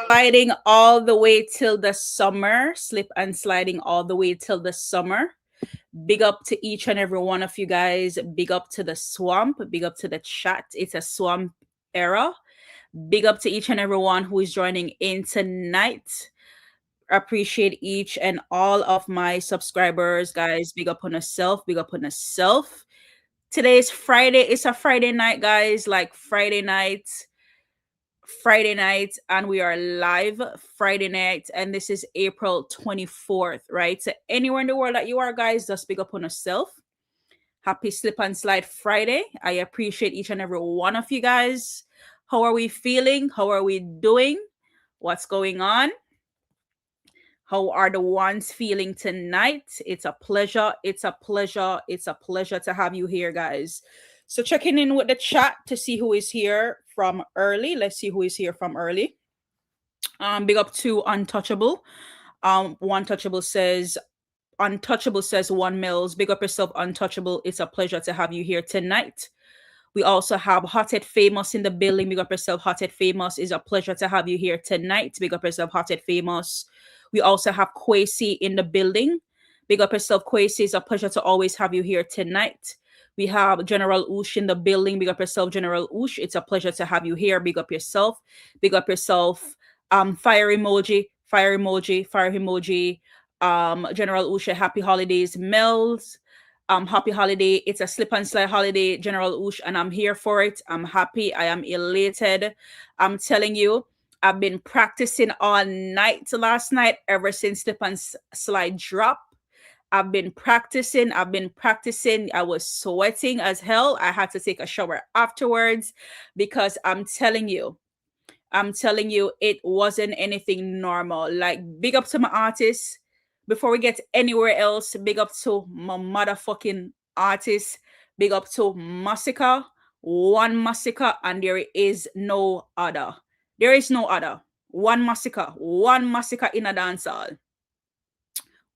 Sliding all the way till the summer, slip and sliding all the way till the summer. Big up to each and every one of you guys. Big up to the swamp. Big up to the chat. It's a swamp era. Big up to each and everyone who is joining in tonight. Appreciate each and all of my subscribers, guys. Big up on yourself. Big up on yourself. Today is Friday. It's a Friday night, guys. Like Friday night, and we are live Friday night, and this is April 24th, right? So anywhere in the world that you are, guys, just big up on yourself. Happy Slip and Slide Friday. I appreciate each and every one of you guys. How are we feeling? How are we doing? What's going on? How are the ones feeling tonight? It's a pleasure. It's a pleasure. It's a pleasure to have you here, guys. So checking in with the chat to see who is here from early. Let's see who is here from early. Big up to Untouchable. Untouchable says one Mellz. Big up yourself, Untouchable. It's a pleasure to have you here tonight. We also have Hothead Famous in the building. Big up yourself, Hothead Famous. It's a pleasure to have you here tonight. Big up yourself, Hothead Famous. We also have Kwesi in the building. Big up yourself, Kwesi. It's a pleasure to always have you here tonight. We have General Oosh in the building. Big up yourself, General Oosh. It's a pleasure to have you here. Big up yourself. Big up yourself. Fire emoji, fire emoji, fire emoji. General Oosh, happy holidays. Mellz, happy holiday. It's a slip and slide holiday, General Oosh, and I'm here for it. I'm happy. I am elated. I'm telling you, I've been practicing all night last night ever since slip and slide drop. I've been practicing. I was sweating as hell. I had to take a shower afterwards because I'm telling you, it wasn't anything normal. Like, big up to my artists. Before we get anywhere else, big up to my motherfucking artists. Big up to Masicka. One Masicka, and there is no other. There is no other. One Masicka in a dancehall.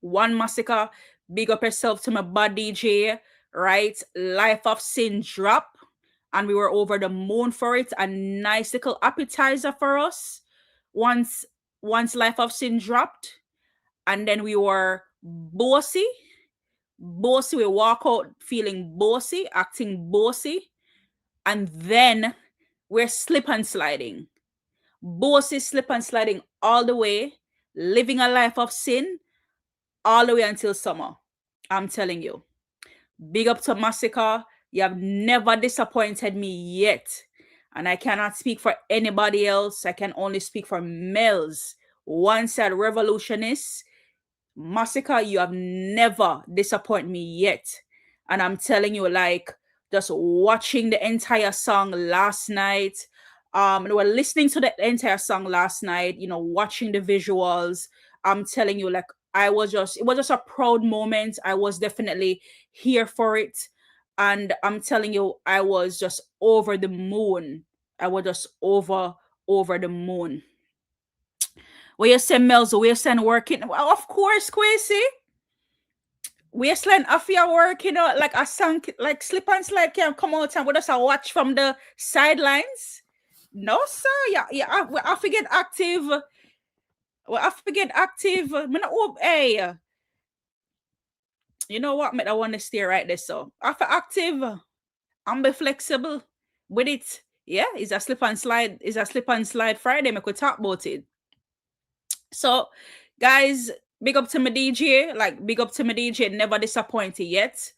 One Masicka. Big up yourself to my bad DJ, right? Life of Sin drop, and we were over the moon for it. A nice little appetizer for us. Once Life of Sin dropped, and then we were bossy. We walk out feeling bossy, acting bossy, and then we're slip and sliding. Bossy, slip and sliding all the way, living a life of sin all the way until summer. I'm telling you. Big up to Masicka. You have never disappointed me yet. And I cannot speak for anybody else. I can only speak for Mellz. Once at Revolutionist, Masicka, you have never disappointed me yet. And I'm telling you, like, just watching the entire song last night. We were listening to the entire song last night, watching the visuals. I'm telling you, like, it was just a proud moment. I was definitely here for it. And I'm telling you, I was just over the moon. I was just over the moon. Where you send Mellz, where you send working? Well, of course, Kwesi. Wasteland after work, like a song, like slip and slide can come out and we just watch from the sidelines. No, sir. Yeah, I forget active. Well, I forget active. Hey, you know what? I want to stay right there. So after active, I'm be flexible with it. Yeah, it's a slip and slide. It's a slip and slide Friday. I could talk about it. So, guys, big up to my DJ. Like, big up to my DJ. Never disappointed yet.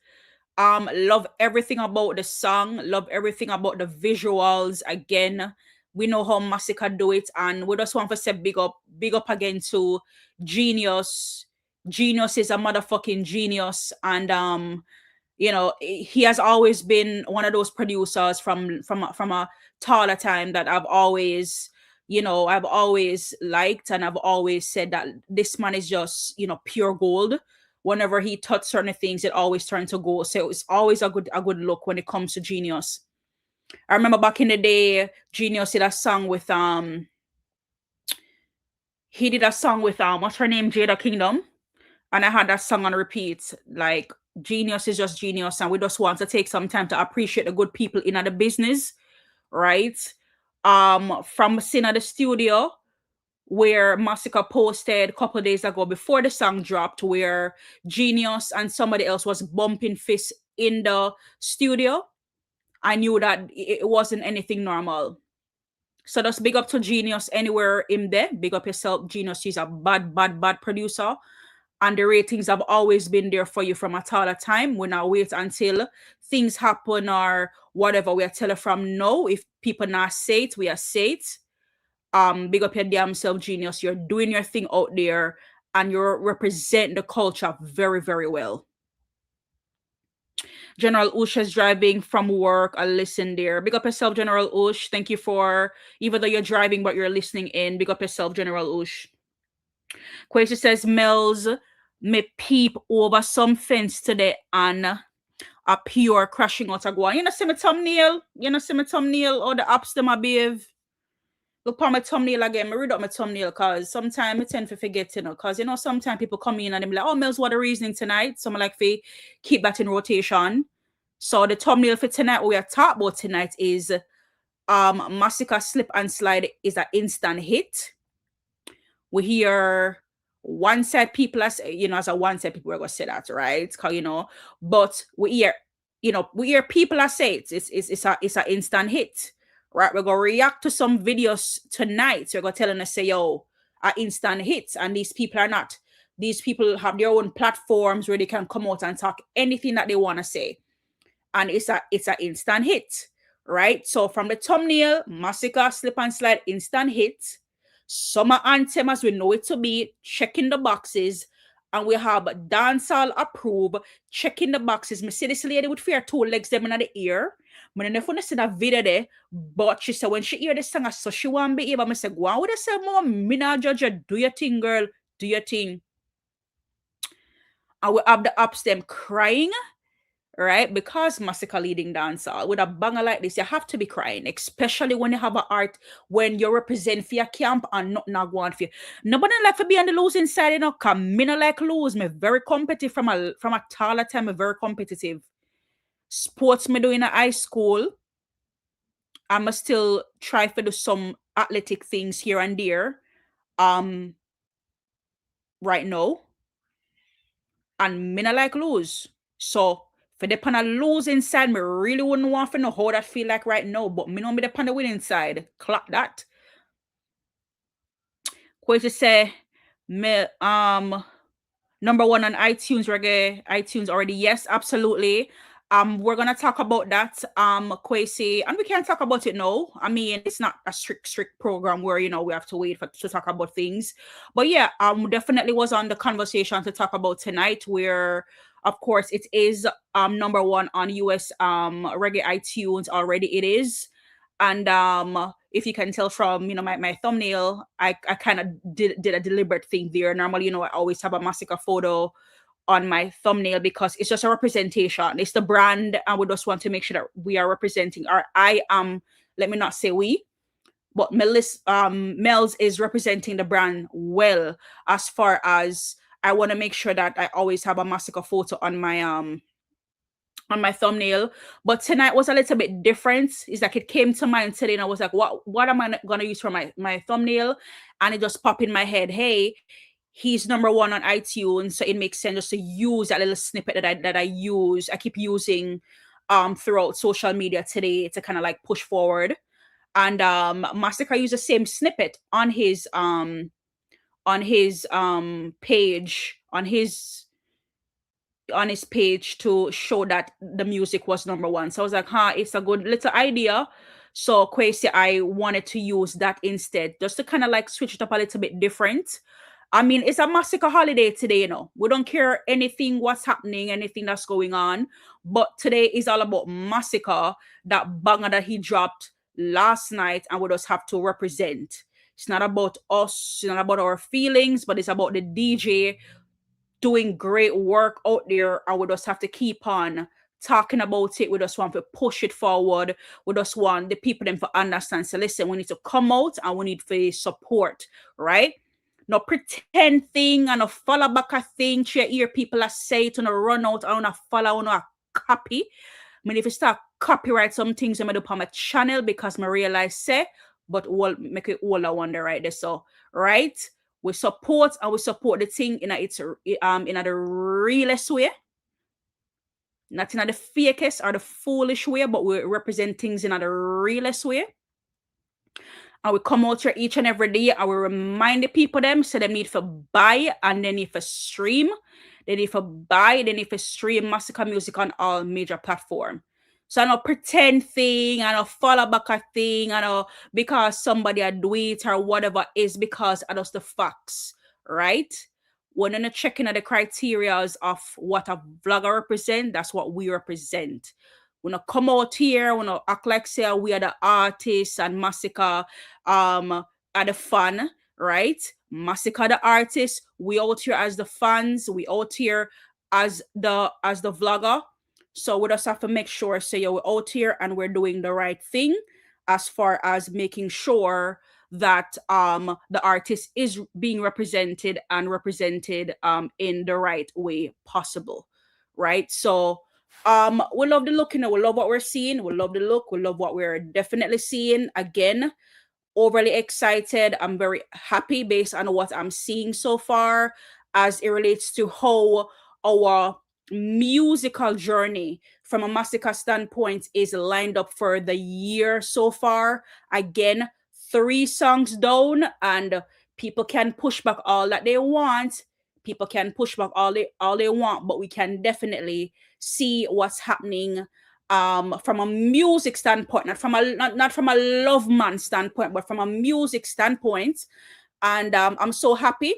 Love everything about the song. Love everything about the visuals. Again, we know how Masicka do it, and we just want to say big up again to Genius. Genius is a motherfucking genius, and he has always been one of those producers from a taller time that I've always liked, and I've always said that this man is just pure gold. Whenever he touched certain things, it always turned to gold. So it's always a good look when it comes to Genius. I remember back in the day, Genius did a song with what's her name, Jada Kingdom, and I had that song on repeat. Like, Genius is just genius, and we just want to take some time to appreciate the good people in the business, right? From sitting at the studio, where Masicka posted a couple of days ago before the song dropped, where Genius and somebody else was bumping fists in the studio. I knew that it wasn't anything normal. So just big up to Genius anywhere in there. Big up yourself, Genius. She's a bad producer. And the ratings have always been there for you from a all the time. We now wait until things happen or whatever. We are telling from now. If people not say it, we are say it. Big up your damn self, Genius. You're doing your thing out there and you're representing the culture very, very well. General Ush is driving from work. I'll listen there. Big up yourself, General Ush. Thank you for, even though you're driving, but you're listening in. Big up yourself, General Ush. Quasi says, Mellz may peep over some fence today and a pure crashing out of one. You know, see my thumbnail? You know, see my thumbnail or the apps them I behave? Look on my thumbnail again. I read up my thumbnail because sometimes I tend to forget, you know, because, you know, sometimes people come in and they're like, oh, Mellz, what the reasoning tonight? So I'm like, keep that in rotation. So the thumbnail for tonight, what we are talking about tonight is Masicka Slip and Slide is an instant hit. We hear one side people, as you know, as a one side people are going to say that, right? Because, you know, but we hear people that say it's an instant hit. Right, we're gonna react to some videos tonight. So we're gonna telling us say, yo, are instant hits, and these people are not. These people have their own platforms where they can come out and talk anything that they want to say, and it's an instant hit, right? So from the thumbnail, Masicka Slip and Slide instant hit. Summer Anthem as we know it to be, checking the boxes, and we have Dancehall approve, checking the boxes. Me see this lady with fair two legs them in the ear. I never see that video there, but she said when she hear the song, so she want be able. I say, go on with the same mom. Me not judge you. Do your thing, girl. Do your thing. And we have the ups them crying, right? Because Masicka leading dancehall with a banger like this, you have to be crying, especially when you have an art when you represent for your camp and not going for you. Nobody like to be on the losing side, you know. Cause me not like lose. Me very competitive from a taller time. Me very competitive. Sports me do in high school. I must still try to do some athletic things here and there. Right now. And me not like lose. So for the pan of losing side, me really wouldn't want to know how that feel like right now. But me know me the pan of winning side. Clap that. Quite say me number one on iTunes reggae. iTunes already. Yes, absolutely. We're gonna talk about that, Kwesi, and we can't talk about it now. I mean, it's not a strict program where you know we have to wait to talk about things. But yeah, definitely was on the conversation to talk about tonight, where of course it is number one on US reggae iTunes already. It is, and if you can tell from you know my thumbnail, I kind of did a deliberate thing there. Normally, you know, I always have a Masicka photo on my thumbnail because it's just a representation. It's the brand, and we just want to make sure that we are representing. Or I am. Let me not say we, but Mellz is representing the brand well. As far as I want to make sure that I always have a Masicka photo on my thumbnail. But tonight was a little bit different. It's like it came to mind today, and I was like, what am I gonna use for my thumbnail? And it just popped in my head. Hey, he's number one on iTunes, so it makes sense just to use that little snippet that I use. I keep using throughout social media today to kind of like push forward. And Masicka used the same snippet on his page on his page to show that the music was number one. So I was like, it's a good little idea. So Kwesi, I wanted to use that instead, just to kind of like switch it up a little bit different. I mean, it's a Masicka holiday today, you know. We don't care anything what's happening, anything that's going on. But today is all about Masicka, that banger that he dropped last night, and we just have to represent. It's not about us, it's not about our feelings, but it's about the DJ doing great work out there, and we just have to keep on talking about it. We just want to push it forward. We just want the people them to understand. So listen, we need to come out and we need for support, right? No pretend thing and a follow back a thing to your ear people are say it on a run out and a follow on a copy. I mean, if you start copyright some things I'm gonna do on my channel because I realize say but we'll make it all a wonder right there. So, right, we support the thing in a it's in a the realest way, not in a the fakest or the foolish way, but we represent things in a the realest way. And we come out here each and every day and we remind the people them so they need to buy and they need to stream. They need to buy, they need to stream Masicka music on all major platforms. So I don't pretend thing, I don't follow back a thing, I don't because somebody a do it or whatever is because I just the facts, right? When you're checking at the criterias of what a vlogger represent, that's what we represent. We not come out here, we not act like say we are the artists and Masicka are the fun, right? Masicka the artist, we out here as the fans, we out here as the vlogger. So we just have to make sure say we're out here and we're doing the right thing as far as making sure that the artist is being represented and represented in the right way possible, right? So we love the look, we love what we're seeing, we love the look, we love what we're definitely seeing. Again, overly excited. I'm very happy based on what I'm seeing so far as it relates to how our musical journey from a Masicka standpoint is lined up for the year so far. Again, 3 songs down, and people can push back all that they want. People can push back all they want, but we can definitely see what's happening from a music standpoint, not from a love man standpoint, but from a music standpoint. And I'm so happy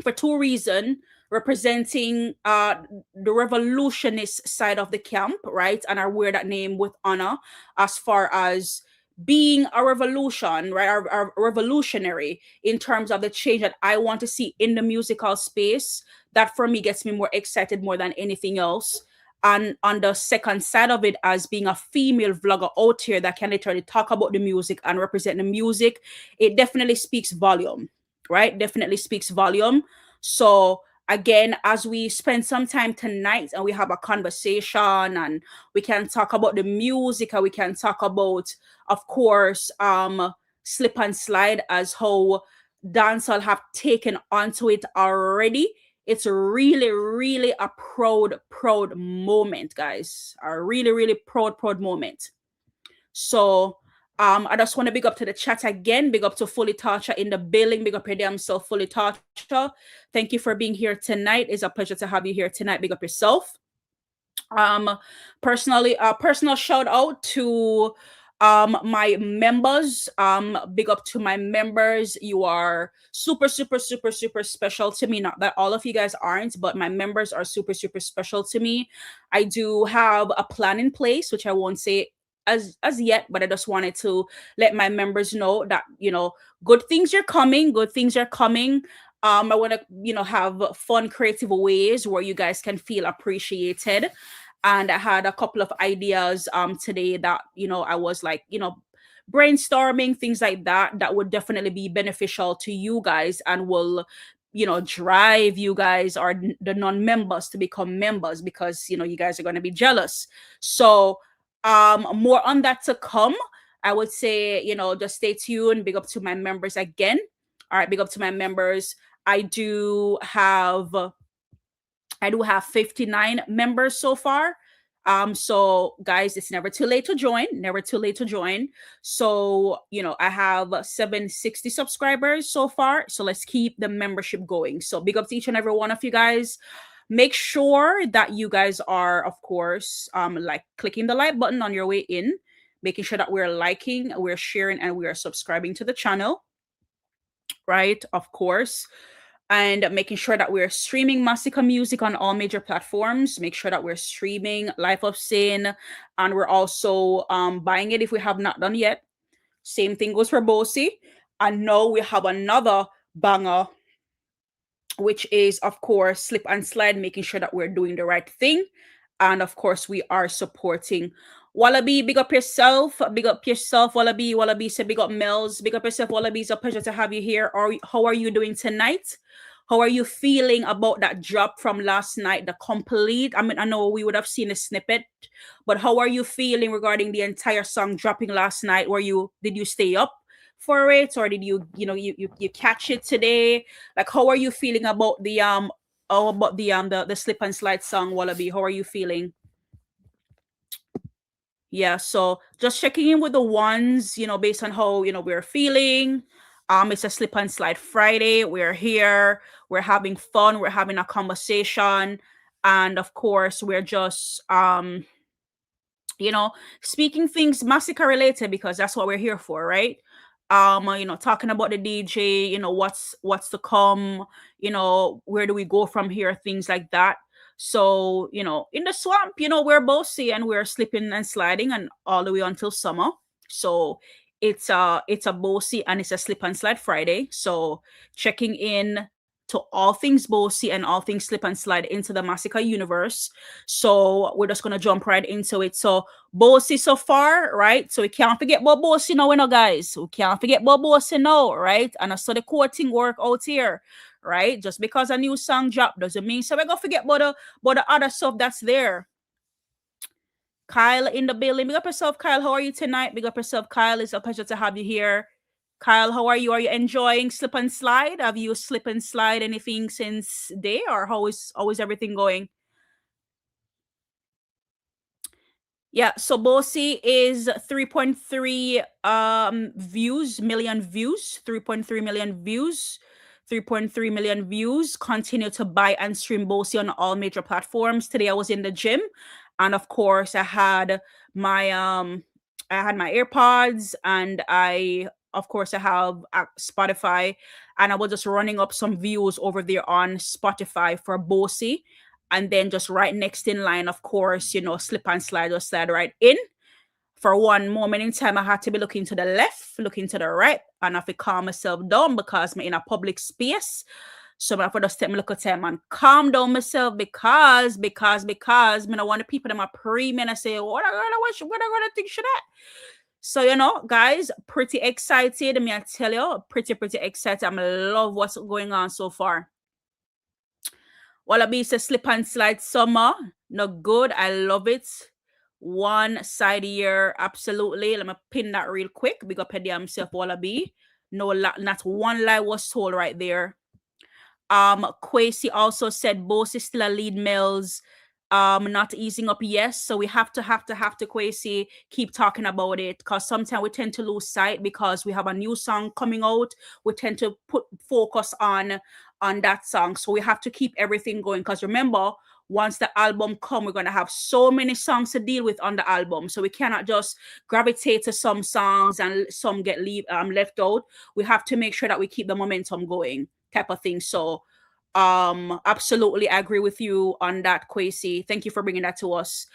for 2 reasons, representing the revolutionist side of the camp, right? And I wear that name with honor as far as being a revolution, right? Our revolutionary in terms of the change that I want to see in the musical space. That for me gets me more excited more than anything else. And on the second side of it, as being a female vlogger out here that can literally talk about the music and represent the music, it definitely speaks volume, right? Definitely speaks volume. So again, as we spend some time tonight and we have a conversation and we can talk about the music and we can talk about, of course, slip and slide as how dancehall have taken onto it already. It's really, really a proud moment, guys. A really, really proud moment. So I just want to big up to the chat again. Big up to Fully Toucher in the building. Big up your damn self, Fully Toucher. Thank you for being here tonight. It's a pleasure to have you here tonight. Big up yourself. Personally, personal shout out to my members. Big up to my members. You are super special to me. Not that all of you guys aren't, but my members are super special to me. I do have a plan in place, which I won't say as yet, but I just wanted to let my members know that good things are coming. I want to have fun creative ways where you guys can feel appreciated. And I had a couple of ideas today that I was like brainstorming things like that would definitely be beneficial to you guys and will drive you guys or the non-members to become members, because you guys are going to be jealous. So more on that to come. I would say just stay tuned. Big up to my members again. All right, big up to my members. I do have 59 members so far. So guys, it's never too late to join. So I have 760 subscribers so far, so let's keep the membership going. So big up to each and every one of you guys. Make sure that you guys are, of course, like clicking the like button on your way in, making sure that we're liking, we're sharing, and we are subscribing to the channel, right? Of course. And making sure that we're streaming Masicka music on all major platforms. Make sure that we're streaming Life of Sin, and we're also buying it if we have not done yet. Same thing goes for Bosi. And now we have another banger, which is, of course, Slip and Slide, making sure that we're doing the right thing. And of course, we are supporting Wallaby. Big up yourself, Wallaby. Wallaby said big up Mellz. Big up yourself, Wallaby. It's a pleasure to have you here. How are you doing tonight? How are you feeling about that drop from last night, the complete? I mean, I know we would have seen a snippet, but how are you feeling regarding the entire song dropping last night? Did you stay up? for it, or did you catch it today? Like, how are you feeling about the slip and slide song, Wallaby? How are you feeling? Yeah, so just checking in with the ones, based on how, we're feeling. It's a slip and slide Friday. We're here, we're having fun, we're having a conversation, and of course, we're just you know, speaking things Masicka related, because that's what we're here for, right? Talking about the DJ, what's to come, where do we go from here, things like that. So, in the swamp, we're bossy and we're slipping and sliding and all the way until summer. So it's a bossy and it's a slip and slide Friday. So checking in to all things bossy and all things slip and slide into the Masicka universe. So we're just gonna jump right into it. So bossy so far, right? So we can't forget about bossy now, guys. We can't forget about bossy now, right? And I saw the quoting work out here, right? Just because a new song drop doesn't mean so we're gonna forget about the other stuff that's there. Kyle in the building. Big up yourself, Kyle. How are you tonight? Big up yourself, Kyle. It's a pleasure to have you here. Kyle, how are you? Are you enjoying slip and slide? Have you slip and slide anything since day, or how is always everything going? Yeah, so Bossy is 3.3 million views, 3.3 million views, 3.3 million views. Continue to buy and stream Bossy on all major platforms. Today I was in the gym, and of course I had my AirPods, and I have Spotify, and I was just running up some views over there on Spotify for Bossy. And then just right next in line, of course, slip and slide, just slide right in. For one moment in time, I had to be looking to the left, looking to the right, and I have to calm myself down because I'm in a public space. So I have to just take me look at time and calm down myself because I don't want the people that my pre me and I say, what I gonna think should that? So, guys, pretty excited. I mean, I tell you, pretty excited. I love what's going on so far. Wallaby says slip and slide summer. No good. I love it. One side year, absolutely. Let me pin that real quick. Big up Eddie himself, Wallaby. No, not one lie was told right there. Quasi also said Boss is still a lead Mellz. Not easing up, yes. So we have to Quasi keep talking about it, because sometimes we tend to lose sight because we have a new song coming out. We tend to put focus on that song. So we have to keep everything going, because remember, once the album come, we're gonna have so many songs to deal with on the album. So we cannot just gravitate to some songs and some get left out. We have to make sure that we keep the momentum going, type of thing. So absolutely agree with you on that, Quasi. Thank you for bringing that to us.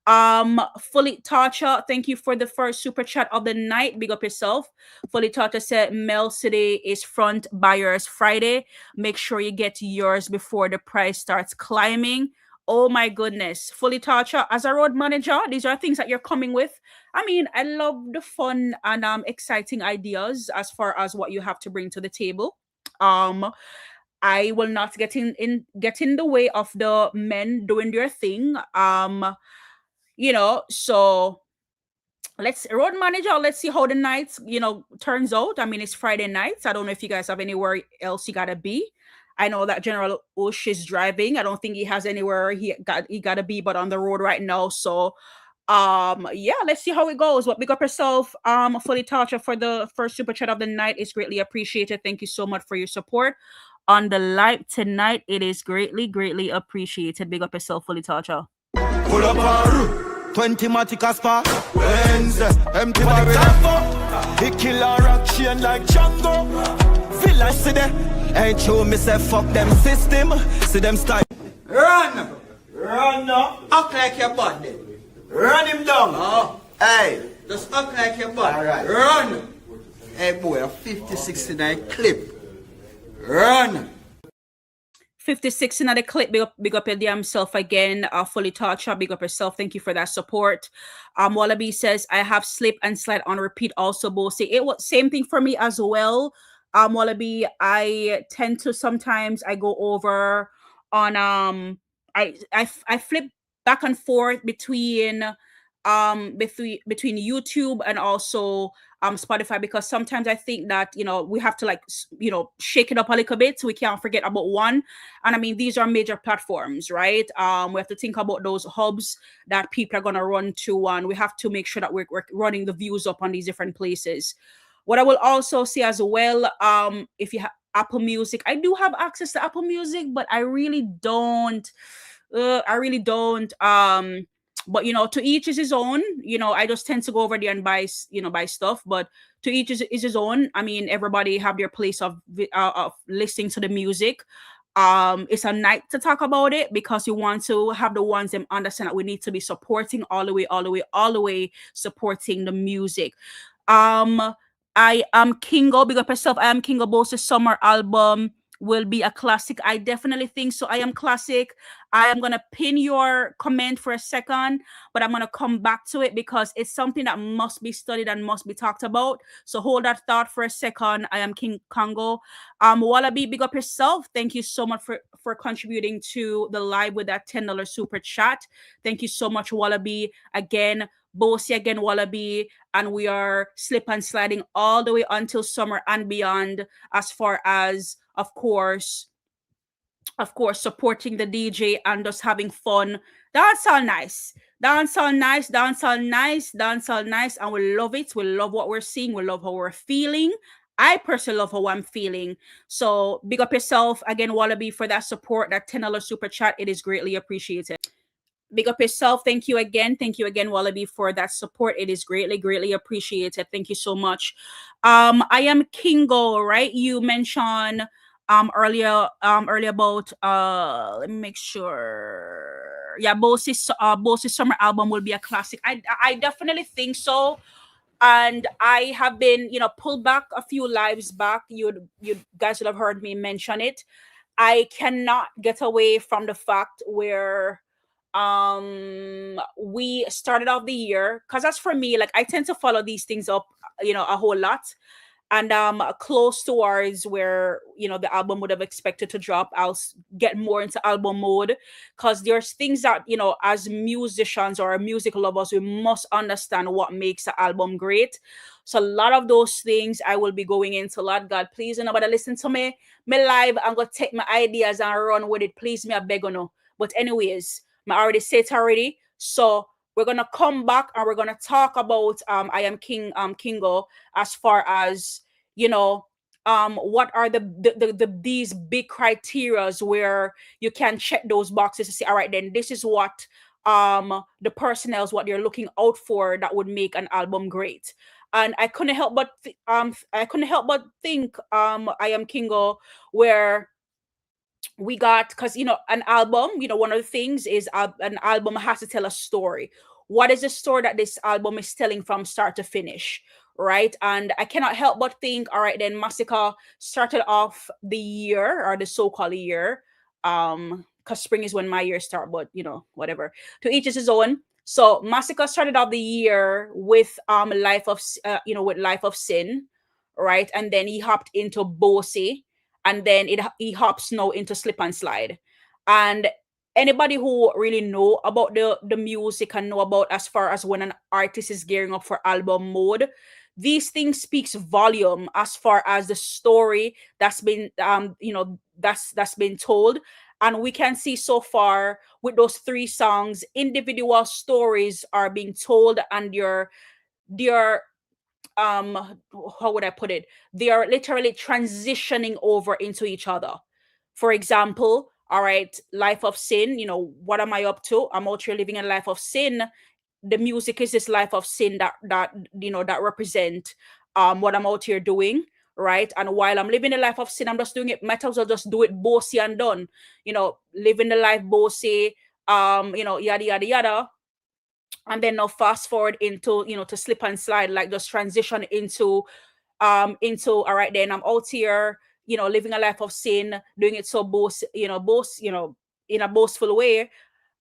Fully Tacha, thank you for the first super chat of the night. Big up yourself. Fully Tacha said Mellz today is front buyers Friday. Make sure you get yours before the price starts climbing. Oh my goodness. Fully Tacha, as a road manager, these are things that you're coming with. I mean, I love the fun and exciting ideas as far as what you have to bring to the table. I will not get in the way of the men doing their thing. So let's road manager, let's see how the night, turns out. I mean, it's Friday night. I don't know if you guys have anywhere else you gotta be. I know that General Ush is driving. I don't think he has anywhere he gotta be but on the road right now. So yeah, let's see how it goes. But big up yourself, Fully Tacha, for the first super chat of the night. It's greatly appreciated. Thank you so much for your support on the live tonight. It is greatly appreciated. Big up yourself, Fully Tacha. Pull up 20 Matic Spa Wednesday, empty barrel. He kill a rock chain like Django. Village see them. Ain't true, me say fuck them system. See them style. Run now. Act like your body. Run him down. Oh. Hey, just act like your body. Right. Run. Hey boy, a 50-69 clip. Run. 56 in the clip. Big up your damn self again. Fully Tacha, big up yourself. Thank you for that support. Wallaby says I have slip and slide on repeat also, Bossy. It was same thing for me as well. Wallaby, I tend to sometimes I go over on I flip back and forth between between YouTube and also Spotify, because sometimes I think that we have to like shake it up a little bit so we can't forget about one. And I mean, these are major platforms, right? We have to think about those hubs that people are gonna run to, and we have to make sure that we're running the views up on these different places. What I will also say as well, if you have Apple Music, I do have access to Apple Music, but I really don't. I really don't. But to each is his own. I just tend to go over there and buy stuff. But to each is his own. I mean, everybody have their place of listening to the music. It's a night to talk about it because you want to have the ones that understand that we need to be supporting all the way, all the way, all the way, supporting the music. Um, I am Kingo. Big up yourself. I am Kingo. Boss's summer album will be a classic. I definitely think so. I am classic. I am gonna pin your comment for a second, but I'm gonna come back to it because it's something that must be studied and must be talked about. So hold that thought for a second. I am King Congo. Wallaby, big up yourself. Thank you so much for contributing to the live with that $10 super chat. Thank you so much, Wallaby. Again, Bossy again, Wallaby, and we are slip and sliding all the way until summer and beyond, as far as of course, supporting the DJ and just having fun. That's all nice. Dance all nice, dance all nice, dance all nice. And we love it. We love what we're seeing. We love how we're feeling. I personally love how I'm feeling. So big up yourself again, Wallaby, for that support, that $10 super chat. It is greatly appreciated. Big up yourself. Thank you again. Thank you again, Wallaby, for that support. It is greatly, greatly appreciated. Thank you so much. I am Kingo, right? You mentioned earlier about let me make sure. Yeah, Bossy's summer album will be a classic. I definitely think so. And I have been, pulled back a few lives back. You guys would have heard me mention it. I cannot get away from the fact where we started off the year, because that's for me, like I tend to follow these things up a whole lot, and close towards where the album would have expected to drop, I'll get more into album mode, because there's things that as musicians or music lovers, we must understand what makes the album great. So a lot of those things I will be going into. Lord God, please, nobody listen to me live. I'm gonna take my ideas and run with it, please, me I beg you no. But anyways, I already said it already, so we're gonna come back and we're gonna talk about I am Kingo, as far as what are these big criterias where you can check those boxes to say, all right, then this is what the personnel's what they're looking out for that would make an album great. And I couldn't help but think I am Kingo, where we got, because an album, one of the things is an album has to tell a story. What is the story that this album is telling from start to finish, right? And I cannot help but think, all right, then Masicka started off the year, or the so-called year, because spring is when my year start, but whatever, to each is his own. So Masicka started off the year with life of sin, right? And then he hopped into Bossy, and then he hops now into Slip and Slide. And anybody who really know about the music and know about as far as when an artist is gearing up for album mode, these things speaks volume as far as the story that's been that's been told. And we can see so far with those 3 songs, individual stories are being told, and they're how would I put it? They are literally transitioning over into each other. For example, all right, life of sin, what am I up to? I'm out here living a life of sin. The music is this life of sin that represent what I'm out here doing, right? And while I'm living a life of sin, I'm just doing it, might as well just do it bossy and done, living the life bossy, yada yada yada. And then now fast forward into to Slip and Slide, like just transition into all right, then I'm out here living a life of sin, doing it so in a boastful way.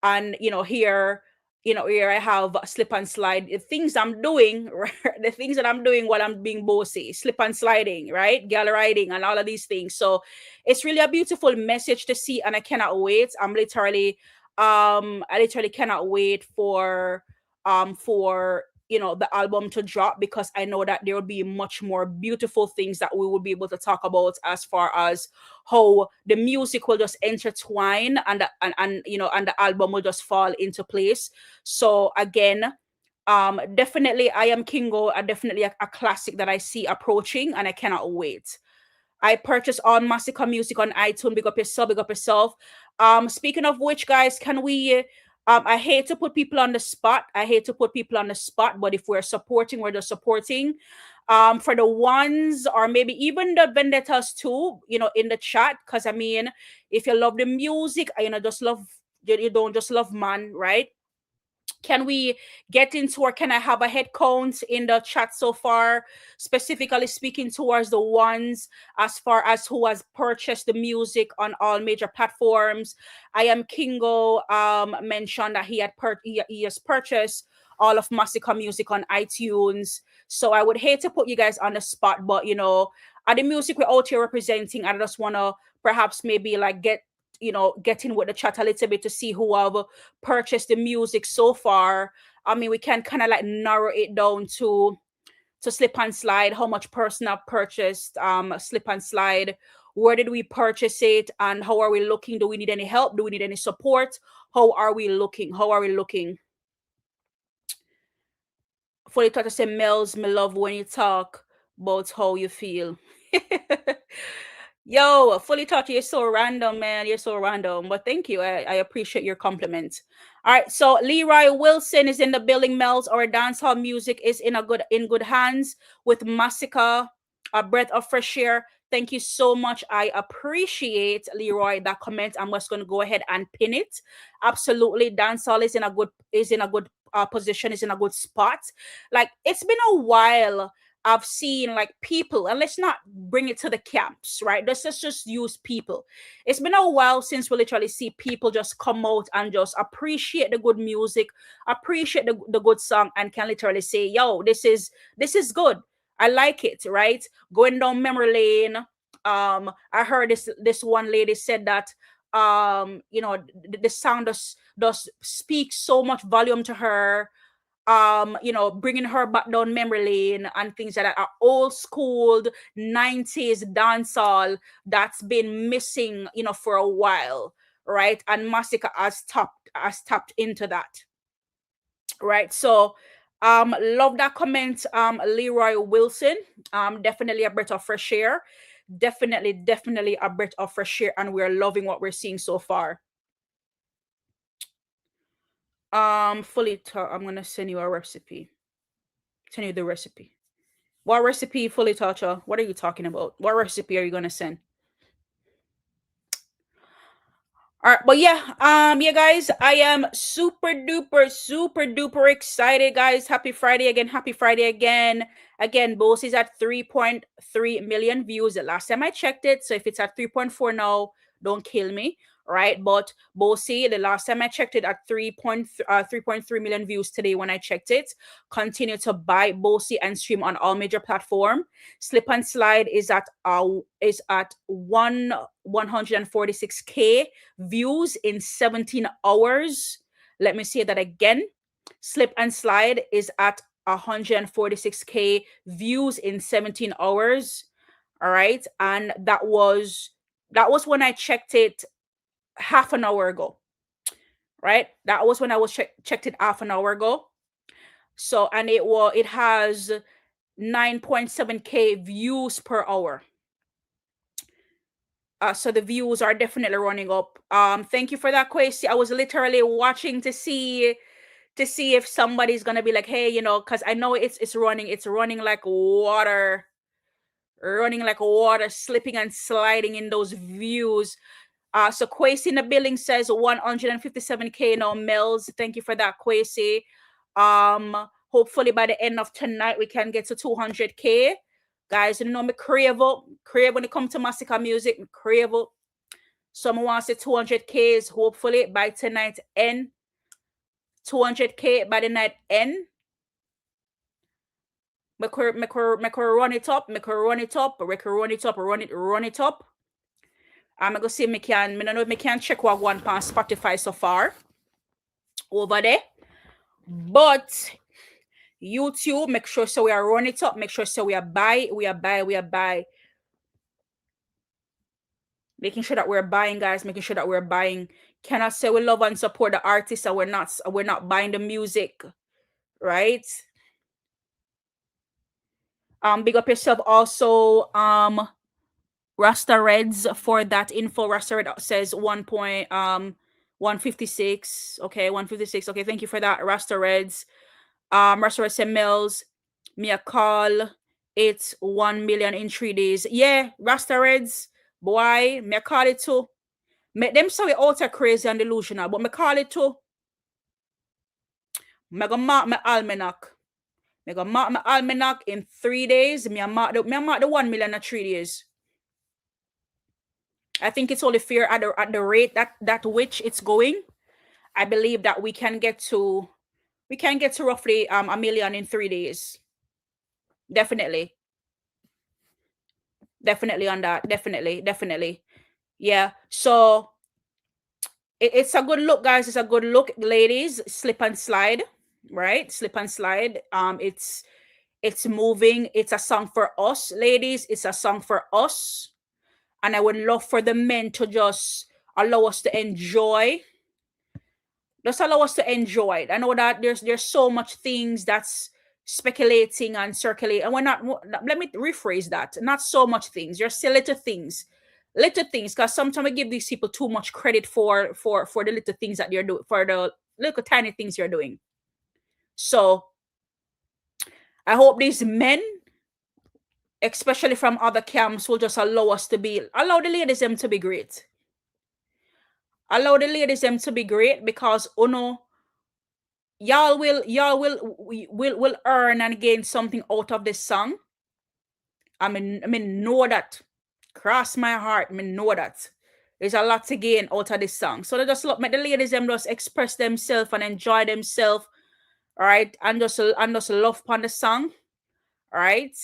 And here I have Slip and Slide, the things I'm doing, right? The things that I'm doing while I'm being bossy, slip and sliding, right? Gal riding and all of these things. So it's really a beautiful message to see, and I cannot wait. I literally cannot wait for for the album to drop, because I know that there will be much more beautiful things that we will be able to talk about, as far as how the music will just intertwine, and the album will just fall into place. So again, definitely I Am Kingo are definitely a classic that I see approaching, and I cannot wait. I purchased all Masicka music on iTunes. Big up yourself, big up yourself. Speaking of which, guys, can we? I hate to put people on the spot. I hate to put people on the spot, but if we're supporting, we're just supporting. For the ones, or maybe even the vendettas too, in the chat, because I mean, if you love the music, just love, you don't just love man, right? Can we get into, or can I have a head count in the chat so far, specifically speaking towards the ones as far as who has purchased the music on all major platforms? I Am Kingo mentioned that he has purchased all of Masicka music on iTunes. So I would hate to put you guys on the spot, but at the music we're out here representing, I just want to perhaps maybe like get in with the chat a little bit to see who have purchased the music so far. I mean, we can kind of like narrow it down to Slip and Slide, how much person have purchased Slip and Slide, where did we purchase it, and how are we looking? Do we need any help? Do we need any support? How are we looking? Fully thought to say, Mellz, me love when you talk about how you feel. Yo, fully thought you're so random, man. You're so random. But thank you. I appreciate your compliment. All right. So Leroy Wilson is in the building. Mellz, our dancehall music is in good hands with Masicka, a breath of fresh air. Thank you so much. I appreciate, Leroy, that comment. I'm just going to go ahead and pin it. Absolutely, dancehall is in a good position, is in a good spot. Like, it's been a while I've seen like people, and let's not bring it to the camps, right? Let's just use people. It's been a while since we literally see people just come out and just appreciate the good music, appreciate the good song, and can literally say, yo, this is good. I like it, right? Going down memory lane. I heard this one lady said that the sound does speak so much volume to her, bringing her back down memory lane and things like that, are old school 90s dancehall that's been missing, for a while, right? And Masicka has tapped into that, right? So love that comment, Leroy Wilson. Definitely a breath of fresh air. Definitely a breath of fresh air, and we're loving what we're seeing so far. I'm gonna send you a recipe. Send you the recipe. What recipe, Fully Toucher? What are you talking about? What recipe are you gonna send? All right, but yeah, guys, I am super duper excited, guys. Happy Friday again. Again, Boss is at 3.3 million views the last time I checked it. So if it's at 3.4 now, don't kill me, right? But Bossy, the last time I checked it, at 3.3 million views today when I checked it. Continue to buy Bossy and stream on all major platforms. Slip and Slide is at 146k views in 17 hours. Let me say that again. Slip and Slide is at 146k views in 17 hours. All right, and that was when I checked it half an hour ago, right? That was when I was checked it half an hour ago. So, and it has 9.7k views per hour. So the views are definitely running up. Thank you for that question. I was literally watching to see if somebody's gonna be like, hey, because I know it's running like water, slipping and sliding in those views. So Kwesi in the building says 157k now, Mellz. Thank you for that, Kwesi. Hopefully by the end of tonight we can get to 200k. Guys, me crave when it comes to Masicka music, me crave. Someone wants to 200k hopefully by tonight end. 200k by the night end. Make her run it up. Run it up. I'm gonna see me can check what one on Spotify so far over there. But YouTube, make sure so we are run it up, make sure so we are buy, making sure that we're buying, guys, making sure that we're buying. Cannot say we love and support the artists and we're not buying the music, right? Big up yourself also. Rasta Reds for that info. Rasta Red says 156. Okay, 156. Okay, thank you for that, Rasta Reds. Rasta Reds said Mellz, me a call. It's 1 million in 3 days. Yeah, Rasta Reds, boy, me a call it too. Make them say we out crazy and delusional, but me call it too. Me go mark my almanac. Me go mark my almanac in 3 days. Me a mark the 1 million in 3 days. I think it's only fair at the rate that which it's going. I believe that we can get to roughly 1 million in 3 days. Definitely on that. Definitely. Yeah. So it's a good look, guys. It's a good look, ladies. Slip and slide, right? Slip and slide. It's moving. It's a song for us, ladies. It's a song for us. And I would love for the men to just allow us to enjoy. Just allow us to enjoy it. I know that there's so much things that's speculating and circulating. And we're not, let me rephrase that. Not so much things. There's still little things. Because sometimes we give these people too much credit for the little things that they're doing, for the little tiny things you're doing. So I hope these men, especially from other camps, will just allow the ladies them to be great. Allow the ladies them to be great, because y'all will earn and gain something out of this song. I mean know that. Cross my heart, know that. There's a lot to gain out of this song. So they just make the ladies them just express themselves and enjoy themselves. All right. And just love upon the song. All right.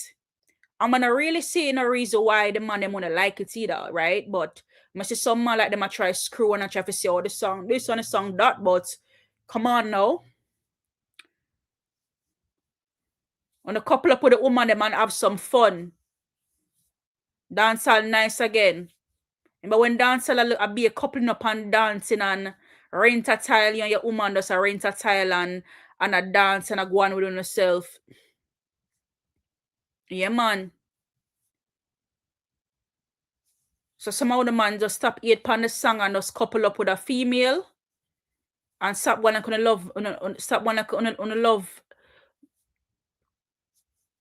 I'm gonna really see no reason why the man them wanna like it either, right? But I see some man like them I try screw and I try to say, oh, this one is song that, but come on now. On a couple up with the woman, them and have some fun. Dancehall nice again. But when dancehall I be a coupling up and dancing and rent a tile, your woman does a rent a tile and a dance and a go on with yourself. Yeah, man. So somehow the man just stop 8 the song and just couple up with a female and stop one and love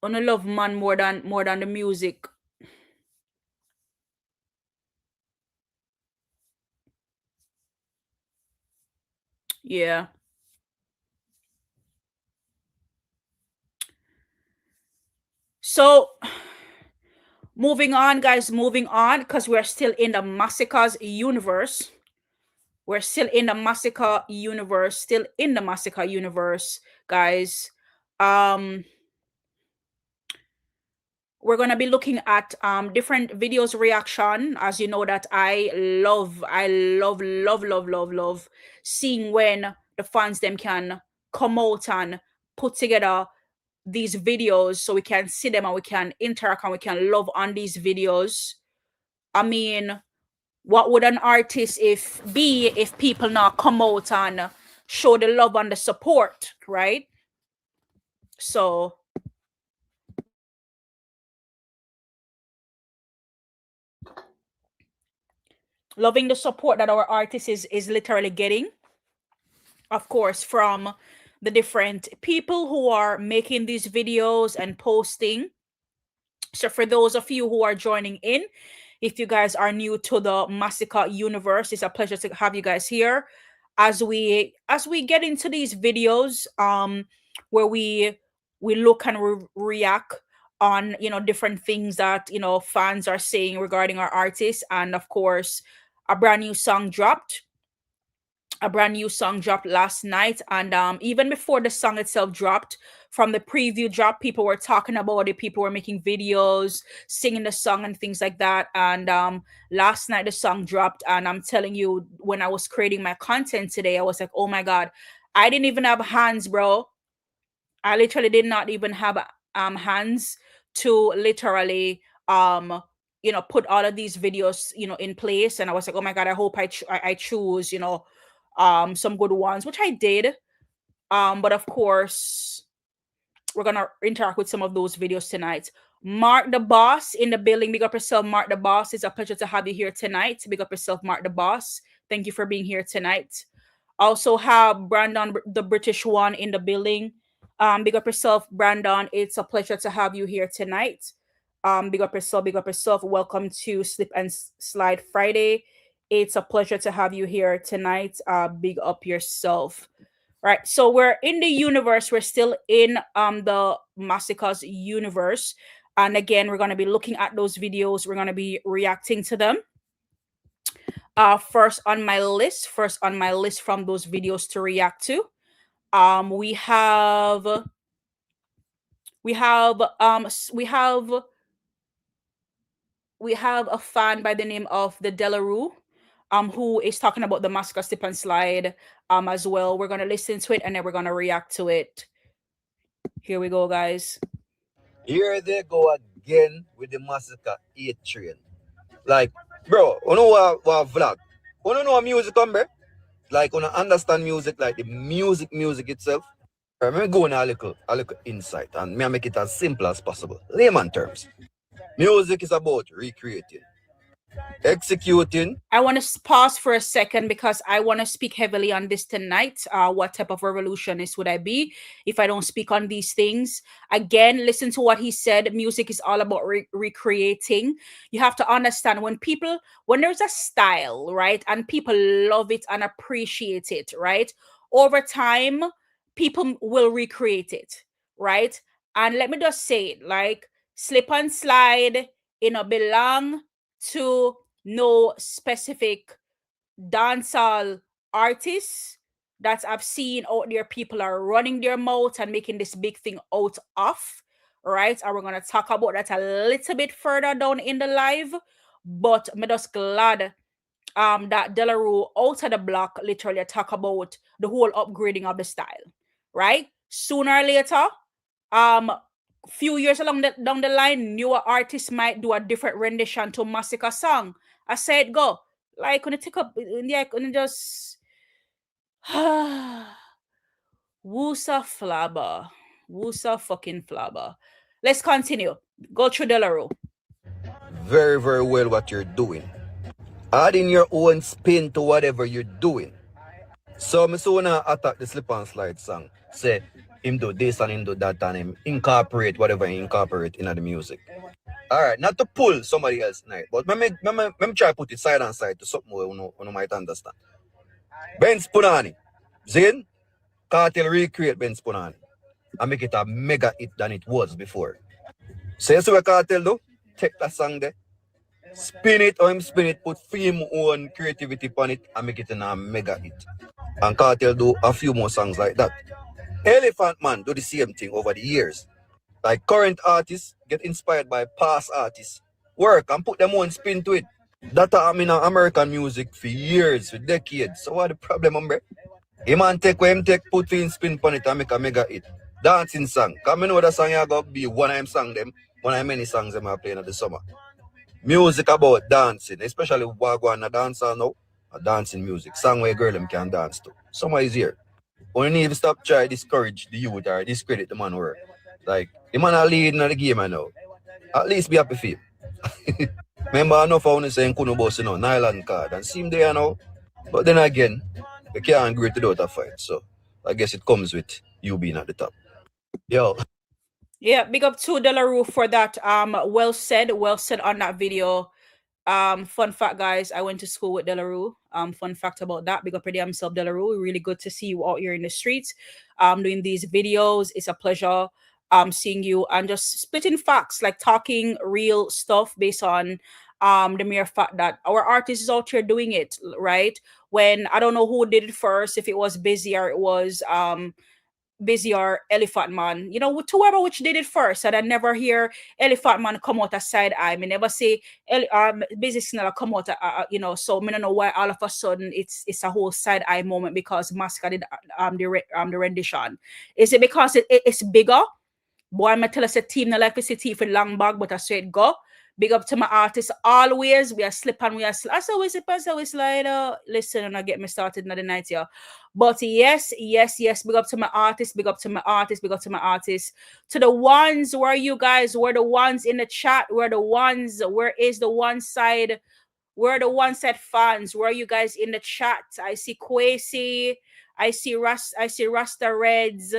love man more than the music. Yeah. So moving on, guys, because we're still in the Masicka's universe. We're still in the Masicka universe, guys. We're gonna be looking at different videos reaction. As you know that I love seeing when the fans them can come out and put together these videos so we can see them and we can interact and we can love on these videos. I mean, what would an artist if people not come out and show the love and the support, right? So loving the support that our artist is literally getting, of course, from the different people who are making these videos and posting. So for those of you who are joining in, if you guys are new to the Masicka universe, it's a pleasure to have you guys here as we get into these videos where we look and react on different things that fans are saying regarding our artists. And of course, a brand new song dropped last night, and even before the song itself dropped, from the preview drop, people were talking about it, people were making videos singing the song and things like that. And last night the song dropped, and I'm telling you, when I was creating my content today, I was like, oh my god, I didn't even have hands, bro. I literally did not even have hands to literally put all of these videos in place. And I was like, oh my god, I hope I choose some good ones, which I did. But of course, we're gonna interact with some of those videos tonight. Mark the Boss in the building. Big up yourself, Mark the Boss. It's a pleasure to have you here tonight. Big up yourself, Mark the Boss. Thank you for being here tonight. Also have Brandon, the British one, in the building. Big up yourself, Brandon. It's a pleasure to have you here tonight. Big up yourself, big up yourself. Welcome to Slip and Slide Friday. It's a pleasure to have you here tonight. Big up yourself. Right, so we're in the universe. We're still in the Masicka's universe, and again, we're going to be looking at those videos. We're going to be reacting to them. First on my list from those videos to react to, we have a fan by the name of the Delarue, who is talking about the Masicka Slip and Slide as well. We're gonna listen to it and then we're gonna react to it. Here we go, guys. Here they go again with the Masicka 8 train. Like, bro, you know what vlog? You don't know what music come, bro? Like, you don't understand music, like the music itself. Let me go on a little insight and me make it as simple as possible. Layman terms. Music is about recreating, executing. I want to pause for a second because I want to speak heavily on this tonight. What type of revolutionist would I be if I don't speak on these things? Again, listen to what he said. Music is all about recreating. You have to understand when there's a style, right? And people love it and appreciate it, right? Over time, people will recreate it, right? And let me just say it, like, Slip and Slide, belong to no specific dancehall artists that I've seen out there. People are running their mouth and making this big thing out of, right? And we're going to talk about that a little bit further down in the live. But I'm just glad that Delarue out of the block literally talk about the whole upgrading of the style, right? Sooner or later, few years down the line, newer artists might do a different rendition to Masicka song. I said go. Like when you take up when you just Woosa flabber. Woosa fucking flabber. Let's continue. Go through Delarue. Very, very well what you're doing. Adding your own spin to whatever you're doing. So I so wanna attack the Slip and Slide song. Say him do this and him do that and him incorporate whatever he incorporate in the music. Alright, not to pull somebody else night, but let me try to put it side and side to something where you might understand. Ben Spunani. Zin, Cartel recreate Ben Spunani and make it a mega hit than it was before. So you see what Cartel do? Take that song there, spin it or him spin it, put him own creativity on it and make it a mega hit. And Cartel do a few more songs like that. Elephant Man do the same thing over the years. Like current artists get inspired by past artists, work and put them own spin to it. That I mean American music for years, for decades. So what the problem, hombre? Him man take what him take, put in spin on it and make a mega hit. Dancing song. Cause I know that song you gonna be one of them song them, one of many songs them are playing in the summer. Music about dancing, especially what go on a dancer now, a dancing music. Song where girl them can dance to. Summer is here. We need to stop trying to discourage the youth or discredit the man work. Like, the man are leading the game I know. At least be happy for him. Remember enough I want to say Kuno boss, nylon card and see him there now. But then again, we can't agree to do a fight. So I guess it comes with you being at the top. Yo. Yeah, big up to Delarue for that. Well said on that video. Fun fact, guys, I went to school with Delarue. Fun fact about that. Big up pretty himself, Delarue. Really good to see you out here in the streets, doing these videos. It's a pleasure seeing you and just spitting facts, like talking real stuff based on the mere fact that our artists is out here doing it, right? When I don't know who did it first, if it was Busy or it was Busy or Elephant Man, whoever which did it first. And I never hear Elephant Man come out a side eye. Me never say Busy Signal come out, so me don't know why all of a sudden it's a whole side eye moment because Masicka did the rendition. Is it because it's bigger? Boy, I'm tell us a team no like to see for long bag, but I say it go. Big up to my artists always. We are slip and we are slip. I always slip and always slide. Listen, and I get me started another night here. But yes. Big up to my artists. Big up to my artists. Big up to my artists. To the ones where you guys were the ones in the chat. Where the ones. Where is the one side? Where the one side fans? Where are you guys in the chat? I see Kwesi. I see Rasta Reds.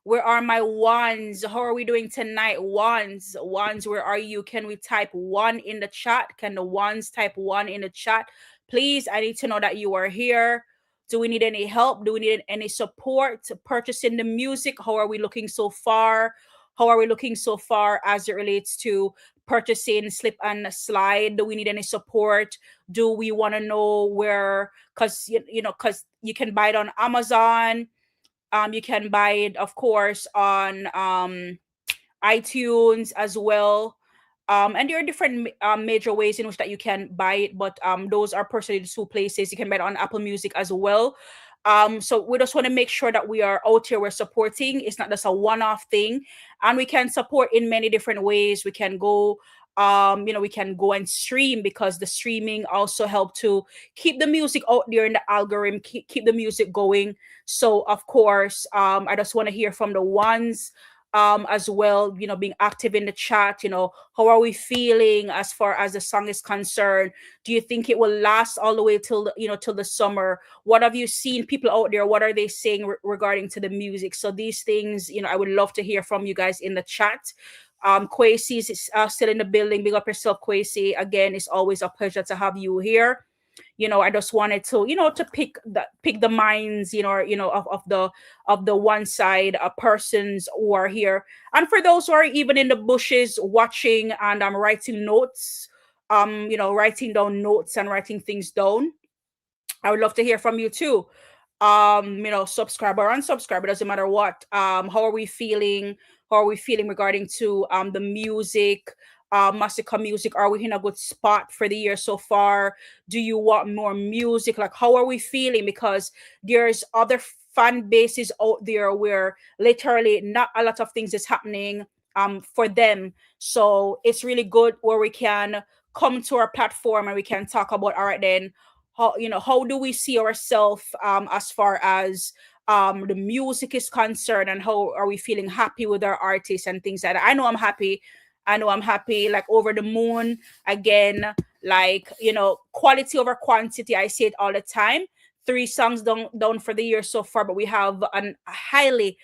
Where are my ones? How are we doing tonight? Ones, where are you? Can we type one in the chat? Can the ones type one in the chat? Please, I need to know that you are here. Do we need any help? Do we need any support purchasing the music? How are we looking so far? How are we looking so far as it relates to purchasing Slip and Slide? Do we need any support? Do we want to know where? Because you can buy it on Amazon. You can buy it, of course, on iTunes as well. And there are different major ways in which that you can buy it, but those are personally the two places. You can buy it on Apple Music as well. So we just want to make sure that we are out here, we're supporting. It's not just a one-off thing. And we can support in many different ways. We can go we can go and stream because the streaming also help to keep the music out there in the algorithm, keep the music going. So of course, I just want to hear from the ones as well, being active in the chat. How are we feeling as far as the song is concerned? Do you think it will last all the way till till the summer? What have you seen people out there? What are they saying regarding to the music? So these things, I would love to hear from you guys in the chat. Kwesi is still in the building. Big up yourself, Kwesi. Again, it's always a pleasure to have you here. I just wanted to, to pick the minds, of the one side persons who are here. And for those who are even in the bushes watching and I'm writing notes, writing down notes and writing things down. I would love to hear from you too. Subscribe or unsubscribe, it doesn't matter what. How are we feeling? How are we feeling regarding to the music? Masicka music, are we in a good spot for the year so far? Do you want more music? Like, how are we feeling? Because there's other fan bases out there where literally not a lot of things is happening for them. So it's really good where we can come to our platform and we can talk about, all right, then how do we see ourselves as far as the music is concerned, and how are we feeling happy with our artists and things like that. I know I'm happy, like over the moon again, like quality over quantity. I say it all the time. 3 songs done for the year so far, but we have a highly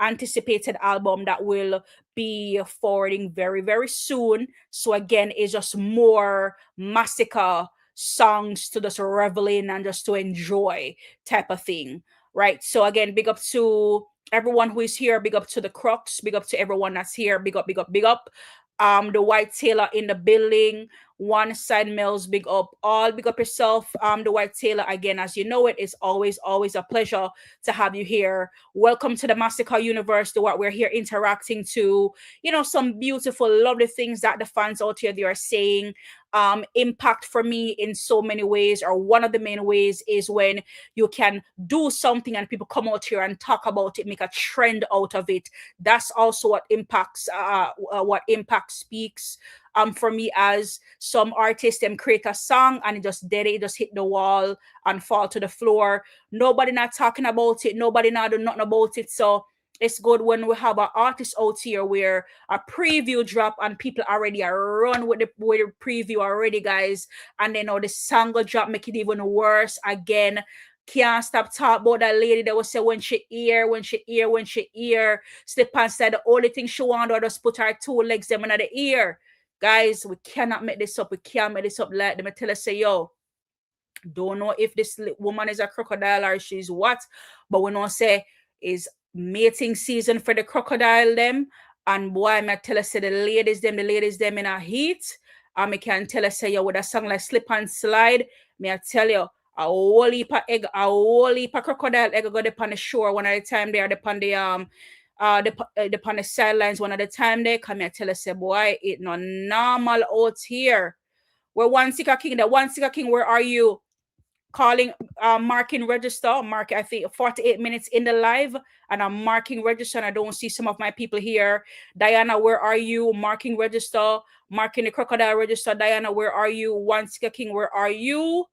anticipated album that will be forwarding very, very soon. So again, it's just more Masicka songs to just revel in and just to enjoy type of thing, right? So again, big up to everyone who is here. Big up to the Crocs. Big up to everyone that's here. Big up, big up, big up. The White Tailor in the building. One side Mellz, big up. All big up yourself. The White Tailor, again, as you know, it is always a pleasure to have you here. Welcome to the Masicka universe. To what we're here interacting to, some beautiful, lovely things that the fans out here they are saying. Impact for me in so many ways, or one of the main ways is when you can do something and people come out here and talk about it, make a trend out of it. That's also what impacts what impact speaks. For me, as some artists them create a song and it just dead, it just hit the wall and fall to the floor. Nobody not talking about it, nobody not do nothing about it. So it's good when we have an artist out here where a preview drop and people already are run with the preview already, guys. And then the song will drop, make it even worse again. Can't stop talking about that lady that was say when she hear, Slip and said the only thing she want to just put her 2 legs them in the ear. Guys, we cannot make this up. We can't make this up. Like them tell us say, yo, don't know if this woman is a crocodile or she's what, but we don't say is mating season for the crocodile them. And boy, I tell us say the ladies them in a heat. I can tell us say, yo, with a song like Slip and Slide, may I tell you, a whole heap of egg, a whole heap of crocodile egg go up on the shore. One at the time they are upon the upon the sidelines. One at the time they come here tell us, say, boy, it not normal out here. We're Masicka King. The Masicka King, where are you? Calling, marking register. Mark, I think 48 minutes in the live, and I'm marking register. And I don't see some of my people here. Diana, where are you? Marking register. Marking the crocodile register. Diana, where are you? Masicka King, where are you?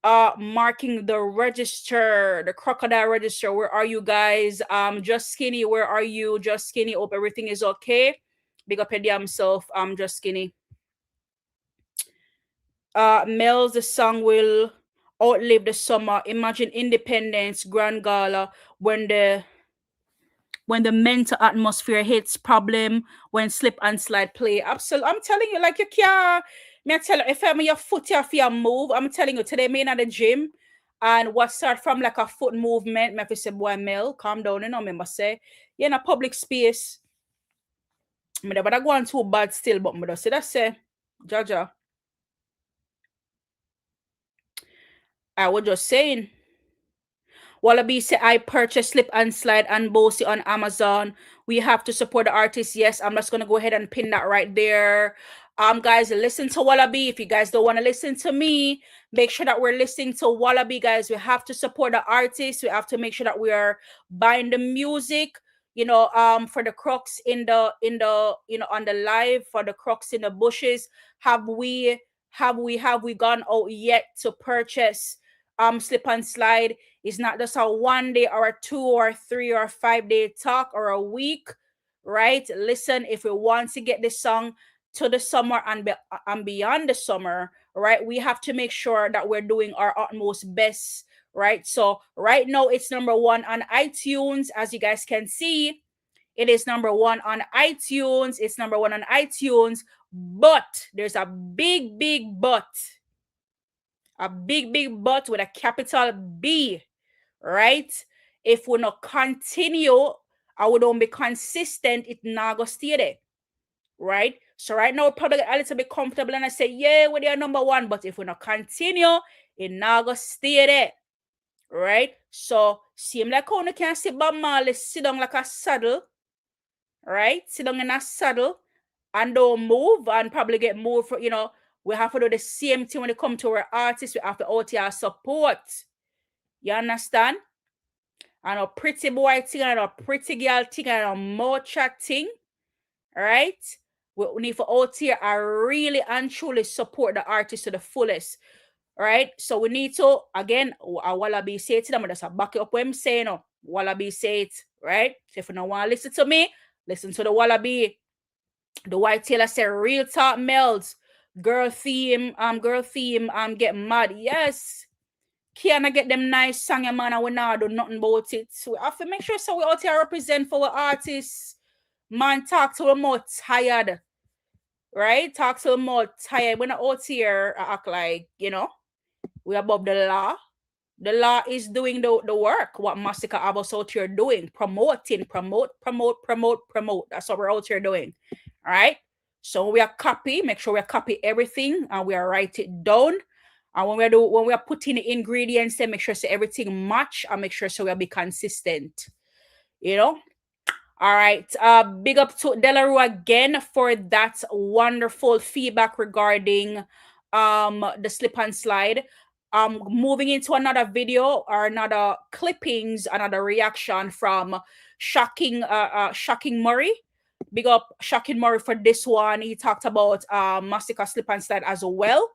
Marking the register, the crocodile register. Where are you guys? Just Skinny, where are you? Just Skinny. Hope everything is okay. Big up your damn self. Just Skinny. Mellz, the song will outlive the summer. Imagine Independence Grand Gala when the mental atmosphere hits, problem when slip and slide play. Absolutely, I'm telling you, like you can't. Me I tell you, if I'm your foot here for your move, I'm telling you today, me in at the gym, and what start from like a foot movement. Me have to say, boy, Mel, calm down. You know, remember say you're in a public space. Me never go on too bad still, but me just say that's say, Jaja. I was just saying. Wallaby say I purchased Slip and Slide and Bossy on Amazon. We have to support the artists. Yes, I'm just gonna go ahead and pin that right there. Guys, listen to Wallaby. If you guys don't want to listen to me, make sure that we're listening to Wallaby, guys. We have to support the artists. We have to make sure that we are buying the music. You know, for the crocs in the on the live, for the crocs in the bushes. Have we gone out yet to purchase Slip and Slide? Is not just a 1 day or a 2 or 3 or 5 day talk or a week, right? Listen, if we want to get this song to the summer and beyond the summer, right, we have to make sure that we're doing our utmost best, right? So right now it's #1 on iTunes. As you guys can see, it is #1 on iTunes. It's #1 on iTunes, but there's a big but. A big but with a capital B, right? If we not continue, I would not be consistent, it not go stay there, right? So right now, probably get a little bit comfortable and I say, yeah, we're there #1, but if we not continue, it not go stay there, right? So, seem like how you can see Bob Marley sit down like a saddle, right? Sit down in a saddle and don't move and probably get moved for, we have to do the same thing when it comes to our artists. We have to out here support. You understand? And a pretty boy thing and a pretty girl thing and a more chat thing. Right? We need to out here really and truly support the artist to the fullest. Right? So we need to, again, Wallaby say it to them. Just back it up what I'm saying. Wallaby say it. Right? So if you don't want to listen to me, listen to the Wallaby. The White Taylor said, real talk, Mellz. Girl theme, get mad. Yes. Can I get them nice song, man, and we not do nothing about it. So we have to make sure so we out here represent for our artists. Man, talk to them more tired. Right? Talk to them more tired. We're not out here act like, we're above the law. The law is doing the work. What Masicka have us out here doing. Promoting, promote. That's what we're out here doing. All right? So we are copy, make sure we copy everything and we are write it down. And when we are putting the ingredients, then make sure so everything match and make sure so we'll be consistent. All right. Big up to Delarue again for that wonderful feedback regarding the Slip and Slide. Moving into another video or another clippings, another reaction from Shocking Murray. Big up Shocking Murray for this one. He talked about Masicka Slip and Slide as well.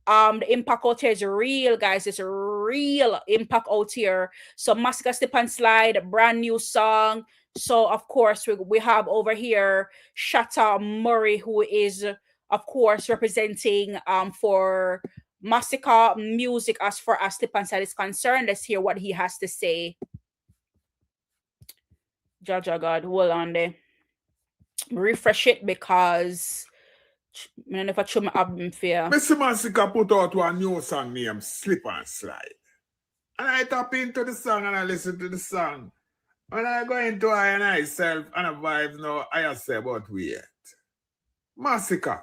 The impact out here is real, guys. It's a real impact out here. So Masicka Slip and Slide, brand new song. So of course we have over here Shatta Murray, who is of course representing for Masicka music as far as Slip and Slide is concerned. Let's hear what he has to say. Jaja God, hold on there. Refresh it because I don't know if I show my album fair. Mr. Masicka put out one new song named Slip and Slide. And I tap into the song and I listen to the song. When I go into I and I self and a vibes now, I say about we yet. Masicka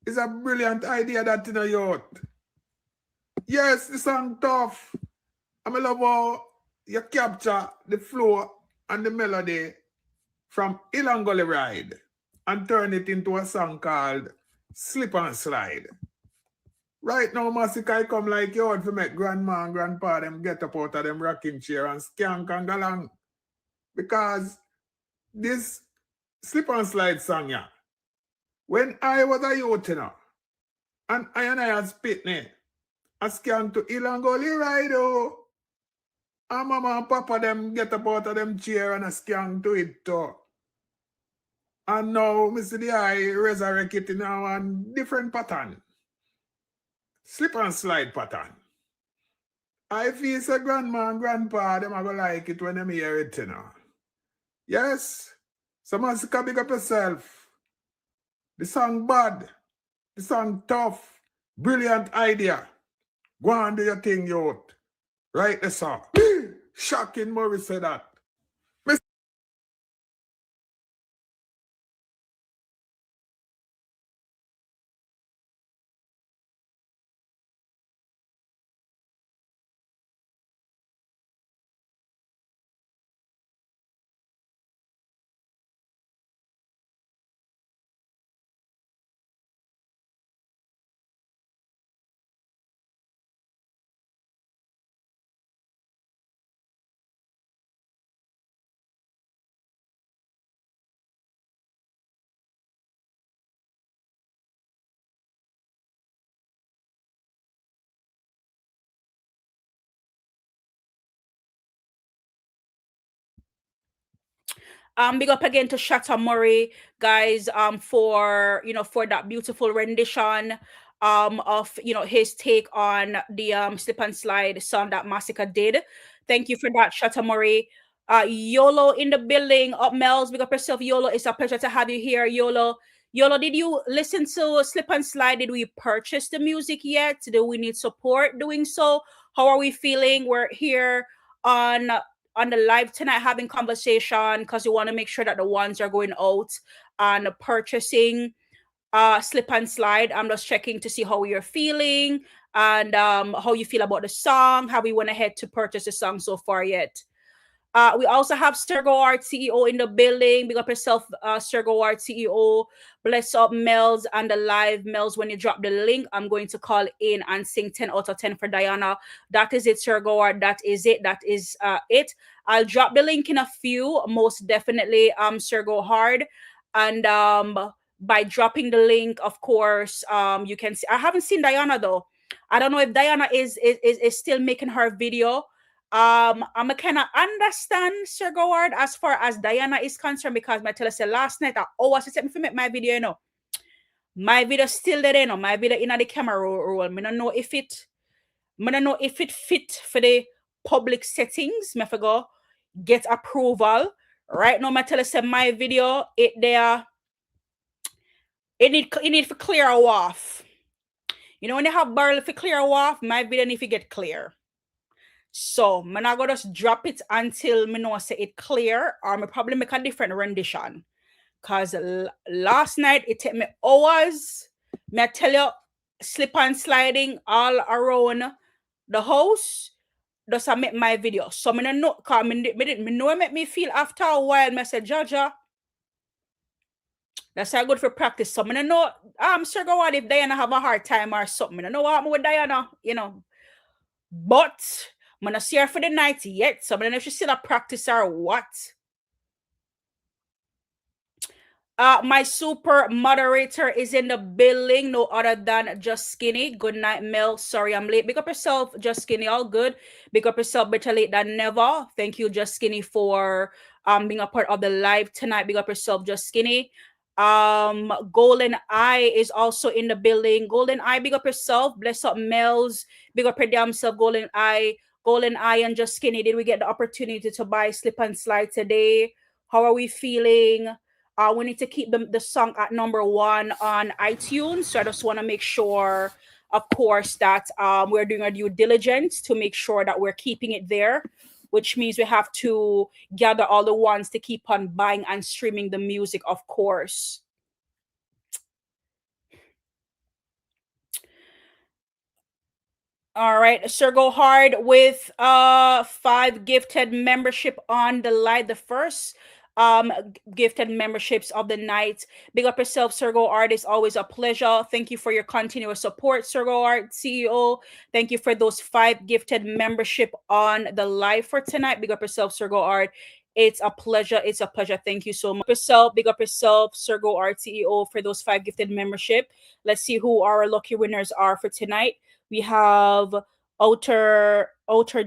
is a brilliant idea that in a youth. Yes, the song tough. I love how you capture the flow and the melody from Ilangoli Ride and turn it into a song called Slip and Slide. Right now, Masicka, I come like you out to make grandma and grandpa them get up out of them rocking chair and skank and go along. Because this Slip and Slide song, yeah, when I was a youth, you know, and I had spit me, I skank to Ilangoli Ride, oh. And mama and papa them get up out of them chair and I skank to it, too. And now, Mr. the eye resurrect it in a different pattern. Slip and slide pattern. I feel so grandma and grandpa, them are going to like it when them hear it, you know. Yes. So Masicka, big up yourself. The song bad. The song tough. Brilliant idea. Go on do your thing, youth. Right the song. Shocking Murray said that. Big up again to Shatta Murray, guys, for that beautiful rendition of his take on the slip and slide song that Masicka did. Thank you for that, Shatta Murray. YOLO in the building, up Mellz, big up yourself, YOLO. It's a pleasure to have you here, YOLO. YOLO, did you listen to Slip and Slide? Did we purchase the music yet? Do we need support doing so? How are we feeling? We're here on the live tonight having conversation because we want to make sure that the ones are going out and purchasing Slip and Slide. I'm just checking to see how you're feeling and how you feel about the song. Have we went ahead to purchase the song so far yet? We also have Sergo Art CEO in the building. Big up yourself, Sergo Art CEO. Bless up Mellz and the live. Mellz, when you drop the link, I'm going to call in and sing 10 out of 10 for Diana. That is it, Sergo Art. That is it. That is it. I'll drop the link in a few, most definitely, Sergo Hard. And by dropping the link, of course, you can see. I haven't seen Diana though. I don't know if Diana is still making her video. I'm kind of understand Sir Goward as far as Diana is concerned because my tell us last night I always set me to make my video, My video still there, My video in the camera roll. I don't know if it fit for the public settings. Me go get approval. Right now, my tell us my video it there. It need to clear off. When you have barrel for clear off, my video need to get clear. So I'm not gonna just drop it until me know say it clear, or me probably make a different rendition. Cause last night it took me hours. Me I tell you, slip and sliding all around the house. Just I make my video. So me know, cause me know it make me feel after a while. Me say, Jaja, that's how good for practice. So me know, I'm sure go on if Diana have a hard time or something. I know what happened with Diana, But I'm not see her for the night yet. So I don't know if she's still a practice or what. My super moderator is in the building, no other than Just Skinny. Good night, Mel. Sorry I'm late. Big up yourself, Just Skinny. All good. Big up yourself, better late than never. Thank you, Just Skinny, for being a part of the live tonight. Big up yourself, Just Skinny. Golden Eye is also in the building. Golden Eye, big up yourself. Bless up Mellz. Big up your damn self, Golden Eye. Golden Eye and Just Skinny. Did we get the opportunity to buy Slip and Slide today? How are we feeling? We need to keep the song at #1 on iTunes. So I just want to make sure, of course, that we're doing our due diligence to make sure that we're keeping it there, which means we have to gather all the ones to keep on buying and streaming the music, of course. All right, Sir Go Hard with 5 gifted membership on the live. The first gifted memberships of the night. Big up yourself, Sir Go Art. It's always a pleasure. Thank you for your continuous support, Sir Go Art CEO. Thank you for those 5 gifted membership on the live for tonight. Big up yourself, Sir Go Art. It's a pleasure. It's a pleasure. Thank you so much. Big up yourself, Sir Go Art CEO, for those 5 gifted membership. Let's see who our lucky winners are for tonight. We have Outer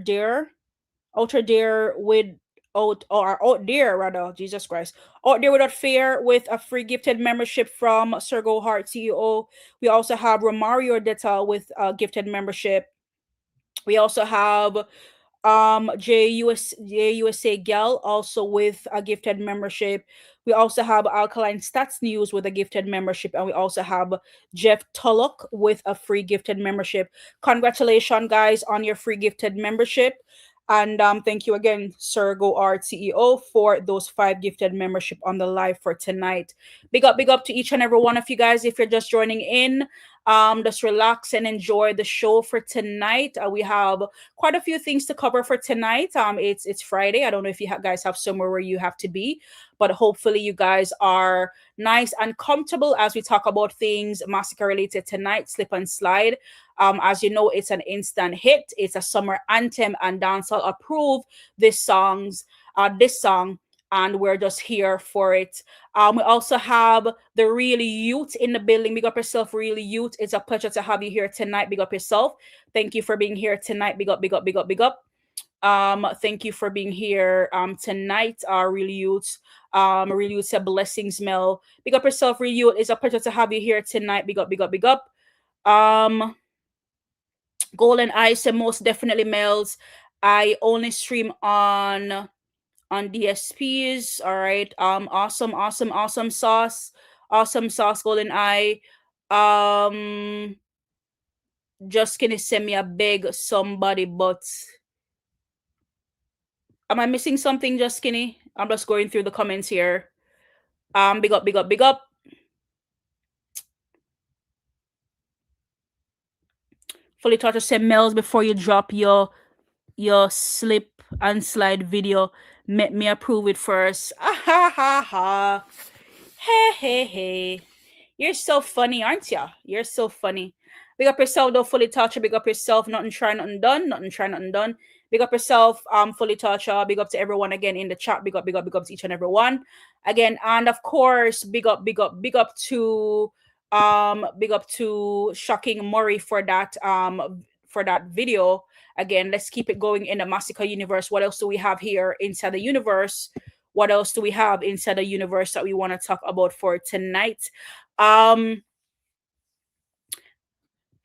Deer with Out Deer rather, Jesus Christ. Out There Without Fear with a free gifted membership from Sir Go Hart CEO. We also have Romario Detta with a gifted membership. We also have JUSA Gal also with a gifted membership. We also have Alkaline Stats News with a gifted membership, and we also have Jeff Tullock with a free gifted membership. Congratulations, guys, on your free gifted membership. And thank you again, Sir Go Art CEO, for those 5 gifted membership on the live for tonight. Big up to each and every one of you guys. If you're just joining in, just relax and enjoy the show for tonight. We have quite a few things to cover for tonight. It's Friday. I don't know if you guys have somewhere where you have to be, but hopefully you guys are nice and comfortable as we talk about things Masicka related tonight. Slip and Slide. As you know, it's an instant hit. It's a summer anthem, and Dancehall approved this song, and we're just here for it. We also have the Real Youth in the building. Big up yourself, Real Youth. It's a pleasure to have you here tonight. Big up yourself. Thank you for being here tonight. Big up. Thank you for being here tonight, Real Youth. Real Youth said blessings, Mel. Big up yourself, Real Youth. It's a pleasure to have you here tonight. Big up. Golden Eye said most definitely, Mellz. I only stream on DSPs. All right. Awesome sauce. Awesome sauce, Golden Eye. Just gonna send me a big somebody, but am I missing something, Just Skinny? I'm just going through the comments here. Big up. Fully Taught said, Mellz, before you drop your slip and slide video, let me approve it first. Ah, ha ha ha. Hey. You're so funny, aren't ya? You're so funny. Big up yourself, though, Fully Toucher. Big up yourself. Nothing try, nothing done. Big up yourself, Fully Toucher. Big up to everyone again in the chat. Big up to each and every one. Again, and of course, big up to Shocking Murray for that video. Again, let's keep it going in the Masicka universe. What else do we have here inside the universe? What else do we have inside the universe that we want to talk about for tonight?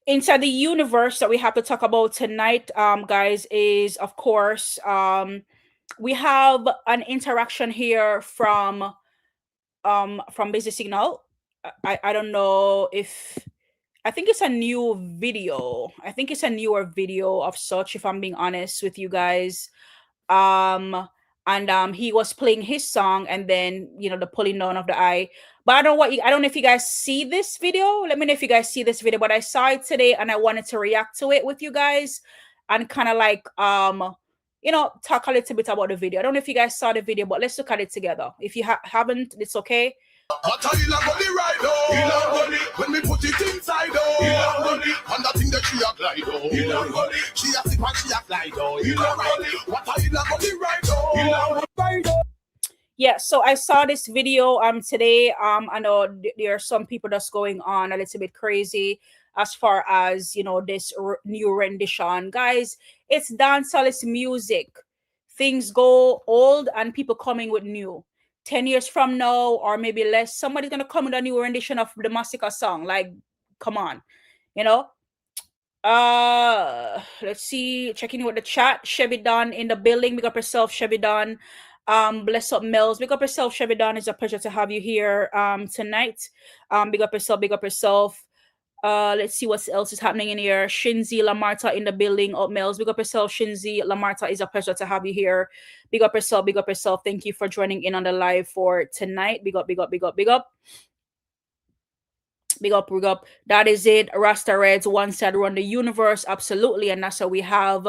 Inside the universe that we have to talk about tonight, guys, is of course we have an interaction here from Busy Signal. I don't know if I think it's a new video. I think it's a newer video of such, if I'm being honest with you guys. And he was playing his song, and then the pulling down of the eye. But I don't know if you guys see this video. Let me know if you guys see this video. But I saw it today, and I wanted to react to it with you guys, and kind of like talk a little bit about the video. I don't know if you guys saw the video, but let's look at it together. If you haven't, it's okay. But I love money right now. He love money when we put it inside. He love money and that thing that she a glide. He love money. She a sip and she a glide. He love money. What I love money right now. He love money. Yeah, so I saw this video today. I know there are some people that's going on a little bit crazy as far as this new rendition. Guys, it's dancehall, it's music. Things go old and people coming with new. 10 years from now, or maybe less, somebody's gonna come with a new rendition of the Masicka song. Like, come on, let's see, checking with the chat. Chevy Don in the building. Big up yourself, Chevy Don. Bless up, Mellz. Big up yourself, Chevy Don. It's a pleasure to have you here tonight. Big up yourself. Let's see what else is happening in here. Shinzi Lamarta in the building. Mellz. Big up yourself, Shinzi Lamarta. It's a pleasure to have you here. Big up yourself. Thank you for joining in on the live for tonight. Big up. Big up, big up. That is it. Rasta Reds, one side run the universe, absolutely, and that's how we have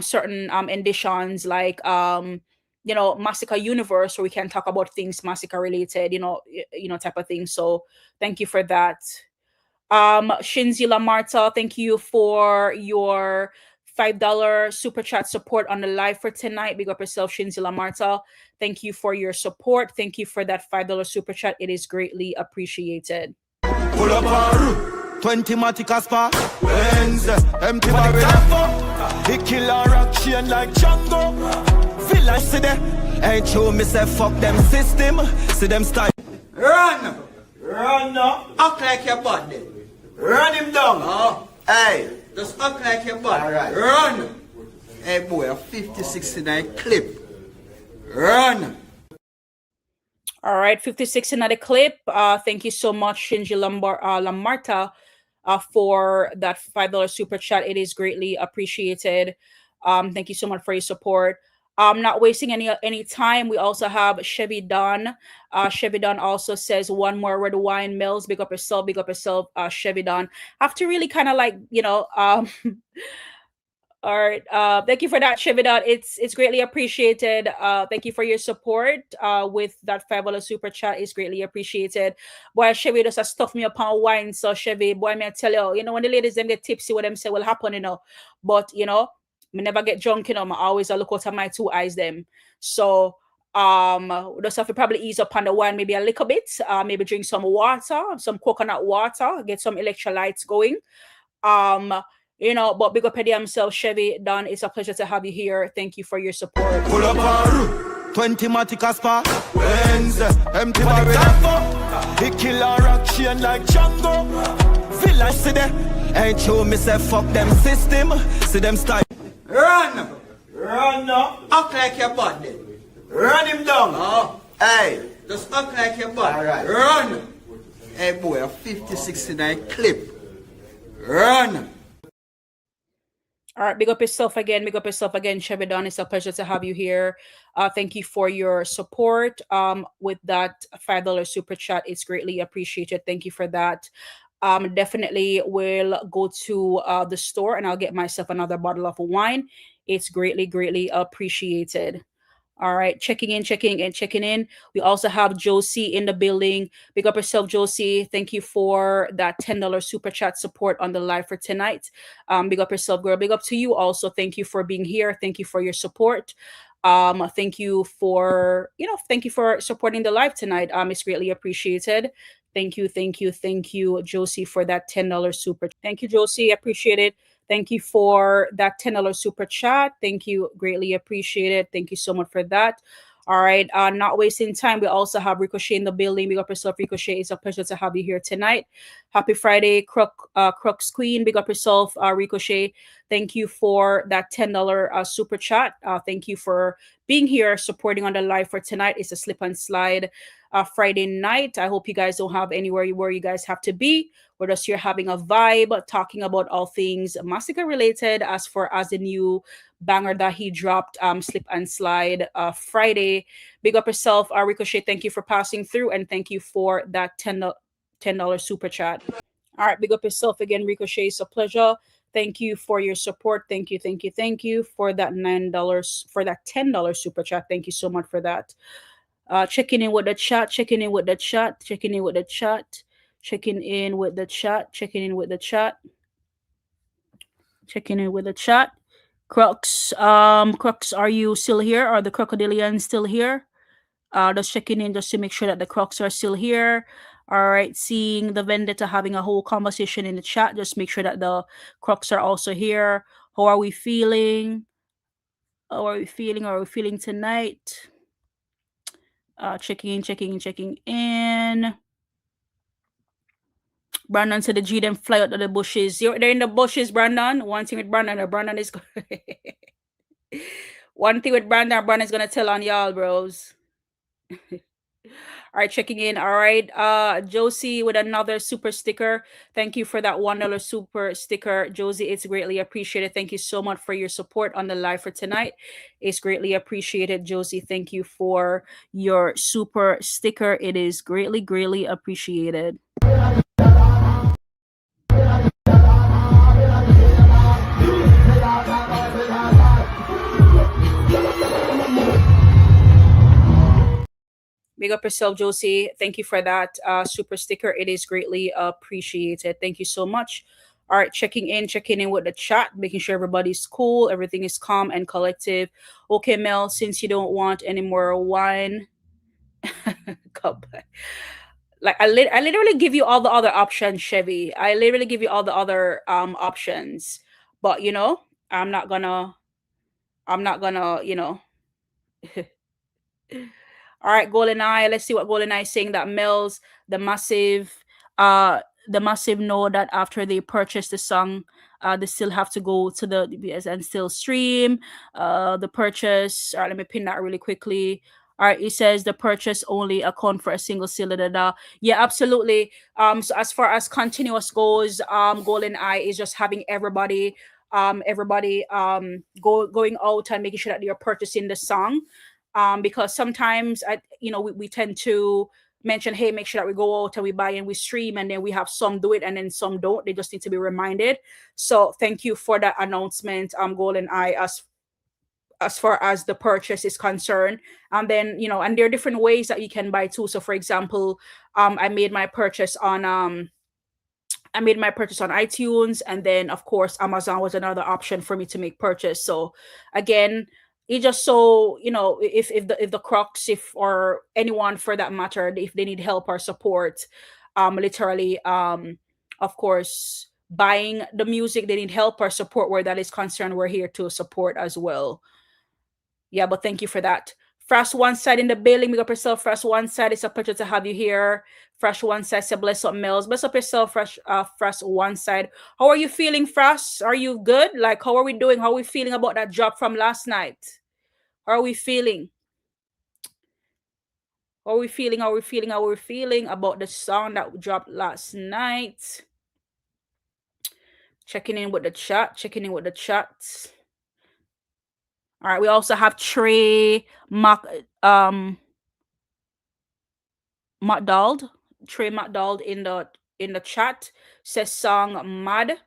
certain editions like Masicka Universe, where we can talk about things Masicka related, type of thing. So thank you for that. Shinzi Lamarta, thank you for your $5 super chat support on the live for tonight. Big up yourself, Shinzi Lamarta. Thank you for your support. Thank you for that $5 super chat. It is greatly appreciated. Pull up 20 Masicka spark. Wednesday, empty barrel. He kill a rock chain like Django. Feel like see them. Ain't true, me say fuck them system. See them style. Run now. Act like your body. Run him down. Oh, hey, just act like your body. All right. Run. Hey boy, a 50-69 clip. Run. All right, 56 another clip. Thank you so much, Shinji Lamarta, for that $5 super chat. It is greatly appreciated. Thank you so much for your support. Not wasting any time. We also have Chevy Don. Chevy Don also says one more red wine. Mellz, big up yourself, Chevy Don. Have to really kind of all right. Thank you for that, Chevy Don. It's greatly appreciated. Thank you for your support. With that $5 super chat is greatly appreciated. Boy, Chevy just stuff me upon wine. So Chevy, boy, me I tell you, when the ladies them get tipsy, what them say will happen, But me never get drunk, I always look out of my two eyes them. So just have to probably ease up on the wine maybe a little bit. Maybe drink some water, some coconut water, get some electrolytes going. But big up Eddie himself, Chevy Don. It's a pleasure to have you here. Thank you for your support. Pull up 20 Masicka spark. Wednesday, empty barrel. He kill a rock chain like Django. Feel like see them. Ain't true, me say fuck them system. See them style. Run now. Act like your body. Run him down. Oh, hey, just act like your body. All right. Run. Hey boy, a 50-69 clip. Run. All right, big up yourself again, Chevy Don. It's a pleasure to have you here. Thank you for your support. With that $5 super chat, it's greatly appreciated. Thank you for that. Definitely will go to the store and I'll get myself another bottle of wine. It's greatly appreciated. All right, checking in. We also have Josie in the building. Big up yourself, Josie. Thank you for that $10 super chat support on the live for tonight. Big up yourself, girl. Big up to you also. Thank you for being here. Thank you for your support. Thank you for supporting the live tonight. It's greatly appreciated. Thank you, Josie, for that $10 super. Thank you, Josie. Appreciate it. Thank you for that $10 super chat. Thank you. Greatly appreciate it. Thank you so much for that. All right. Not wasting time. We also have Ricochet in the building. Big up yourself, Ricochet. It's a pleasure to have you here tonight. Happy Friday, Crux Queen. Big up yourself, Ricochet. Thank you for that $10 super chat. Thank you for being here, supporting on the live for tonight. It's a slip and slide Friday night. I hope you guys don't have anywhere where you guys have to be. We're just here having a vibe, talking about all things Masicka related. As the new banger that he dropped, slip and slide Friday. Big up yourself, Ricochet. Thank you for passing through, and thank you for that $10 super chat. All right, big up yourself again, Ricochet. It's a pleasure. Thank you for your support. Thank you for that $9, for that $10 super chat. Thank you so much for that. Checking in with the chat. Crux, are you still here? Are the crocodilians still here? Just checking in just to make sure that the Crocs are still here. All right, seeing the Vendetta having a whole conversation in the chat. Just make sure that the Crocs are also here. How are we feeling? How are we feeling tonight? Checking in. Brandon said the G them fly out of the bushes. They're in the bushes, Brandon. One thing with Brandon is one thing with Brandon is gonna tell on y'all, bros. All right, checking in. All right, Josie with another super sticker. Thank you for that $1 super sticker, Josie. It's greatly appreciated. Thank you so much for your support on the live for tonight. It's greatly appreciated, Josie. Thank you for your super sticker. It is greatly appreciated. Big up yourself, Josie. Thank you for that super sticker. It is greatly appreciated. Thank you so much. All right, checking in with the chat, making sure everybody's cool, everything is calm and collective. Okay, Mel, since you don't want any more wine, like I literally give you all the other options, Chevy. I literally give you all the other options, but you know, I'm not gonna, you know. All right, Golden Eye. Let's see what Golden Eye is saying. That Mellz, the massive, the massive know that after they purchase the song, they still have to go to the DBS and still stream. The purchase. All right, let me pin that really quickly. All right, it says the purchase only account for a single sale. Da, da, da. Yeah, absolutely. So as far as continuous goes, Golden Eye is just having everybody going out and making sure that they are purchasing the song, because sometimes we tend to mention, hey, make sure that we go out and we buy and we stream, and then we have some do it and then some don't. They just need to be reminded. So thank you for that announcement, Golden Eye, as far as the purchase is concerned. And then and there are different ways that you can buy too. So for example, I made my purchase on iTunes, and then of course Amazon was another option for me to make purchase. So again, it just so if the Crocs, if or anyone for that matter, if they need help or support, literally, of course, buying the music, they need help or support where that is concerned, we're here to support as well. Yeah, but thank you for that. Fresh One Side in the building. Big up yourself, Fresh One Side. It's a pleasure to have you here. Fresh One Side, say bless up, Mellz. Bless up yourself, Fresh One Side. How are you feeling, Fresh? Are you good? Like, how are we doing? How are we feeling about that drop from last night? How are we feeling? How are we feeling? How are we feeling? How are we feeling about the song that dropped last night? Checking in with the chat. Checking in with the chat. All right, we also have Trey McDonald. Trey McDonald in the chat says song mad.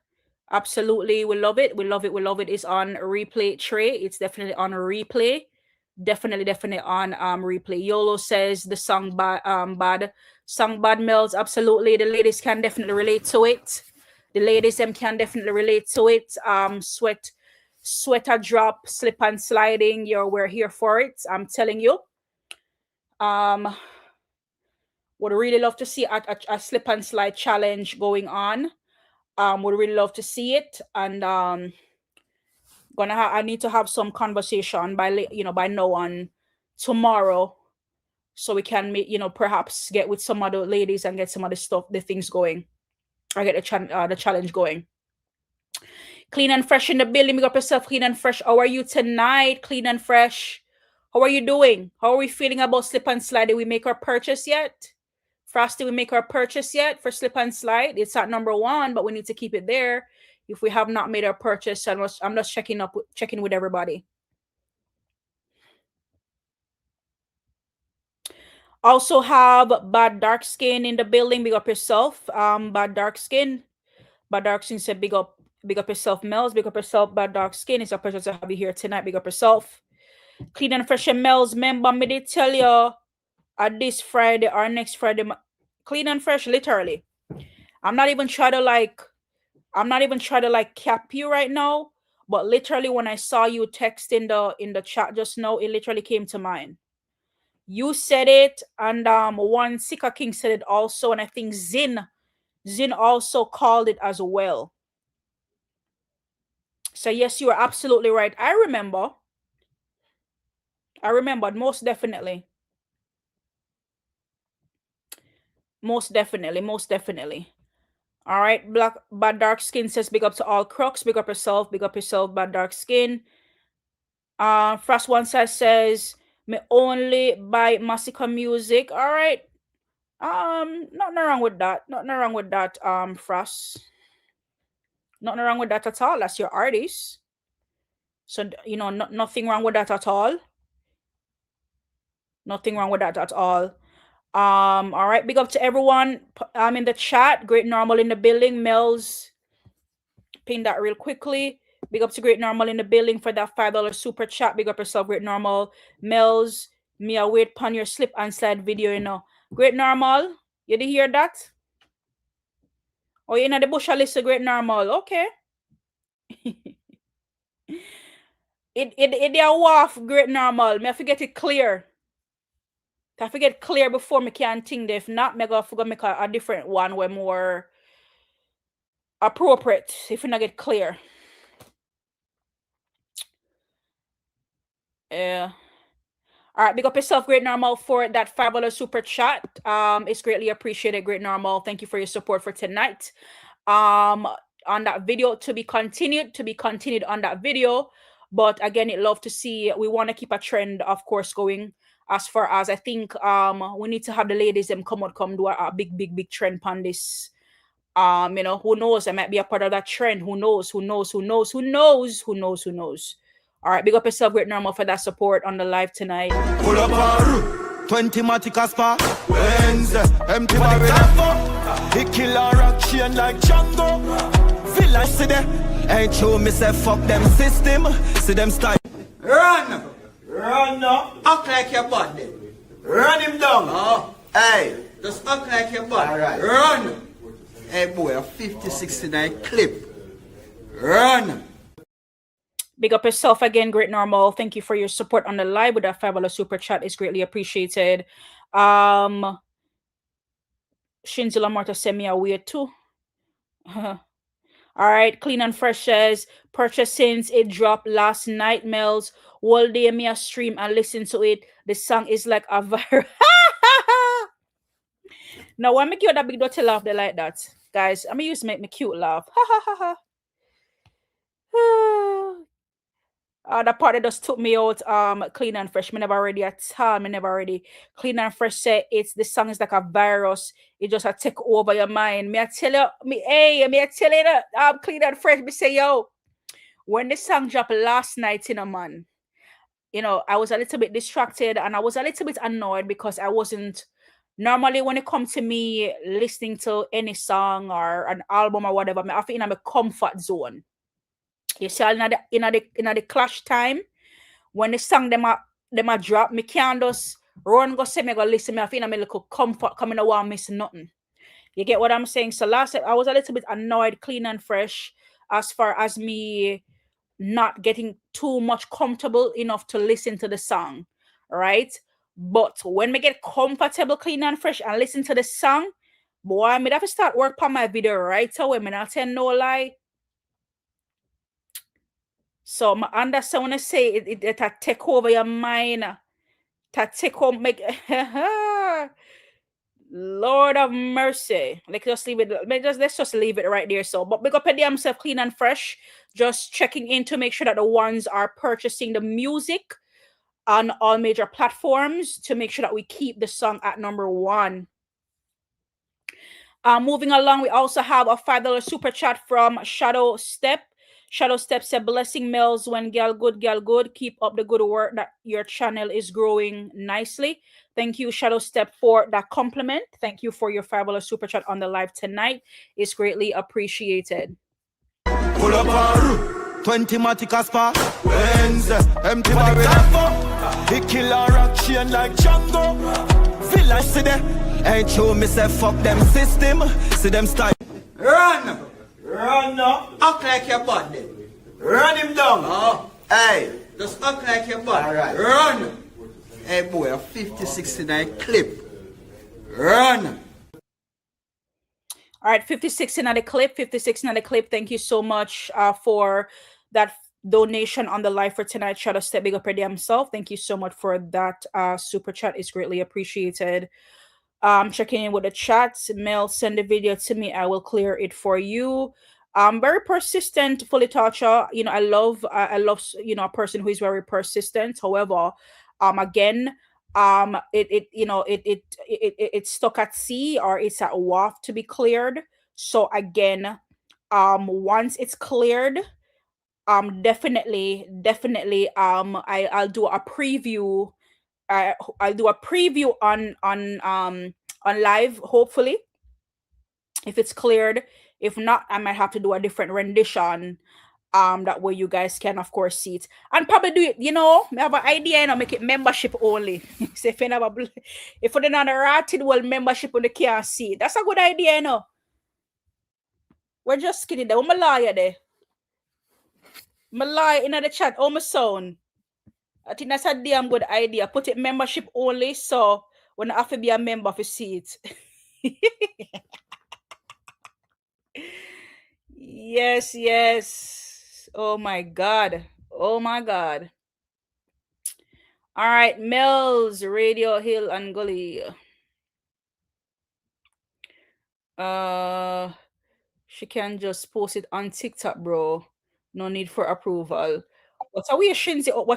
Absolutely, we love it. We love it. We love it. It's on replay, Trey. It's definitely on replay. Definitely on replay. Yolo says the song bad. Song bad, Mellz. Absolutely. The ladies can definitely relate to it. The ladies them can definitely relate to it. Sweater drop, slip and sliding. We're here for it. I'm telling you. Would really love to see a slip and slide challenge going on. Would really love to see it, and I need to have some conversation by now on tomorrow, so we can perhaps get with some other ladies and get some other the things going. I get the challenge going. Clean and fresh in the building. Big up yourself, Clean and Fresh. How are you tonight, Clean and Fresh? How are you doing? How are we feeling about slip and slide? Did we make our purchase yet? Frosty, we make our purchase yet for slip and slide? It's at number 1, but we need to keep it there. If we have not made our purchase, I'm just checking with everybody. Also have Bad Dark Skin in the building. Big up yourself, Bad Dark Skin. Bad Dark Skin said, big up yourself, Mellz. Big up yourself, Bad Dark Skin. It's a pleasure to have you here tonight. Big up yourself. Clean and Fresh and Mellz. Remember me, they tell you this Friday or next Friday. Clean and Fresh, literally. I'm not even trying to cap you right now, but literally when I saw you text in the chat just now, it literally came to mind. You said it, and one Masicka King said it also, and I think Zin also called it as well. So yes, you are absolutely right. I remembered most definitely. Most definitely. All right, Bad Dark Skin says big up to all Crocs. Big up yourself, Bad Dark Skin. Frost One says me only buy Masicka music. All right. Nothing wrong with that. Frost. Nothing wrong with that at all. That's your artist. So nothing wrong with that at all. Nothing wrong with that at all. All right, big up to everyone in the chat. Great Normal in the building. Mellz, pin that real quickly. Big up to Great Normal in the building for that $5 super chat. Big up yourself, Great Normal. Mellz, Me I wait upon your slip and slide video, you know. Great Normal, you did hear that? Oh, you know the bush list Great Normal. Okay. it they are off Great Normal. Me I forget it clear. I forget clear before me can think. If not, me go forget make a different one where more appropriate. If you not get clear. Yeah. All right, big up yourself, Great Normal, for that $5 super chat. It's greatly appreciated, Great Normal. Thank you for your support for tonight. On that video, to be continued on that video. But again, I'd love to see. We want to keep a trend, of course, going. As far as I think, we need to have the ladies them come do a big trend on this. You know, who knows? I might be a part of that trend. Who knows? All right, big up yourself, Great Normal, for that support on the live tonight. Pull up our 20 Masicka spa. Wednesday, empty barrel. He kill a rock chain like Django. Villa see there. Ain't true, me say fuck them system. See them style. Run now. Act like your body. Run him down. Oh. Hey, just act like your body. All right. Run. Hey boy, a 50-69 clip. Run. Big up yourself again, Great Normal. Thank you for your support on the live with that $5 super chat. It's greatly appreciated. Shinzilla Marta sent me a weird too. All right, Clean and Fresh says, purchase since it dropped last night, Mellz. All day me a stream and listen to it. The song is like a viral. Now, why make you that big dirty laugh they like that? Guys, I'm used to make me cute laugh. That part that just took me out. Clean and Fresh. Me never ready at all. Me never ready. Clean and Fresh said the song is like a virus. It just take over your mind. Me I tell you, me I tell you that. Clean and Fresh. Me say yo, when the song dropped last night in a man, you know, I was a little bit distracted and I was a little bit annoyed because I wasn't. Normally, when it comes to me listening to any song or an album or whatever, I feel in my comfort zone. You see, in the clash time, when the song them a drop, me can't just run go say me go listen. I feel in my little comfort coming out and miss nothing. You get what I'm saying? So last I was a little bit annoyed, Clean and Fresh, as far as me not getting too much comfortable enough to listen to the song, right? But when me get comfortable, Clean and Fresh, and listen to the song, boy, I have to start work on my video right away. Me not tell no lie. So I understand when I say it take over your mind. That take home make Lord of mercy. Like just leave it. Let's just leave it right there. So, but big up at themselves, Clean and Fresh. Just checking in to make sure that the ones are purchasing the music on all major platforms to make sure that we keep the song at number 1. Moving along, we also have a $5 super chat from Shadow Step. Shadow Step said, blessing Mellz when girl good. Keep up the good work that your channel is growing nicely. Thank you, Shadow Step, for that compliment. Thank you for your $5 super chat on the live tonight. It's greatly appreciated. Pull up our 20 Masicka spa. Wednesday, empty barrel. He kill a rock chain like Django. Villa see there. Ain't true, me say fuck them system. See them style. Run now. Act like your body. Run him down. Oh. Hey, just act like your body. All right. Run. Hey boy, a 50-69 clip. Run. All right, 56 in the clip. Thank you so much for that donation on the live for tonight. Shout out to Big Up himself. Thank you so much for that super chat. It's greatly appreciated. Checking in with the chats. Mellz, send the video to me. I will clear it for you. Very persistent, fully toucher. You know, I love you know, a person who is very persistent. However, again, it's stuck at sea or it's at WAF to be cleared. So again, once it's cleared, definitely, I'll do a preview. I'll do a preview on live, hopefully, if it's cleared. If not, I might have to do a different rendition That way you guys can of course see it and probably do it. I have an idea, make it membership only. So if you never, if you're not a rated world membership on the can't see it, that's a good idea. We're just kidding. There, my lawyer there. My lawyer in the chat. Oh, my son. I think that's a damn good idea. Put it membership only, so when I have to be a member to see it. Yes. Oh my God. All right, Mellz, Radio Hill and Gully. She can just post it on TikTok, bro. No need for approval. What are we Shinzi over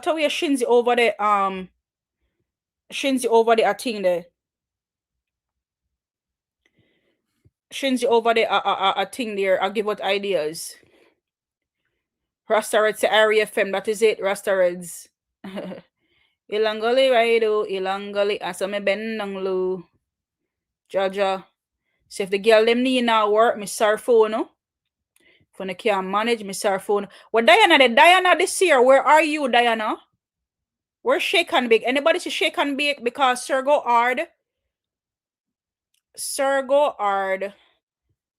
there? Shinzi over there, I think there. Shinzi over there, I think there. I'll give out ideas. Rastareds area FM, that is it, Rastareds. Ilangali raido, ilangali asame ben nanglu. Jaja. So if the girl them need now work, me sorry phone, no? If I can't manage, me sorry phone. Well, Diana this year, where are you, Diana? Where's Shake and Bake? Anybody see Shake and Bake? Because Sergo Ard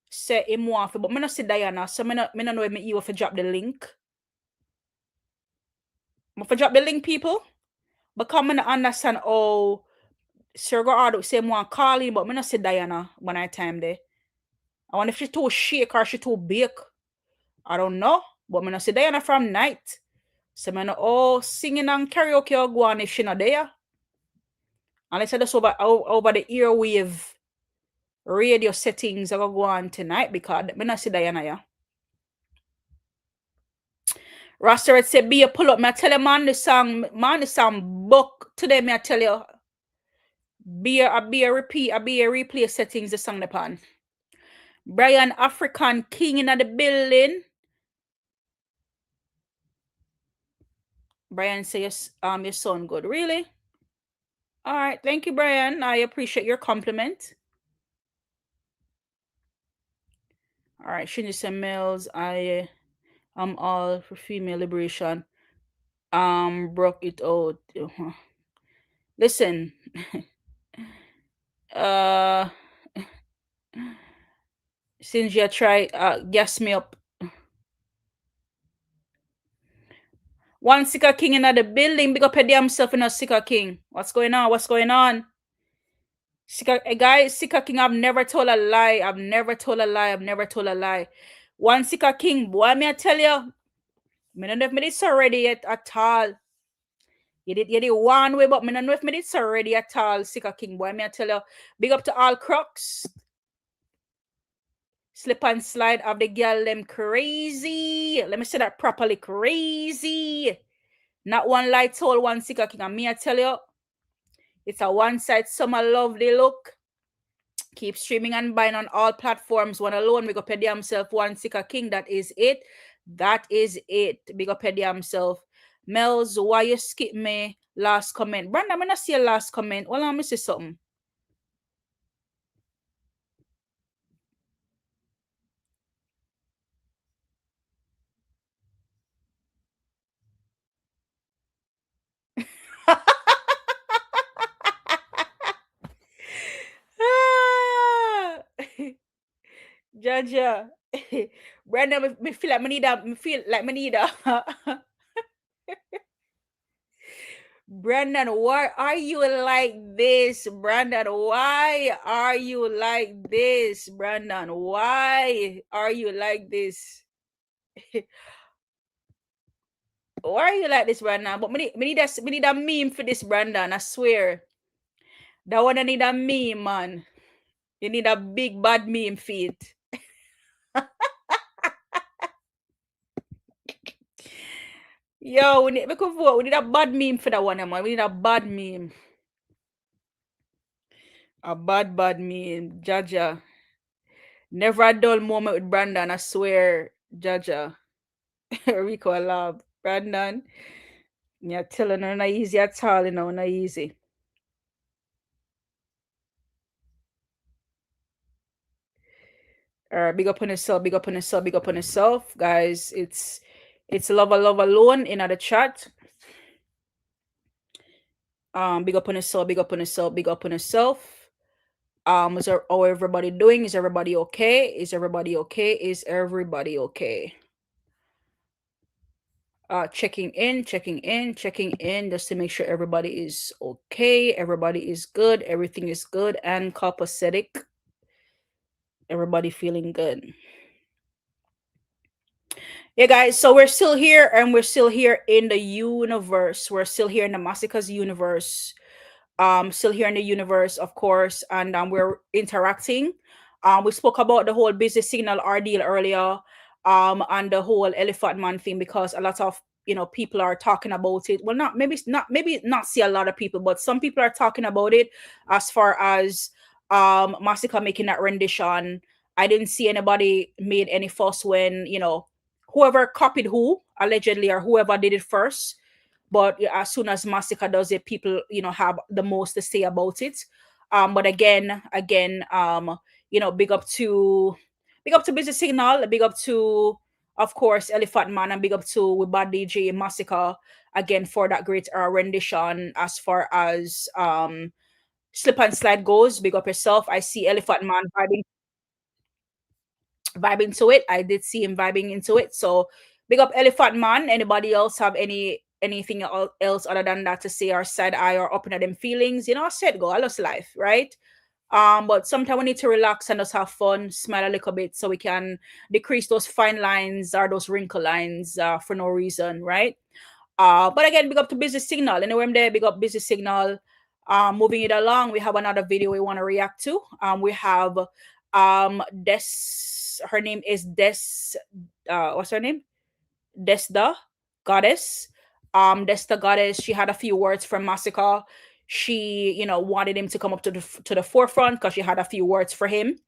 say him want, but me not see Diana, so me not know if you have to drop the link. Me for drop the link, people, because me not understand how Sergo Ard say him want call him, but me not see Diana when I time there. I wonder if she too shake or she too bake. I don't know, but me not see Diana from night. So me know singing and karaoke or go on if she not there. Unless I just over the earwave radio settings I go on tonight, because me not see Diana, yeah. Raster say be a pull up. Me I tell you, man, the song book today. Me I tell you, be a replay settings the song upon. Brian African King in the building. Brian says your son good. Really? All right, thank you, Brian. I appreciate your compliment. All right, Shinji said Mellz, I am all for female liberation. Broke it out. Listen. Since you try gas me up. One Sika King in the building, big up a damn self in a Sika King. What's going on? Sika King, I've never told a lie. One Sika King, boy, me I tell you, me don't know if me this already yet at all. You did one way, but me don't know if me this already at all, Sika King, boy, me I tell you, big up to all Crocs. Slip and slide of the girl them crazy. Let me say that properly, crazy. Not one light all one Sika King. And me I tell you, it's a one side summer lovely look. Keep streaming and buying on all platforms. One alone, big up himself, one Sika King. That is it. Big up himself. Mellz, why you skip me last comment? Brenda, I'm gonna see your last comment. Well, let me see something. Jaja. Brenda, me feel like me need a Brandon, why are you like this? Brandon, why are you like this? Brandon, why are you like this? Why are you like this, Brandon? But me need a meme for this, Brandon. I swear. That one I need a meme, man. You need a big bad meme feed. Yo, we need a bad meme for that one, man. We need a bad meme. A bad meme. Jaja. Never a dull moment with Brandon, I swear. Jaja. Rico, I love. Brandon. You're telling her not easy at all, not easy. Big up on yourself, guys. It's It's love alone in the chat. Big up on yourself, big up on yourself, big up on yourself. How everybody doing? Is everybody okay? Is everybody okay? Is everybody okay? Checking in, just to make sure everybody is okay, everybody is good, everything is good and copacetic. Everybody feeling good. Yeah, guys, so we're still here, and we're still here in the universe. We're still here in the Masicka's universe. Still here in the universe, of course, and we're interacting. We spoke about the whole busy signal ordeal earlier, and the whole elephant man thing, because a lot of people are talking about it. Well, maybe not see a lot of people, but some people are talking about it as far as Masicka making that rendition. I didn't see anybody made any fuss when whoever copied who allegedly, or whoever did it first. But as soon as Masicka does it, people have the most to say about it. But again, big up to Busy Signal, big up to, of course, Elephant Man, and big up to with Bad DJ Masicka again for that great rendition. As far as Slip and Slide goes, big up yourself. I see Elephant Man vibing to it. I did see him vibing into it. So big up Elephant Man. Anybody else have anything else other than that to say, or side eye, or open at them feelings? I said go. I lost life, right? But sometimes we need to relax and just have fun, smile a little bit, so we can decrease those fine lines or those wrinkle lines for no reason, right? But again, big up to Busy Signal. Anyway, I'm there, big up Busy Signal. Moving it along, we have another video we want to react to. We have her name is what's her name? Desda Goddess. Desda Goddess, she had a few words from Masicka. She, wanted him to come up to the forefront because she had a few words for him.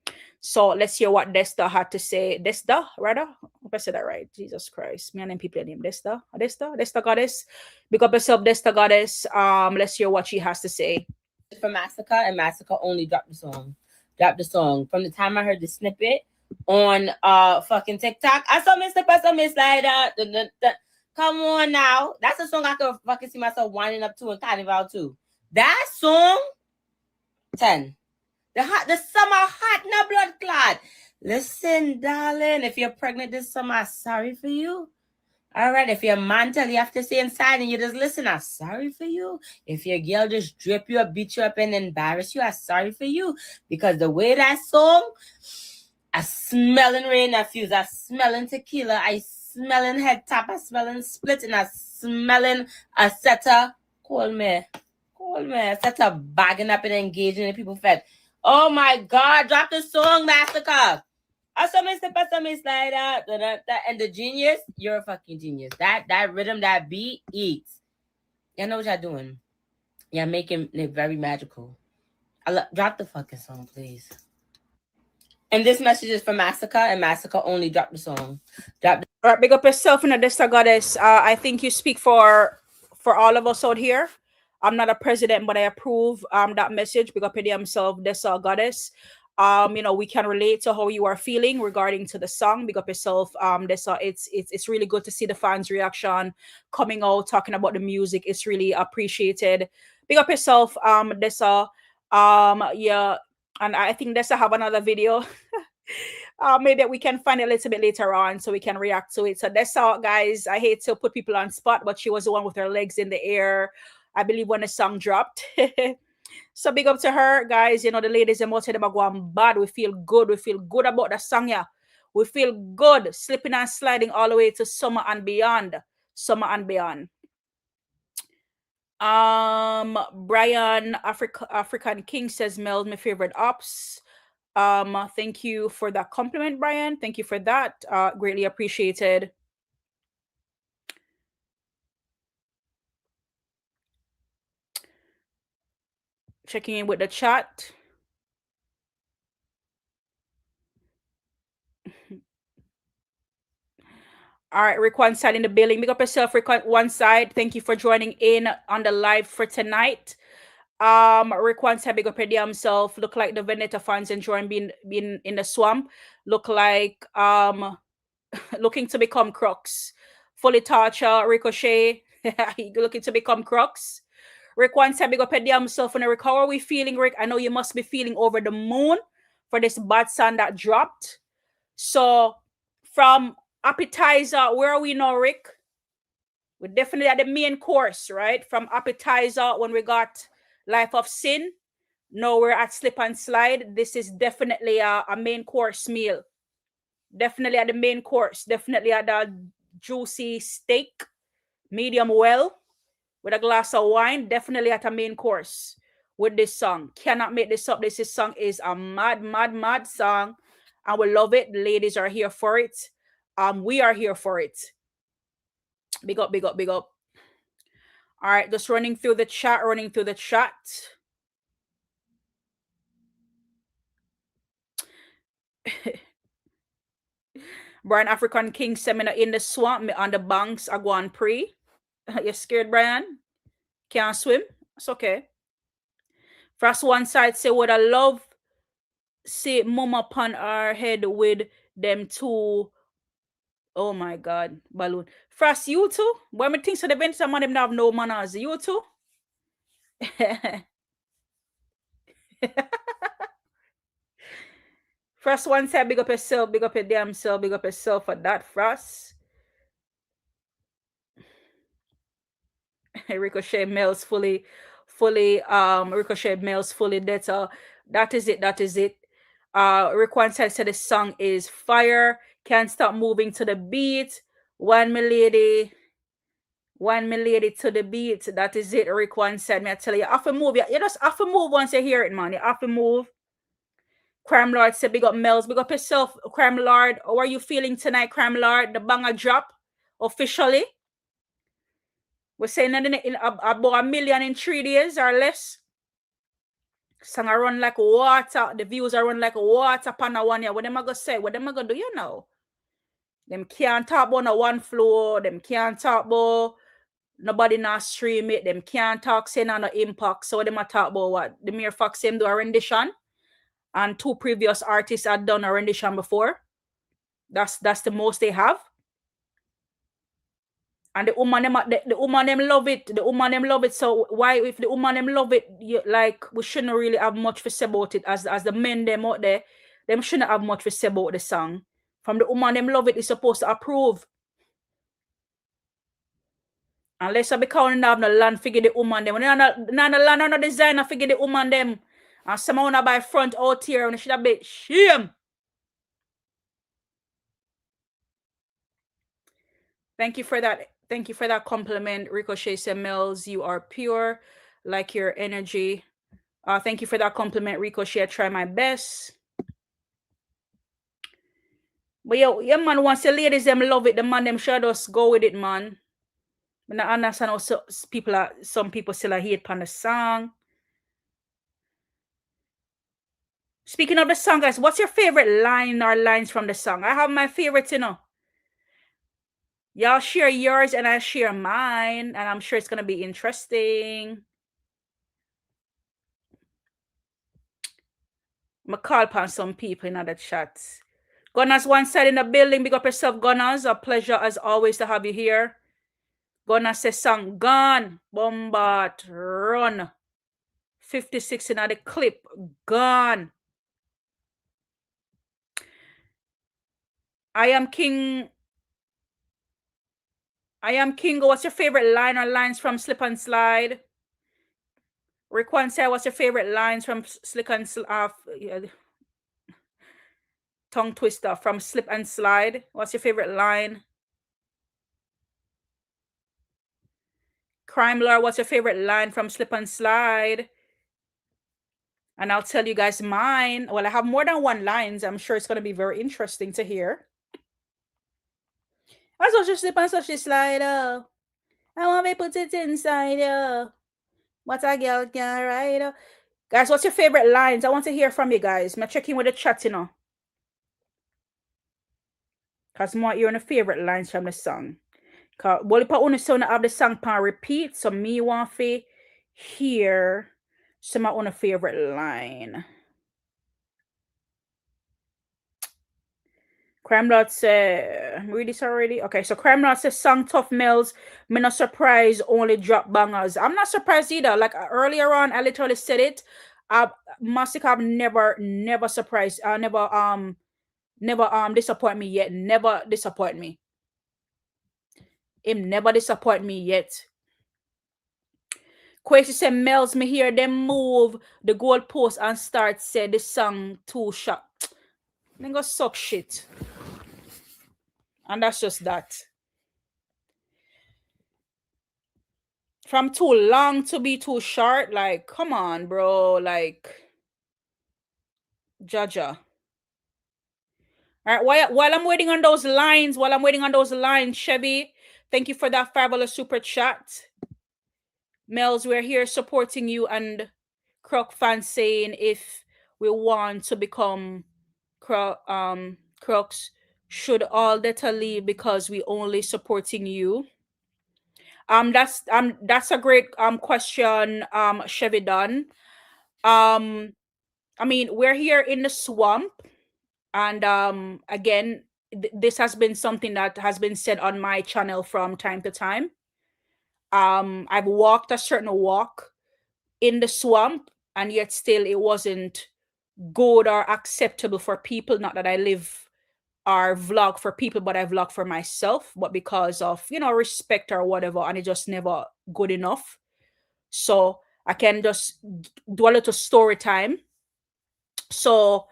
So let's hear what Desda had to say. Desda, rather? Hope I said that right. Jesus Christ. Me and them people name Desda. Desda Goddess. Big up yourself, Desda Goddess. Let's hear what she has to say. For Masicka, and Masicka only dropped the song. From the time I heard the snippet on fucking TikTok, I saw Mr. Pastor Miss Slider. Come on now. That's a song I could fucking see myself winding up to in Carnival too. That song, 10. The summer hot, no blood clot. Listen, darling, if you're pregnant this summer, I'm sorry for you. All right, if your man tell you have to stay inside and you just listen, I'm sorry for you. If your girl just drip you up, beat you up, and embarrass you, I'm sorry for you. Because the way that song, I smelling rain, I fuse, I smelling tequila, I smelling head top, I smelling split, and I smelling a setter. Call me. That's a bagging up and engaging in people fed. Oh my God, drop the song, Masicka. Also, Mr. Pastor Slider, and the genius, you're a fucking genius. That rhythm, that beat eats. You know what y'all doing. You're making it very magical. Drop the fucking song, please. And this message is for Masicka, and Masicka only dropped the song. All right, big up yourself in the Destra Goddess. I think you speak for all of us out here. I'm not a president, but I approve that message. Big up himself, Destra Goddess. We can relate to how you are feeling regarding to the song. Big up yourself, Destra. It's really good to see the fans' reaction coming out, talking about the music. It's really appreciated. Big up yourself, Destra. Yeah, and I think Destra have another video. Maybe we can find it a little bit later on so we can react to it. So Destra, guys, I hate to put people on spot, but she was the one with her legs in the air, I believe, when the song dropped. So big up to her, guys. The ladies and most of them are going bad. We feel good. We feel good about the song, yeah. We feel good, slipping and sliding all the way to summer and beyond. Summer and beyond. Brian African King says Mellz my favorite ops. Thank you for that compliment, Brian. Thank you for that. Greatly appreciated. Checking in with the chat. All right, Rick One Side in the building. Big up yourself, Rick One Side. Thank you for joining in on the live for tonight. Rick One Side, big up himself. Look like the Vendetta fans enjoying being in the swamp. Look like looking to become Crooks. Fully Torture, Ricochet. You looking to become Crux. Rick once said, big up at himself and Rick. How are we feeling, Rick? I know you must be feeling over the moon for this bad song that dropped. So from appetizer, where are we now, Rick? We're definitely at the main course, right? From appetizer, when we got Life of Sin, now we're at Slip and Slide. This is definitely a main course meal. Definitely at the main course. Definitely at the juicy steak, medium well, with a glass of wine. Definitely at a main course with this song. Cannot make this up. This song is a mad, mad, mad song. And we love it. The ladies are here for it. We are here for it. Big up, big up, big up. All right, just running through the chat. Brian African King seminar in the swamp, me on the banks, I go and pray. You scared, Brian? Can't swim? It's okay. First one side say, would I love see mom upon our head with them two. Oh my God, balloon. First, you too? When me think so the event some of them have no manners. You too? First one said, big up yourself, big up your damn self, big up yourself for that, Frost. Ricochet Mellz fully, Ricochet Mellz fully dead. So that is it. Rick one said the song is fire. Can't stop moving to the beat. One milady to the beat. That is it. Rick one said, me I tell you, you have to move. You just have to move once you hear it, man. You have to move. Crime Lord said, big up Mellz, big up yourself, Crime Lord. How are you feeling tonight, Crime Lord? The banger drop officially. We're saying that in about 1 million in 3 days or less. Song are run like water. The views are run like water upon a 1 year. What them I gonna say? What them I gonna do? You know? Them can't talk about no one floor. Them can't talk about nobody not stream it. Them can't talk saying on no impact. So them a talk about what? The mere fact same do a rendition. And 2 previous artists had done a rendition before. That's the most they have. And the woman them love it. The woman them love it. So why, if the woman them love it, we shouldn't really have much to say about it. As the men them out there, them shouldn't have much to say about the song. From the woman them love it, is supposed to approve. Unless I be calling have no land, figure the woman them. No land or no designer, figure the woman them. And someone wanna buy front out here and should have been shame. Thank you for that. Thank you for that compliment, Ricochet Mellz. You are pure, like your energy. Thank you for that compliment, Ricochet. I try my best. But yeah, man, once the ladies them love it, the man them should just go with it, man. But I understand also some people still hate on the song. Speaking of the song, guys, what's your favorite line or lines from the song? I have my favorites, you know. Y'all share yours and I share mine, and I'm sure it's gonna be interesting. I'm gonna call upon some people in other chats. Gunners one side in the building. Big up yourself, Gunners. A pleasure as always to have you here. Gunner says song gone. Bombard run. 56 in the clip. Gone. I am king. What's your favorite line or lines from Slip and Slide? Rick one said, what's your favorite lines from Slip and Slide? Tongue twister from Slip and Slide. What's your favorite line? Crime Lord, what's your favorite line from Slip and Slide? And I'll tell you guys mine. Well, I have more than one lines. I'm sure it's going to be very interesting to hear. I saw you slip and such a slide. I want to put it inside. What a girl can ride. Guys, what's your favorite lines? I want to hear from you guys. I'm checking with the chat, you know. Because more you're on the favorite lines from the song. Because well, if I want to have the song pan repeat, so me want to hear some of my favorite line. Crime Lord say, read this already? Okay, so Crime Lord says, song tough Mellz. Me not surprised, only drop bangers. I'm not surprised either. Like earlier on, I literally said it. Masicka have never surprised. Never disappoint me yet. Never disappoint me. Him never disappoint me yet. Quasi said, Mellz, me hear them move the goalpost and start say the song too short. Then go suck shit. And that's just that. From too long to be too short, like, come on, bro. Like, Jaja. All right, while I'm waiting on those lines, Chevy, thank you for that fabulous super chat. Mellz, we're here supporting you, and Croc fans saying if we want to become Crocs, should all data leave because we only supporting you? That's a great question, Chevy Dunn. I mean, we're here in the swamp, and again, this has been something that has been said on my channel from time to time. I've walked a certain walk in the swamp, and yet still it wasn't good or acceptable for people. Not that I live or vlog for people, but I vlog for myself, but because of, respect or whatever, and it just never good enough. So I can just do a little story time. So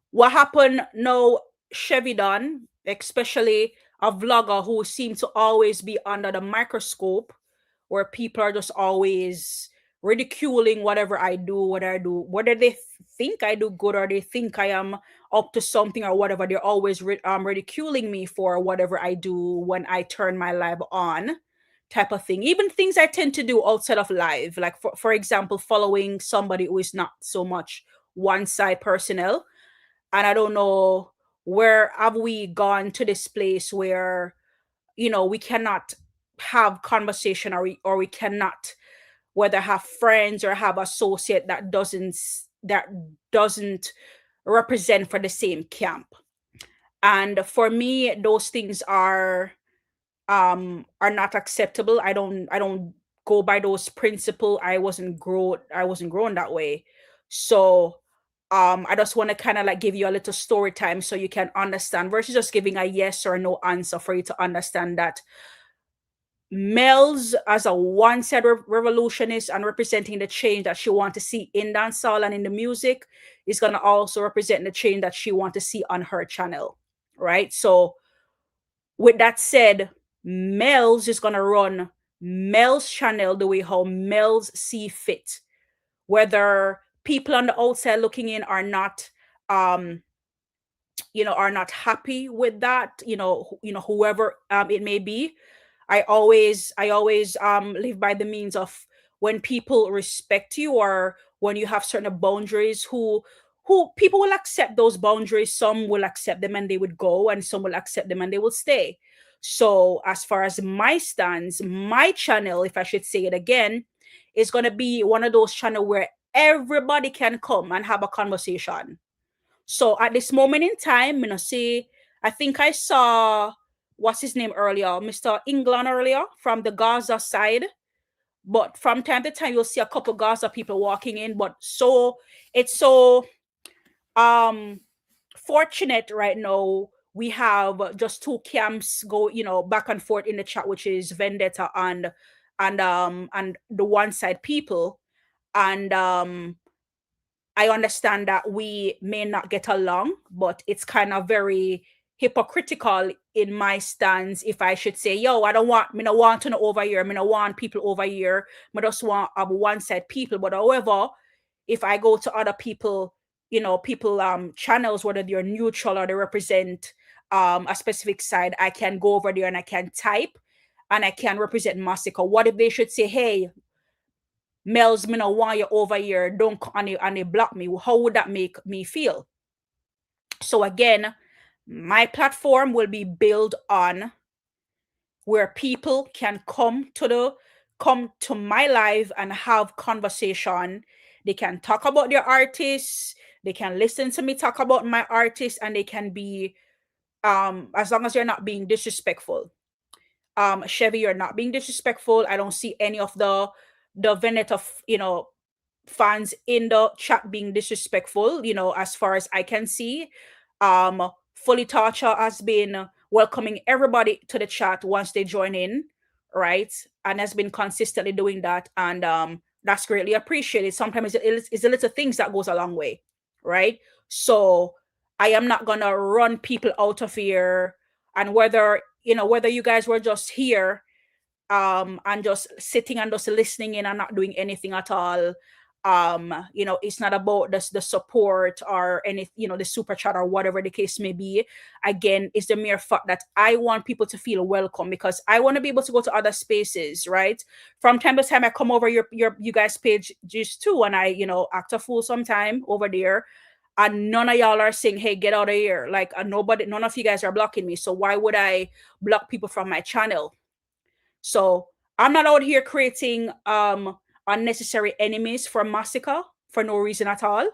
what happened now, Chevy Dunn, especially a vlogger who seems to always be under the microscope, where people are just always ridiculing whatever I do, whether they think I do good or they think I am up to something or whatever. They're always ridiculing me for whatever I do when I turn my live on, type of thing. Even things I tend to do outside of live, like for example, following somebody who is not so much one side personnel. And I don't know, where have we gone to this place where, we cannot have conversation, or we cannot whether have friends or have associate that doesn't represent for the same camp. And for me, those things are not acceptable. I don't go by those principles. I wasn't grown that way. So I just want to kind of like give you a little story time so you can understand, versus just giving a yes or no answer, for you to understand that Mellz, as a one-side revolutionist and representing the change that she wants to see in dancehall and in the music, is going to also represent the change that she wants to see on her channel, right? So with that said, Mellz is going to run Mellz channel the way how Mellz see fit, whether people on the outside looking in are not are not happy with that, whoever it may be. I always live by the means of, when people respect you, or when you have certain boundaries, who people will accept those boundaries. Some will accept them and they would go, and some will accept them and they will stay. So as far as my stance, my channel, if I should say it again, is going to be one of those channels where everybody can come and have a conversation. So at this moment in time, I think I saw, what's his name earlier, Mr. England earlier, from the Gaza side. But from time to time, you'll see a couple Gaza people walking in. But it's so fortunate right now. We have just two camps go, back and forth in the chat, which is Vendetta and the one side people. And I understand that we may not get along, but it's kind of very hypocritical in my stance if I should say, yo, I don't want to know over here, I don't want people over here, I just want one side people. But however, if I go to other people, channels, whether they're neutral or they represent a specific side, I can go over there and I can type and I can represent Masicka. What if they should say, hey, Mellz, me no want you over here, don't and they block me? How would that make me feel? So again, my platform will be built on where people can come to my live and have conversation. They can talk about their artists, they can listen to me talk about my artists, and they can be as long as you're not being disrespectful. Chevy, you're not being disrespectful. I don't see any of the Vendetta, fans in the chat being disrespectful, as far as I can see. Fully Torture has been welcoming everybody to the chat once they join in, right? And has been consistently doing that. And that's greatly appreciated. Sometimes it's the little things that goes a long way, right? So I am not gonna run people out of here. And whether you guys were just here and just sitting and just listening in and not doing anything at all, it's not about the support or any, the super chat or whatever the case may be. Again, it's the mere fact that I want people to feel welcome, because I want to be able to go to other spaces, right? From time to time, I come over you guys' page just too, and I, act a fool sometime over there, and none of y'all are saying, hey, get out of here. Like, none of you guys are blocking me. So why would I block people from my channel? So I'm not out here creating unnecessary enemies for Masicka for no reason at all.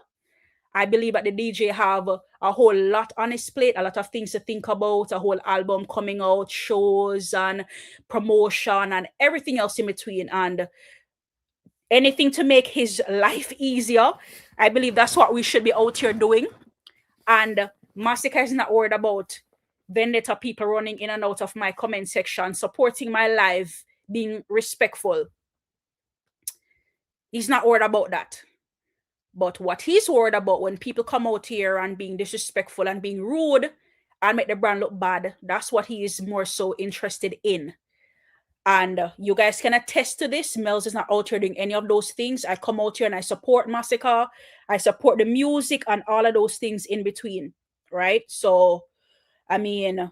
I believe that the DJ have a whole lot on his plate, a lot of things to think about, a whole album coming out, shows and promotion and everything else in between, and anything to make his life easier. I believe that's what we should be out here doing. And Masicka is not worried about Vendetta people running in and out of my comment section, supporting my live, being respectful. He's not worried about that. But what he's worried about, when people come out here and being disrespectful and being rude and make the brand look bad, that's what he is more so interested in. And you guys can attest to this. Mellz is not out here doing any of those things. I come out here and I support Masicka. I support the music and all of those things in between, right? So, I mean,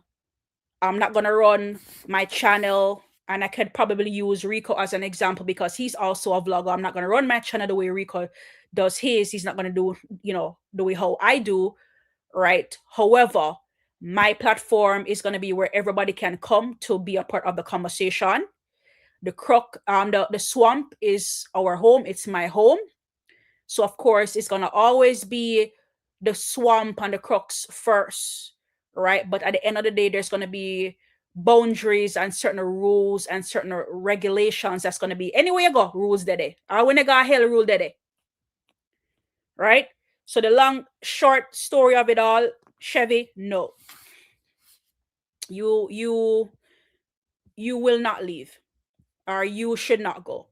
I'm not going to run my channel, and I could probably use Rico as an example because he's also a vlogger. I'm not going to run my channel the way Rico does his. He's not going to do, the way how I do, right? However, my platform is going to be where everybody can come to be a part of the conversation. The swamp is our home. It's my home. So, of course, it's going to always be the swamp and the crooks first, right? But at the end of the day, there's going to be boundaries and certain rules and certain regulations. That's going to be anywhere you go, rules there. Or when you go hell, rule there, right? So the long short story of it all, Chevy, no, you will not leave, or you should not go,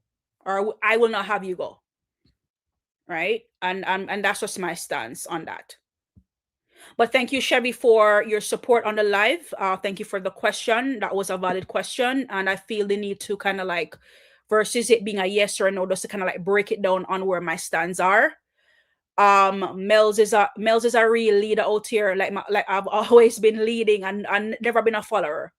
or I will not have you go, right? And that's just my stance on that. But thank you, Chevy, for your support on the live. Thank you for the question. That was a valid question. And I feel the need to kind of like, versus it being a yes or a no, just to kind of like break it down on where my stands are. Mellz is a real leader out here. Like I've always been leading and never been a follower.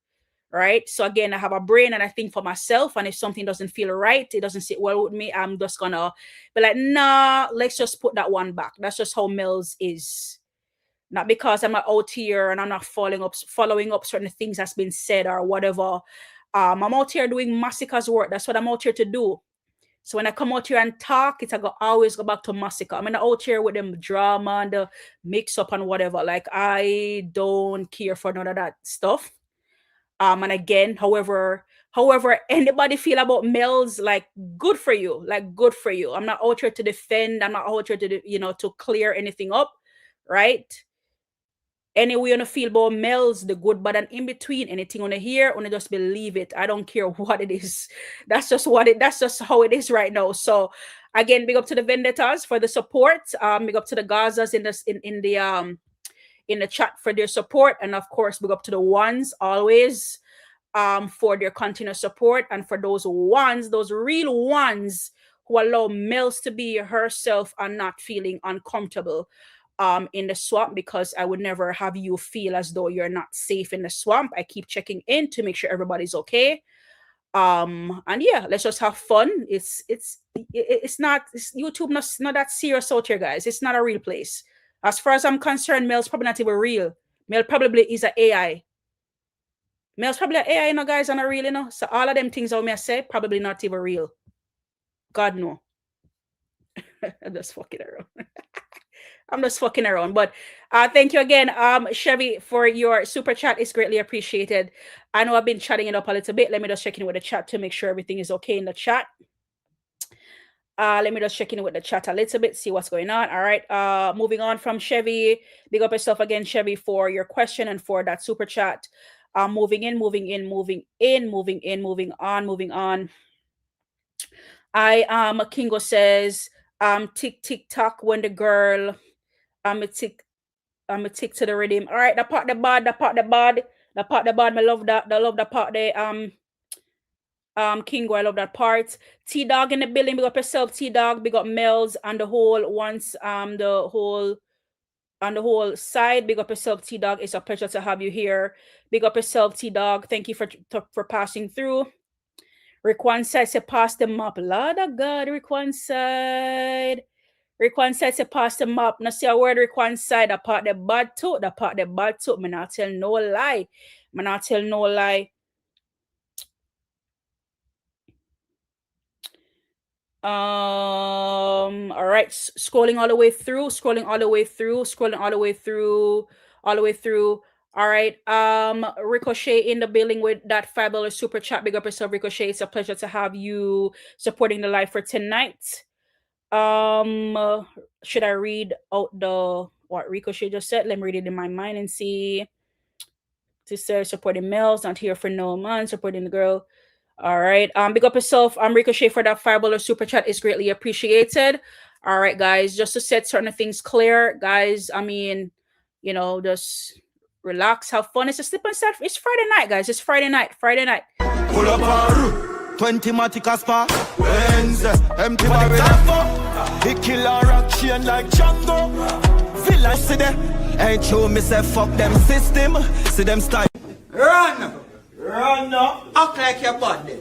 Right. So again, I have a brain and I think for myself. And if something doesn't feel right, it doesn't sit well with me, I'm just gonna be like, nah, let's just put that one back. That's just how Mellz is. Not because I'm not out here and I'm not following up certain things that's been said or whatever. I'm out here doing Masicka's work. That's what I'm out here to do. So when I come out here and talk, I always go back to Masicka. I'm not out here with them drama and the mix up and whatever. Like, I don't care for none of that stuff. And again, however anybody feel about Mellz, like, good for you. Like, good for you. I'm not out here to defend. I'm not out here to, to clear anything up, right? Any way you wanna feel about Mellz, the good, bad, and in between, anything on here, wanna just believe it. I don't care what it is. That's just how it is right now. So again, big up to the Vendettas for the support. Big up to the Gazas in the chat for their support, and of course, big up to the ones always for their continuous support, and for those real ones who allow Mellz to be herself and not feeling uncomfortable in the swamp, because I would never have you feel as though you're not safe in the swamp. I keep checking in to make sure everybody's okay. And yeah, let's just have fun. It's YouTube not that serious out here, guys. It's not a real place. As far as I'm concerned, Mellz probably not even real. Mellz probably is an AI. Mellz probably an AI, guys, and not real, So all of them things I may say, probably not even real. God no. I'm just fucking around. I'm just fucking around. But thank you again, Chevy, for your super chat. It's greatly appreciated. I know I've been chatting it up a little bit. Let me just check in with the chat to make sure everything is okay in the chat. Let me just check in with the chat a little bit, see what's going on. All right. Moving on from Chevy. Big up yourself again, Chevy, for your question and for that super chat. Moving on. Kingo says, tick tick tock when the girl I'm a tick to the rhythm. All right, the part the bad. I love that. I love the part there. Kingo, I love that part. T Dog in the building, big up yourself, T Dog, big up Mellz and the whole on the whole side. Big up yourself, T Dog. It's a pleasure to have you here. Big up yourself, T Dog. Thank you for passing through. Rick side say pass them up. Lord of God, Rick side say pass them up. Now see a word Rick side, the part the bad too. Me not tell no lie. All right, scrolling all the way through. All right, Ricochet in the building with that fabulous super chat. Big up yourself, Ricochet. It's a pleasure to have you supporting the live for tonight. Should I read out what Ricochet just said? Let me read it in my mind and see. Sister supporting Mellz, not here for no man, supporting the girl. All right. Big up yourself. Ricochet for that $5 super chat is greatly appreciated. All right, guys. Just to set certain things clear, guys. I mean, just relax, have fun. It's a slip and start. It's Friday night, guys. It's Friday night. Pull up 20 Masicka spa. Benz, empty barrel. He kill a rock chain like Django. Villa see them. Ain't true, me say fuck them system. See them style. Run now. Act like your body.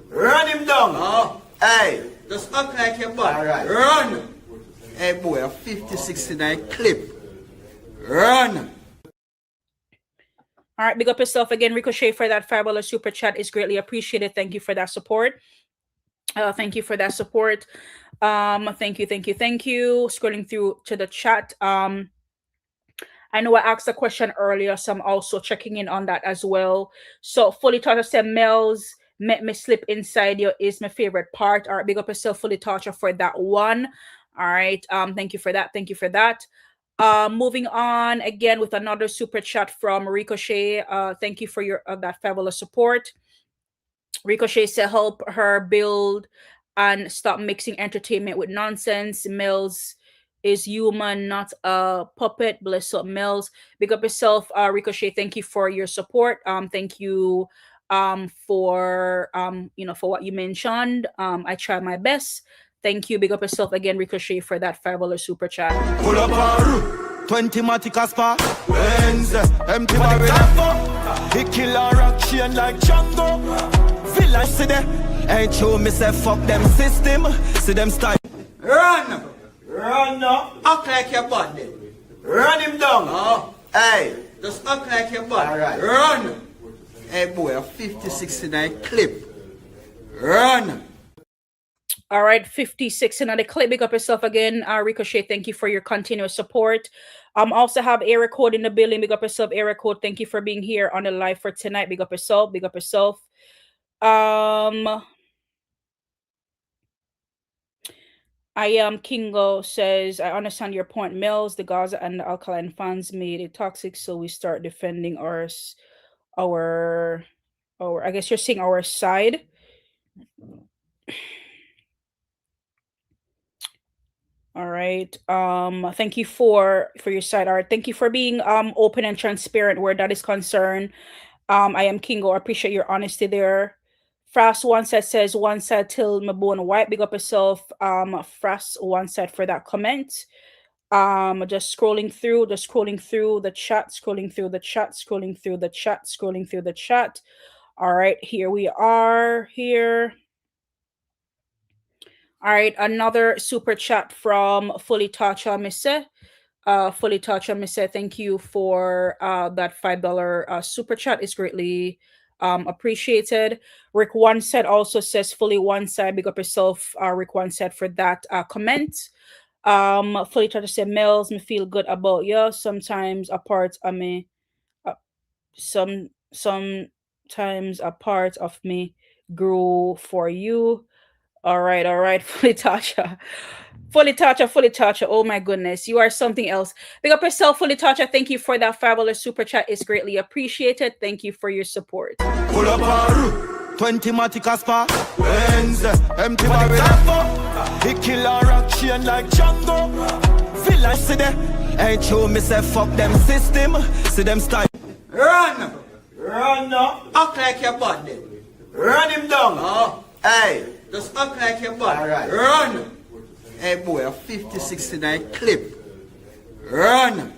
Run him down. Oh. Hey. Just act like your body. All right. Run. Hey boy, a 50-69 clip. Run. All right, big up yourself again, Ricochet, for that $5 super chat is greatly appreciated. Thank you for that support. Thank you for that support. Thank you. Scrolling through to the chat. I know I asked a question earlier, so I'm also checking in on that as well. So Fully Torture said, Mellz, Make Me Slip Inside You is my favorite part. All right, big up yourself, Fully Torture, for that one. All right, thank you for that. Moving on again with another super chat from Ricochet. Thank you for your that fabulous support. Ricochet said, help her build and stop mixing entertainment with nonsense. Mellz is human, not a puppet. Bless up, Mellz. Big up yourself, Ricochet. Thank you for your support. Thank you for what you mentioned. I tried my best. Thank you. Big up yourself again, Ricochet, for that $5 super chat. Pull up 20 Masicka spa. Benz, empty barrel. He kill a rock chain like Django. Villa see them. Ain't true, me say fuck them system. See them style. Run now. Act like your body. Run him down. Oh. Hey. Just act like your body. All right. Run. Hey boy, a 50-69 clip. Run. All right, 56 another clip. Big up yourself again, Ricochet. Thank you for your continuous support. Also have Area Code in the building. Big up yourself, Area Code. Thank you for being here on the live for tonight. Big up yourself. I am Kingo says, I understand your point, Mellz. The Gaza and the Alkaline fans made it toxic, so we start defending our I guess you're saying our side. All right. Thank you for your side. All right. Thank you for being open and transparent where that is concerned. I am Kingo. I appreciate your honesty there. Frost one side says one side till my bone white. Big up yourself. Frost one side for that comment. Just scrolling through the chat. All right, here we are here. All right, another super chat from Fully Torture Misse. Fully Torture Misse, thank you for that $5 super chat. It's greatly appreciated. Rick One Said also says fully one side. Big up yourself, Rick One Said, for that comment. Fully try to say Mellz, me feel good about you. Sometimes a part of me, sometimes a part of me grew for you. All right, fully Tasha. Fully Tasha. Oh my goodness, you are something else. Big up yourself, fully Tasha. Thank you for that $5 super chat. It's greatly appreciated. Thank you for your support. Pull up our 20 Matic spa. Benz, empty barrel. He kill a rock chain like Django. Village see them. Ain't true, me say fuck them system. See them style. Run now. Act like your body. Run him down. Oh. Hey, just act like your body. All right. Run. Hey boy, a 50-69 clip. Run.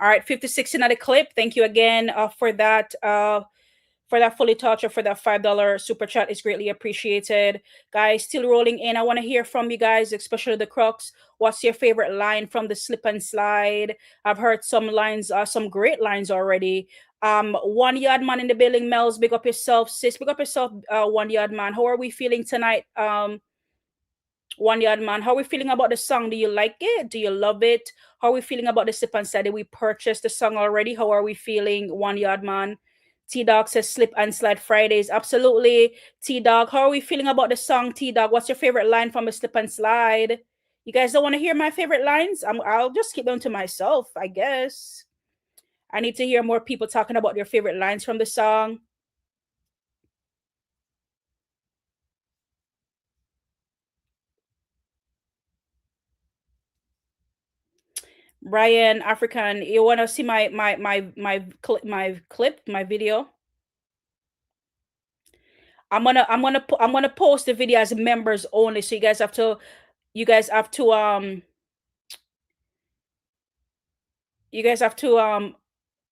All right, 56 another clip. Thank you again for that fully touch or for that $5 super chat. Is greatly appreciated. Guys, still rolling in. I want to hear from you guys, especially the Crux. What's your favorite line from the Slip and Slide? I've heard some lines, some great lines already. 1 Yard Man in the building. Mellz, big up yourself, sis. Big up yourself, 1 Yard Man. How are we feeling tonight? 1 Yard Man, how are we feeling about the song? Do you like it? Do you love it? How are we feeling about the Slip and Slide? Did we purchase the song already? How are we feeling? 1 Yard Man. T-Dog says Slip and Slide Fridays. Absolutely. T-Dog, how are we feeling about the song? T-Dog, what's your favorite line from the Slip and Slide? You guys don't want to hear my favorite lines? I'll just keep them to myself, I guess. I need to hear more people talking about their favorite lines from the song. Brian African, you want to see my clip, my video? I'm gonna post the video as members only, so you guys have to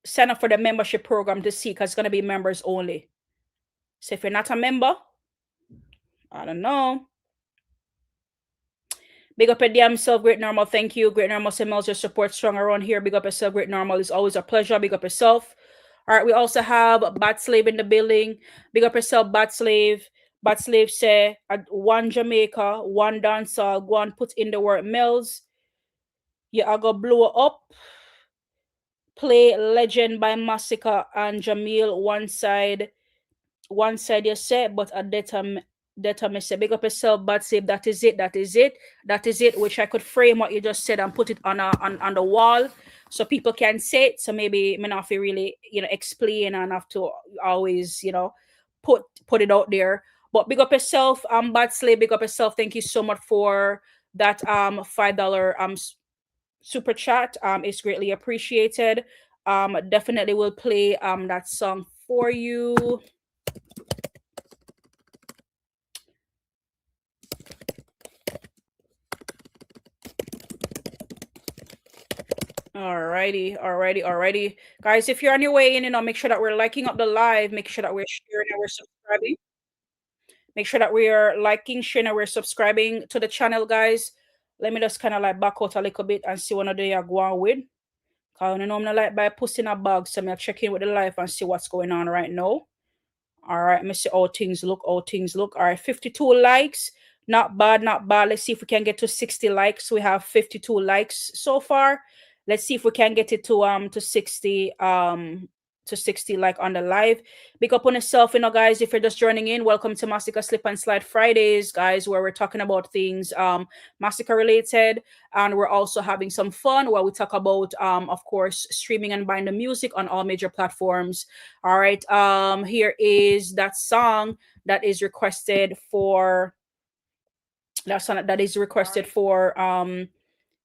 sign up for the membership program to see, because it's gonna be members only. So if you're not a member, I don't know. Big up your damn self, Great Normal. Thank you. Great Normal Mellz, your support strong around here. Big up yourself, Great Normal. It's always a pleasure. Big up yourself. All right, we also have Bat Slave in the building. Big up yourself, Bat Slave. Bat Slave say, 1 Jamaica, 1 dancehall, go and put in the word Mellz. You are gonna blow up. Play Legend by Masicka and Jamil. One side you say, but a data me say, big up yourself, Bat Slave. That is it. Which I could frame what you just said and put it on the wall, so people can say it. So maybe me not have to really, explain and have to always, put it out there. But big up yourself, Bat Slave. Big up yourself. Thank you so much for that $5 super chat. It's greatly appreciated. Definitely will play that song for you. Alrighty. Guys, if you're on your way in, make sure that we're liking up the live. Make sure that we're sharing and we're subscribing. Make sure that we are liking, sharing, and we're subscribing to the channel, guys. Let me just kind of back out a little bit and see what they are going with. Because I'm not by pussy in a bag, so I'm check in with the live and see what's going on right now. All right, let me see how things look. All right, 52 likes. Not bad. Let's see if we can get to 60 likes. We have 52 likes so far. Let's see if we can get it to 60 like on the live. Big up on yourself, guys. If you're just joining in, welcome to Masicka Slip and Slide Fridays, guys, where we're talking about things Masicka related, and we're also having some fun where we talk about of course, streaming and buying the music on all major platforms. All right, here is that song that is requested for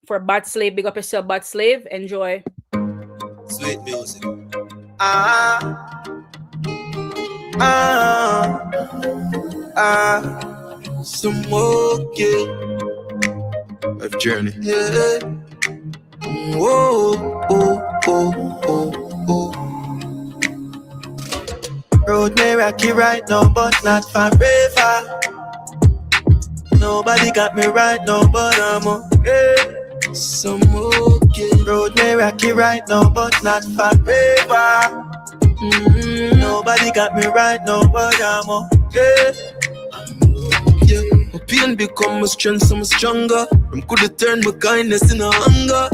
for Bat Slave. Big up yourself, Bat Slave. Enjoy. Sweet music. Smoke it. Life journey. Yeah. Road may rocky right now, but not forever. Nobody got me right now, but I'm okay. Smoking. Road may rocky right now, but not forever. Nobody got me right now, but I'm okay. Yeah. My pain become my strength, so I'm stronger. I'm coulda turned my kindness in a anger.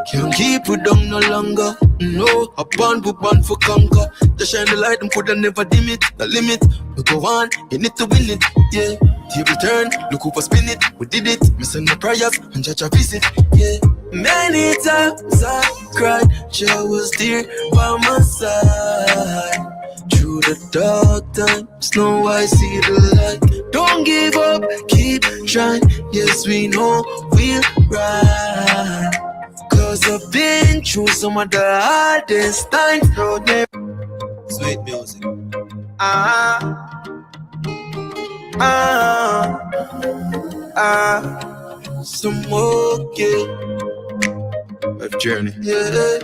Can't keep it down no longer. No, I born for conquer. Just shine the light, them coulda never dim it. The limit, we go on, you need to win it. Yeah, table turn, look who for spin it. We did it, me send my prayers and judge a visit. Yeah, many times I cried, she was there by my side. Through the dark times, now I see the light. Don't give up, keep trying. Yes, we know we'll ride. Cause I've been through some of the hardest times. Sweet music. Some more, yeah. Life journey. Yeah.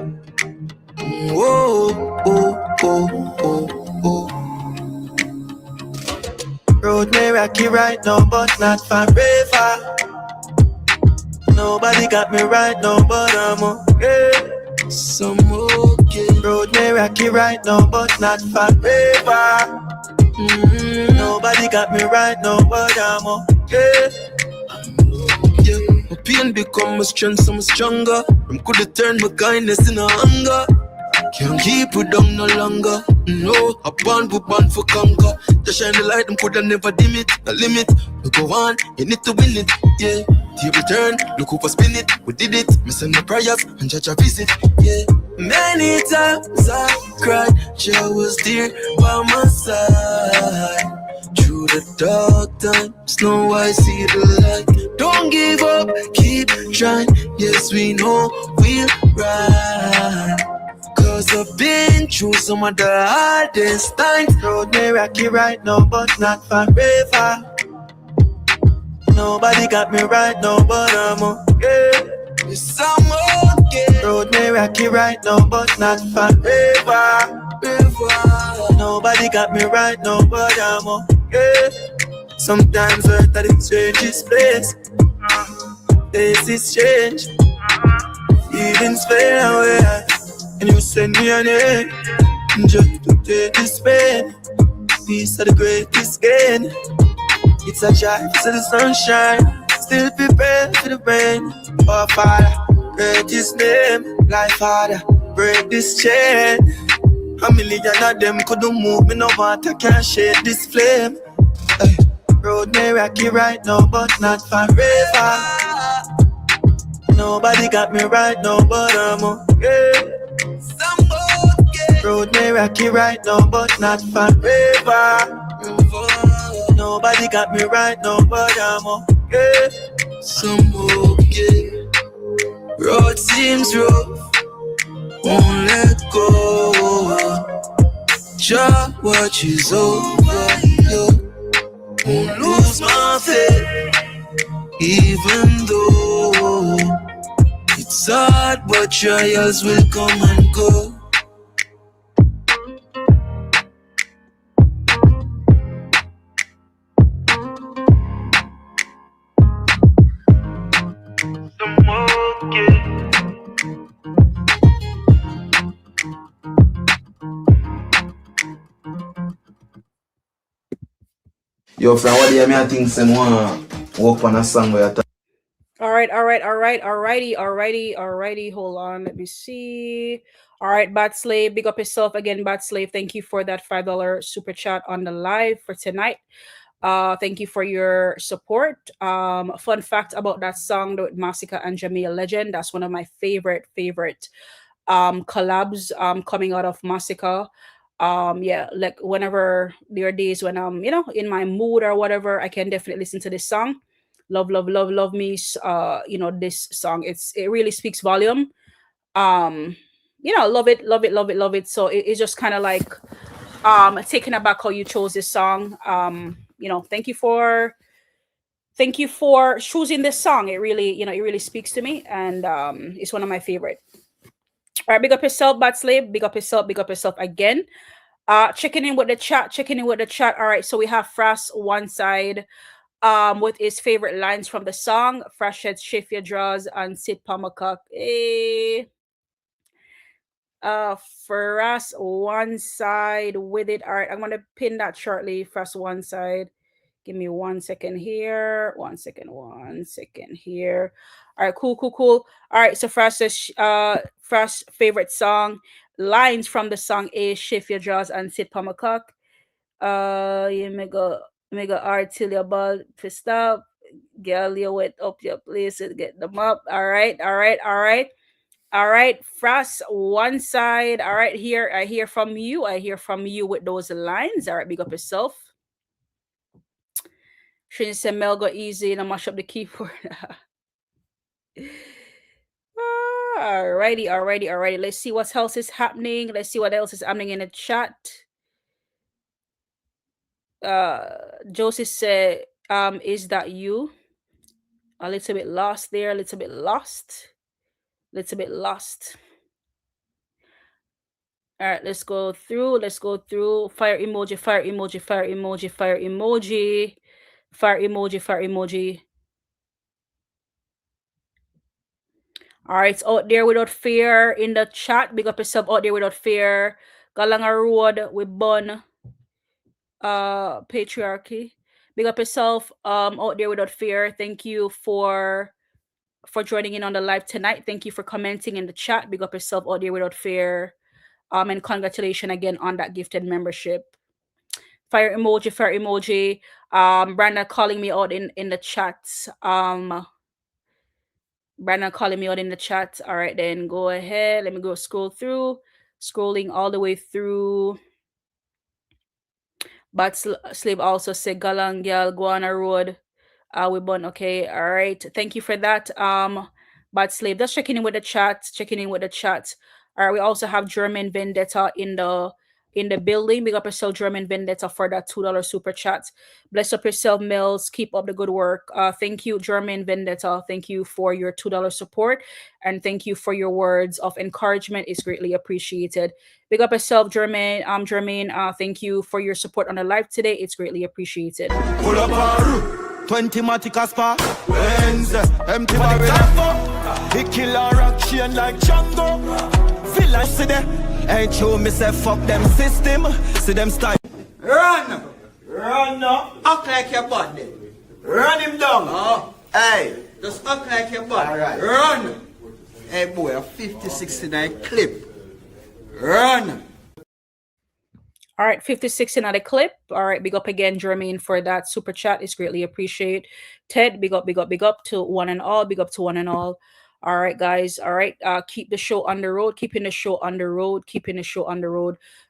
Whoa, oh, oh, oh, oh. Road may rocky right now, but not forever. Nobody got me right now, but I'm okay. Some okay. Road may rocky right now, but not forever. Nobody got me right now, but I'm okay. Yeah, my pain become my strength, so I'm stronger. I'm coulda turned my kindness in a anger. Can't keep it down no longer. No, I born for conquer. Just shine the light, them coulda never dim it. The limit, we go on, you need to win it. Yeah, table turn, look who for spin it. We did it, me send my prayers and judge a visit. Yeah, many times I cried, she was there by my side. Through the dark times, now I see the light. Don't give up, keep trying. Yes, we know we'll ride. Cause I've been through some of the hardest times. Road may rocky right now, but not forever. Nobody got me right now, but I'm okay. Yes, I'm okay. Road may rocky right now, but not forever. Nobody got me right now, but I'm okay. Sometimes earth at the strangest place. Faces change. Feelings fade away. And you send me an egg just to take this pain. Peace are the greatest gain. It's a joy to the sunshine. Still prepared for the rain. Oh Father, great His name. Like Father, break this chain. A million of them couldn't move me, no water can shade this flame. Ay, road may rocky right now, but not forever. Nobody got me right now, but I'm okay. Road may rocky right now, but not forever. Nobody got me right now, but I'm okay. Some okay. Road seems rough, won't let go. Jah watches over you. Won't lose my faith, even though it's hard, but trials will come and go. Yo, friend, what do you mean? I think some want work on a song where you Alrighty. Hold on, let me see. All right, Bad Slave, big up yourself again, Bad Slave. Thank you for that $5 super chat on the live for tonight. Thank you for your support. Fun fact about that song with Masicka and Jamaica Legend. That's one of my favorite collabs coming out of Masicka. Yeah, like whenever there are days when I'm in my mood or whatever, I can definitely listen to this song. Love me. This song, it really speaks volume. Love it. So it's just kind of like taken aback how you chose this song. Thank you for choosing this song. It really speaks to me, and it's one of my favorite. All right, big up yourself, Bad Slave. Big up yourself again. Checking in with the chat. All right, so we have Fras one side with his favorite lines from the song. Fresh said shift your draws and sit pamakak. Fras one side with it. All right, I'm gonna pin that shortly. Fras one side. Give me 1 second here. 1 second. 1 second here. All right, cool. All right, so Frost favorite song lines from the song is Shift Your Jaws and Sit Pamacock. You mega art till your ball to stop. Girl, you wet up your place and get them up. All right. All right, Frost, one side. All right, here I hear from you. I hear from you with those lines. All right, big up yourself. Shouldn't say Mel go easy and I mash up the keyboard. Alrighty. Let's see what else is happening. Let's see what else is happening in the chat. Josie said, is that you? A little bit lost there, a little bit lost. All right, let's go through. Fire emoji. All right, it's out there without fear in the chat. Big up yourself out there without fear. Galanga Road with Bun. Patriarchy. Big up yourself out there without fear. Thank you for joining in on the live tonight. Thank you for commenting in the chat. Big up yourself out there without fear. And congratulations again on that gifted membership. Fire emoji. Brandon calling me out in the chat. Brandon calling me out in the chat. All right, then go ahead. Let me go scrolling all the way through. But Slave also said Galang Gal Guana Road. We born okay. All right. Thank you for that. But Slave, just checking in with the chat. All right, we also have German Vendetta in the building. Big up yourself, German Vendetta, for that $2 super chat. Bless up yourself, Mellz. Keep up the good work. Thank you, German Vendetta. Thank you for your $2 support, and thank you for your words of encouragement. It's greatly appreciated. Big up yourself, German. Jermaine. Thank you for your support on the live today. It's greatly appreciated. Pull up our 20 Masicka spa. Benz, empty barrel. He kill a rock chain like Django. Feel like see them. Ain't you me say fuck them system. See them style. Run now. Act like your body. Run him down. Oh. Hey, just act like your body. All right. Run. Hey boy, a 50-69 clip. Run. All right, 56 in the clip. All right, big up again, Jermaine, for that super chat. It's greatly appreciated. Ted, big up to one and all. Big up to one and all. All right, guys. All right, keep the show on the road. Keeping the show on the road.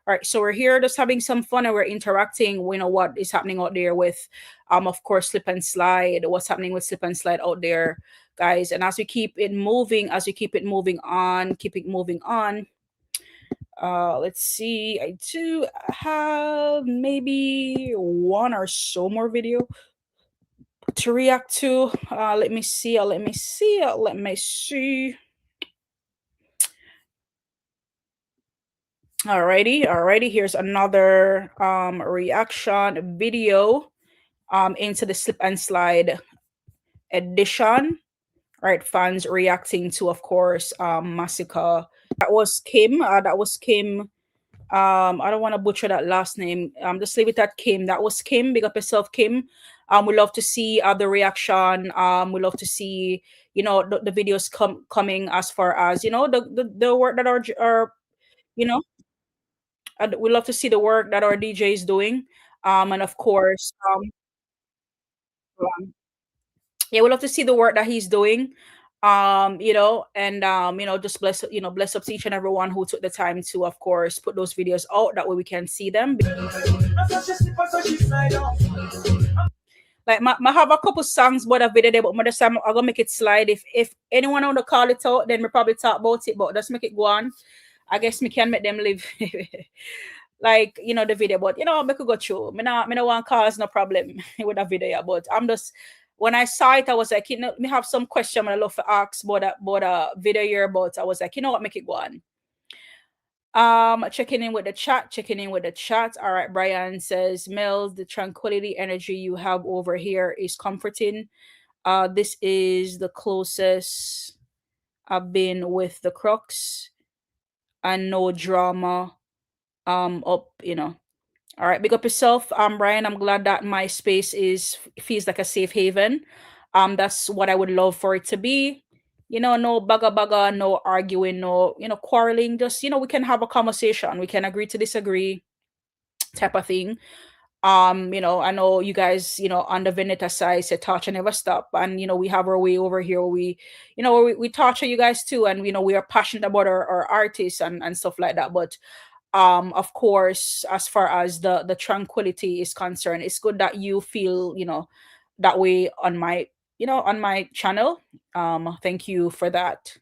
All right, so we're here just having some fun and we're interacting. We know what is happening out there with, of course, Slip and Slide. What's happening with Slip and Slide out there, guys? And as we keep it moving on. Let's see. I do have maybe one or so more video to react to. Let me see. Alrighty. Here's another reaction video into the Slip and Slide edition. All right, fans reacting to, of course, Masicka. That was Kim. I don't want to butcher that last name. Just leave it at Kim. That was Kim. Big up yourself, Kim. We love to see the reaction. We love to see, the videos coming as far as, the work that our we love to see the work that our DJ is doing. And of course, we love to see the work that he's doing. Just bless up to each and everyone who took the time to, of course, put those videos out. That way we can see them. Like, I have a couple songs but a video there, but I'm gonna make it slide. If anyone want to call it out, then we probably talk about it, but just make it go on. I guess we can make them live like, the video, but make it go through. Me no want cause no problem with a video, but I'm just, when I saw it, I was like, me have some question I love to ask about a video here, but I was like, what, make it go on. Checking in with the chat. All right, Brian says, Mellz, the tranquility energy you have over here is comforting. This is the closest I've been with the Crux, and no drama up, All right, big up yourself, Brian. I'm glad that my space feels like a safe haven. That's what I would love for it to be. No baga, no arguing, no quarreling. Just we can have a conversation. We can agree to disagree, type of thing. I know you guys, on the Veneta side say torture never stop. And we have our way over here where we torture you guys too, and we are passionate about our artists and stuff like that. But of course, as far as the tranquility is concerned, it's good that you feel that way on my channel. Thank you for that.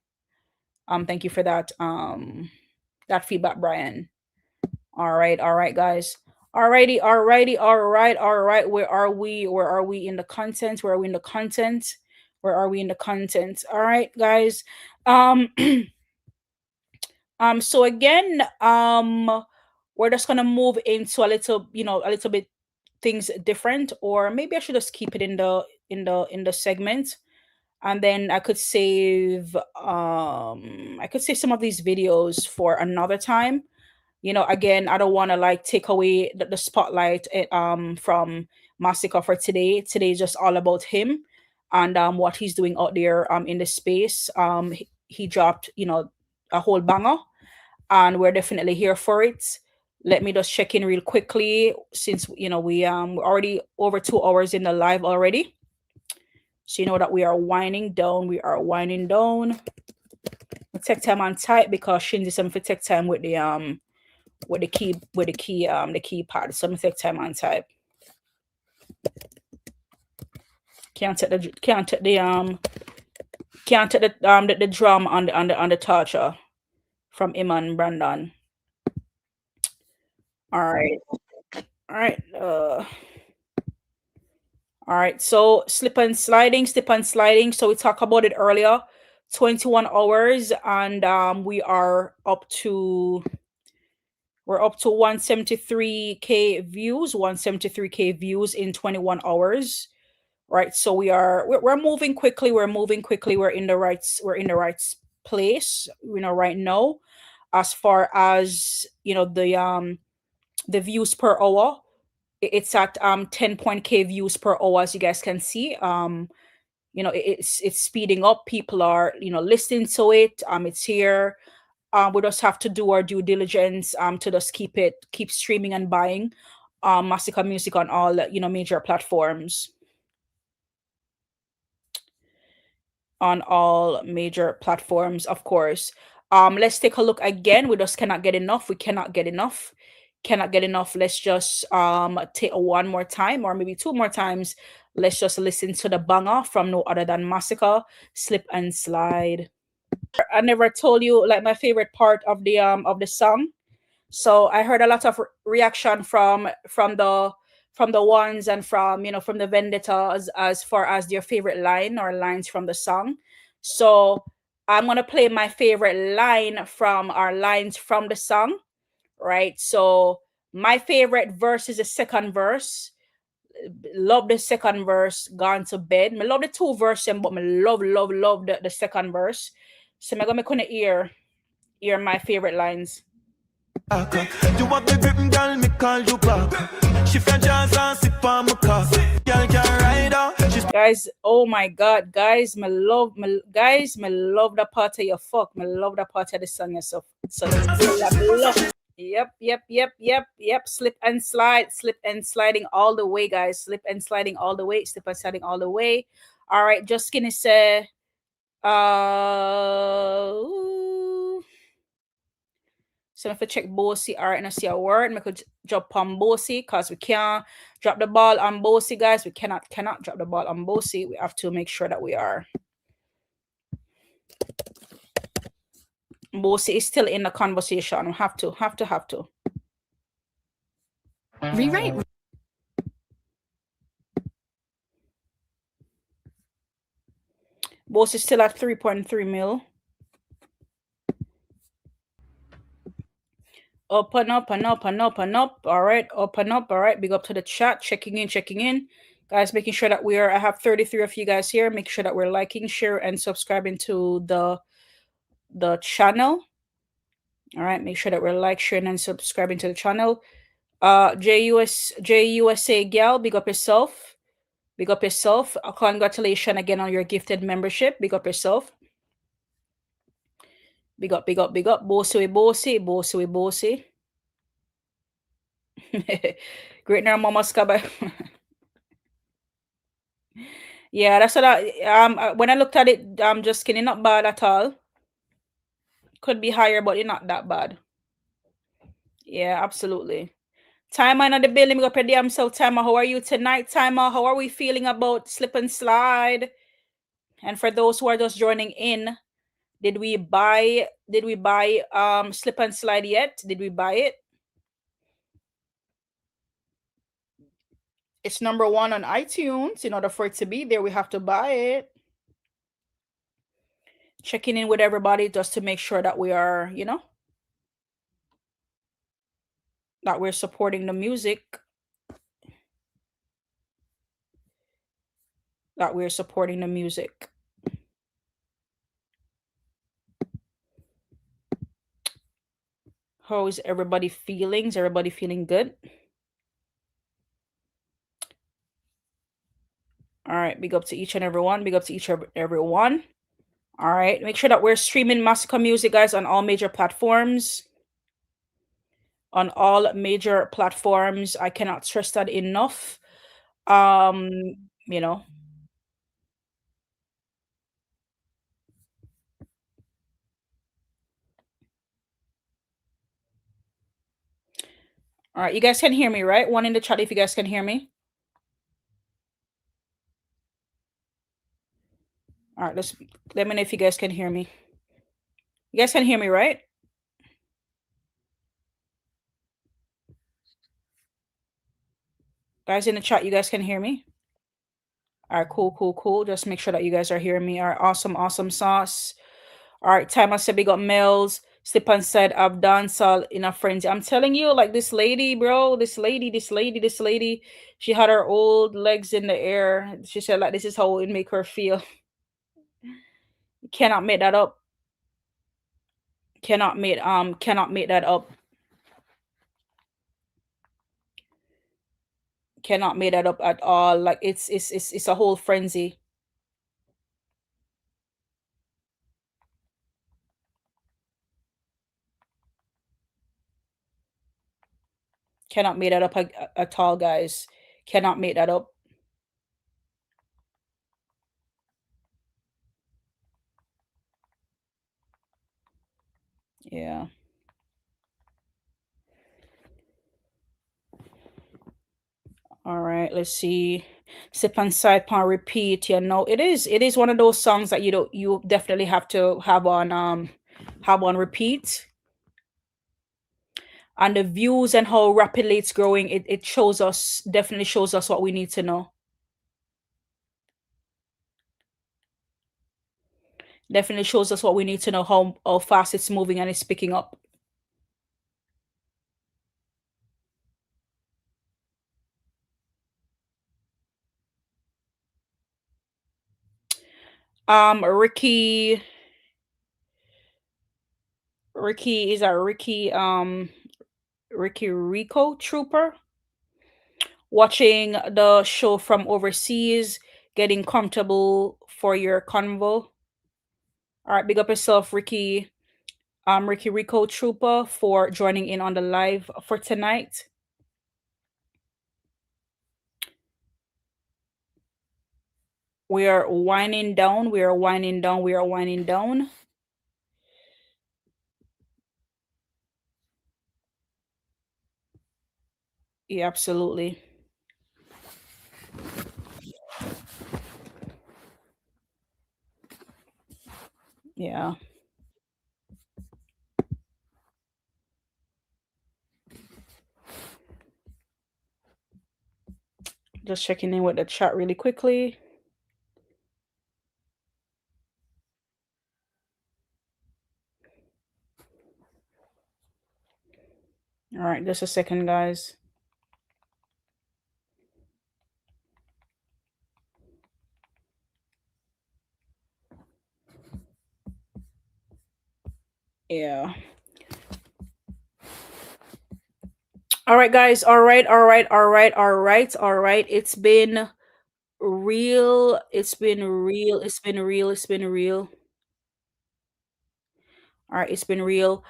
Thank you for that that feedback, Brian. All right, guys. Alrighty, all right. Where are we? Where are we in the content? Where are we in the content? Where are we in the content? All right, guys. So again, we're just gonna move into a little bit things different, or maybe I should just keep it in the segment, and then I could save some of these videos for another time. Again, I don't want to like take away the spotlight from Masicka for today. Today is just all about him and what he's doing out there in the space. He dropped a whole banger, and we're definitely here for it. Let me just check in real quickly, since we're already over 2 hours in the live already. So that we are winding down. We are winding down. We'll take time on type because Shinzi said to take time with the keypad. So I'm gonna take time on type. Can't take the drum on the torture from Iman Brandon. All right. All right. So slip and sliding. So we talked about it earlier. 21 hours, and we are up to 173k views in 21 hours. Right. So we're moving quickly. We're in the right place, right now, as far as the views per hour. It's at 10.k views per hour, as you guys can see. It's speeding up. People are listening to it. It's here. We just have to do our due diligence to just keep streaming and buying Masicka music on all major platforms. On all major platforms, of course. Let's take a look again. We just cannot get enough. Let's just take one more time, or maybe two more times. Let's just listen to the banger from no other than Masicka, Slip and Slide. I never told you like my favorite part of the song. So I heard a lot of reaction from the ones and from the vendettas as far as their favorite line or lines from the song. So I'm gonna play my favorite line from our lines from the song, right? So my favorite verse is the second verse. Love the second verse, Gone to Bed. I love the two verses, but I love the second verse. So I'm gonna hear my favorite lines. You want the gripping girl, me call you back. She fed jazz and sip on my cock. Girl can ride out. Guys, oh my god, guys, me love the part of your fuck. Me love the part of the song yourself. So Yep. Slip and sliding all the way, guys. Slip and sliding all the way. All right, just gonna say so if I check Bossy, all right, and I see a word, I could drop on Bossy because we can't drop the ball on Bossy, guys. We cannot drop the ball on Bossy. We have to make sure that we are. Bossy is still in the conversation. We have to. Rewrite. Bossy is still at 3.3 mil. Open up. All right, open up. All right, big up to the chat. Checking in. Guys, making sure that I have 33 of you guys here. Make sure that we're liking, share, and subscribing to the channel. All right, make sure that we're sharing, and subscribing to the channel. JUSA gal, big up yourself. Big up yourself. Congratulations again on your gifted membership. Big up yourself. Big up, big up, big up. Bossy, bossy, bossy, bossy. Great now, Mama Scabba. Yeah, that's what when I looked at it, just kidding, not bad at all. Could be higher, but it's not that bad. Yeah, absolutely. Timer in the building, we got per damn self. Timer, how are you tonight? Timer, how are we feeling about slip and slide? And for those who are just joining in, did we buy slip and slide yet? Did we buy it? It's number 1 on iTunes. In order for it to be there, we have to buy it. Checking in with everybody just to make sure that we are, that we're supporting the music. That we're supporting the music. How is everybody feeling? Is everybody feeling good? All right, big up to each and every one. Big up to each and every one. All right, make sure that we're streaming Masicka music, guys, on all major platforms. On all major platforms. I cannot stress that enough. You know. All right, you guys can hear me, right? One in the chat if you guys can hear me. All right, let me know if you guys can hear me. You guys can hear me, right? Guys in the chat, you guys can hear me? All right, cool. Just make sure that you guys are hearing me. All right, awesome sauce. All right, time I said we got Mellz. Slip and said I've Dancehall in a frenzy. I'm telling you, like this lady, bro, this lady, she had her old legs in the air. She said like this is how it would make her feel. You cannot make that up. Cannot make that up. Cannot make that up at all. Like it's a whole frenzy. Cannot make that up at all, guys. Cannot make that up. Yeah. All right, let's see. Sip and side pan repeat. Yeah, no, it is one of those songs that you definitely have to have on repeat. And the views and how rapidly it's growing, it definitely shows us what we need to know. Definitely shows us what we need to know, how fast it's moving and it's picking up. Ricky is a Ricky Rico Trooper watching the show from overseas, getting comfortable for your convo. All right, big up yourself, Ricky Rico Trooper, for joining in on the live for tonight. We are winding down. Yeah, absolutely. Yeah. Just checking in with the chat really quickly. All right, just a second, guys. Yeah. All right, guys. All right. It's been real. It's been real. It's been real. It's been real. All right, it's been real.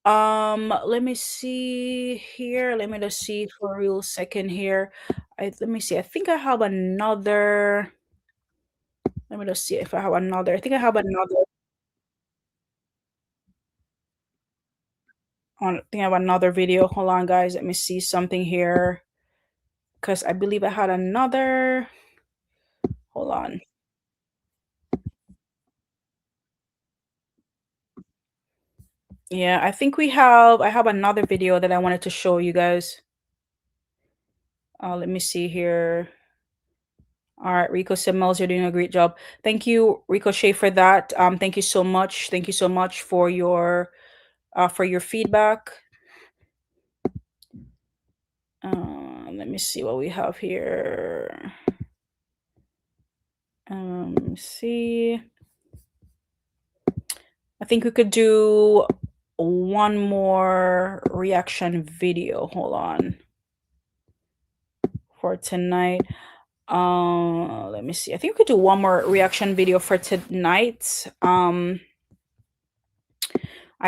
Let me see here. Let me just see for a real second here. Let me see. I think I have another. Let me just see if I have another. I think I have another. I think I have another video. Hold on, guys. Let me see something here. Because I believe I had another. Hold on. Yeah, I think I have another video that I wanted to show you guys. Let me see here. All right, Rico said, Mellz, you're doing a great job. Thank you, Ricochet, for that. Thank you so much. Thank you so much for your feedback. Let me see what we have here. See. I think we could do one more reaction video. Hold on. For tonight. Let me see. I think we could do one more reaction video for tonight. I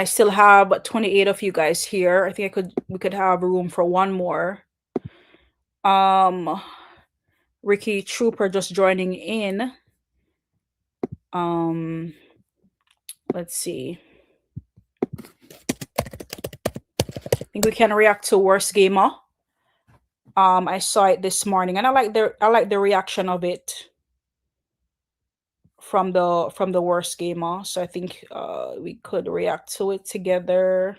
still have 28 of you guys here. I think we could have room for one more. Ricky Trooper just joining in. Let's see. I think we can react to Worst Gamer. I saw it this morning and I like the reaction of it from the Worst Gamer. So I think we could react to it together.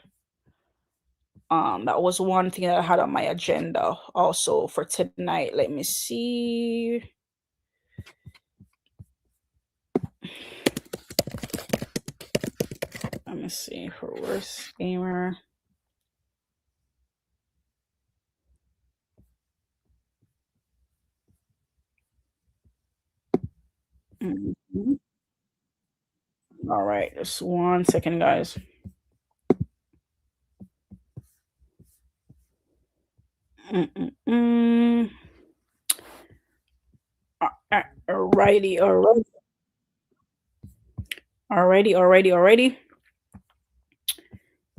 That was one thing that I had on my agenda also for tonight. Let me see. Let me see for Worst Gamer. All right, just 1 second, guys. Alrighty.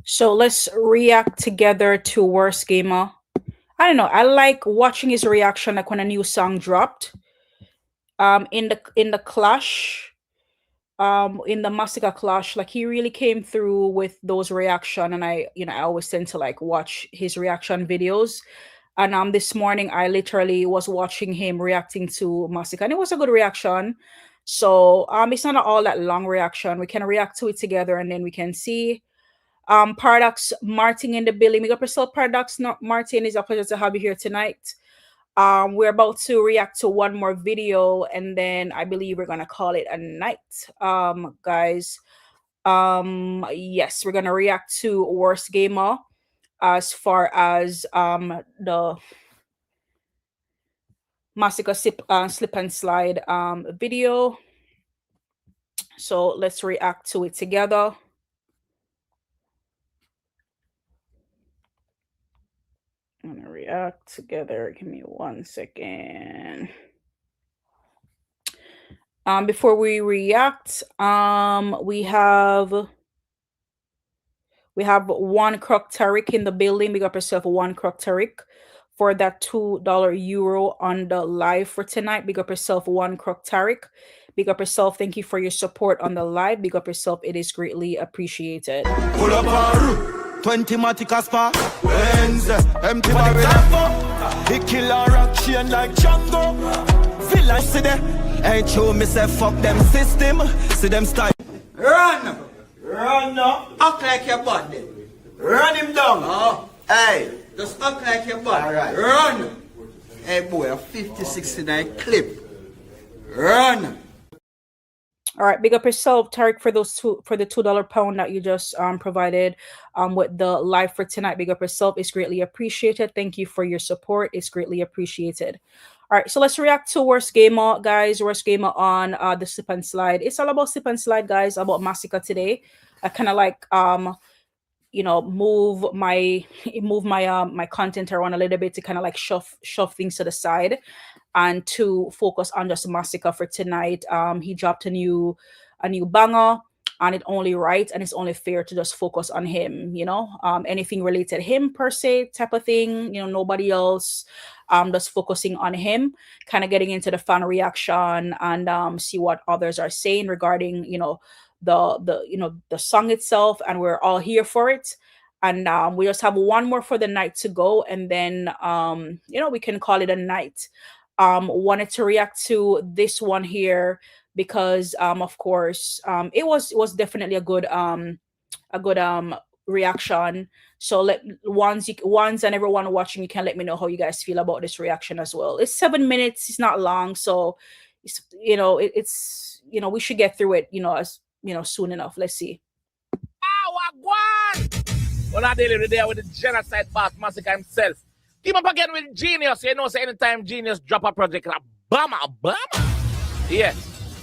So let's react together to Worst Gamer. I don't know. I like watching his reaction, like when a new song dropped. In the clash, in the Masicka clash, like he really came through with those reaction, and I always tend to like watch his reaction videos. And this morning I literally was watching him reacting to Masicka, and it was a good reaction. So it's not all that long reaction. We can react to it together, and then we can see. Paradox Martin in the building. Big up yourself, Paradox. Martin, it's a pleasure to have you here tonight. We're about to react to one more video, and then I believe we're gonna call it a night, guys. Yes, we're gonna react to Worst Gamer as far as the Masicka slip and slide video. So let's react to it together. I'm gonna react together. Give me 1 second. Before we react, we have One Croc Tariq in the building. Big up yourself, One Croc Tariq, for that $2 euro on the live for tonight. Big up yourself, One Croc Tariq. Big up yourself. Thank you for your support on the live. Big up yourself. It is greatly appreciated. Pull up 20 Masicka spa, Benz, empty barrel. He kill a rock chain like Django. Village see there, ain't you me say fuck them system. See them style. Run now. Act like your body. Run him down. Oh, hey, just act like your body. All right. Run. Hey boy, a 50-69 clip. Run. All right, big up yourself, Tariq, for the $2 pound that you just provided with the live for tonight. Big up yourself. It's greatly appreciated. Thank you for your support. It's greatly appreciated. All right, so let's react to Worst Gamer, guys. Worst Gamer on the slip and slide. It's all about slip and slide, guys, about Masicka today. I kind of like move my my content around a little bit to kind of like shove things to the side and to focus on just Masicka for tonight. He dropped a new banger, and it's only right and it's only fair to just focus on him, anything related to him per se type of thing, nobody else. Just focusing on him, kind of getting into the fan reaction and see what others are saying regarding the song itself, and we're all here for it. And we just have one more for the night to go, and then we can call it a night. Wanted to react to this one here because of course it was definitely a good reaction. So once and everyone watching, you can let me know how you guys feel about this reaction as well. It's 7 minutes, it's not long, so it's we should get through it as soon enough. Let's see. Well, I deal with there with the genocide boss Masicka himself. Team up again with Genius. Say anytime Genius drop a project, bama. Yes.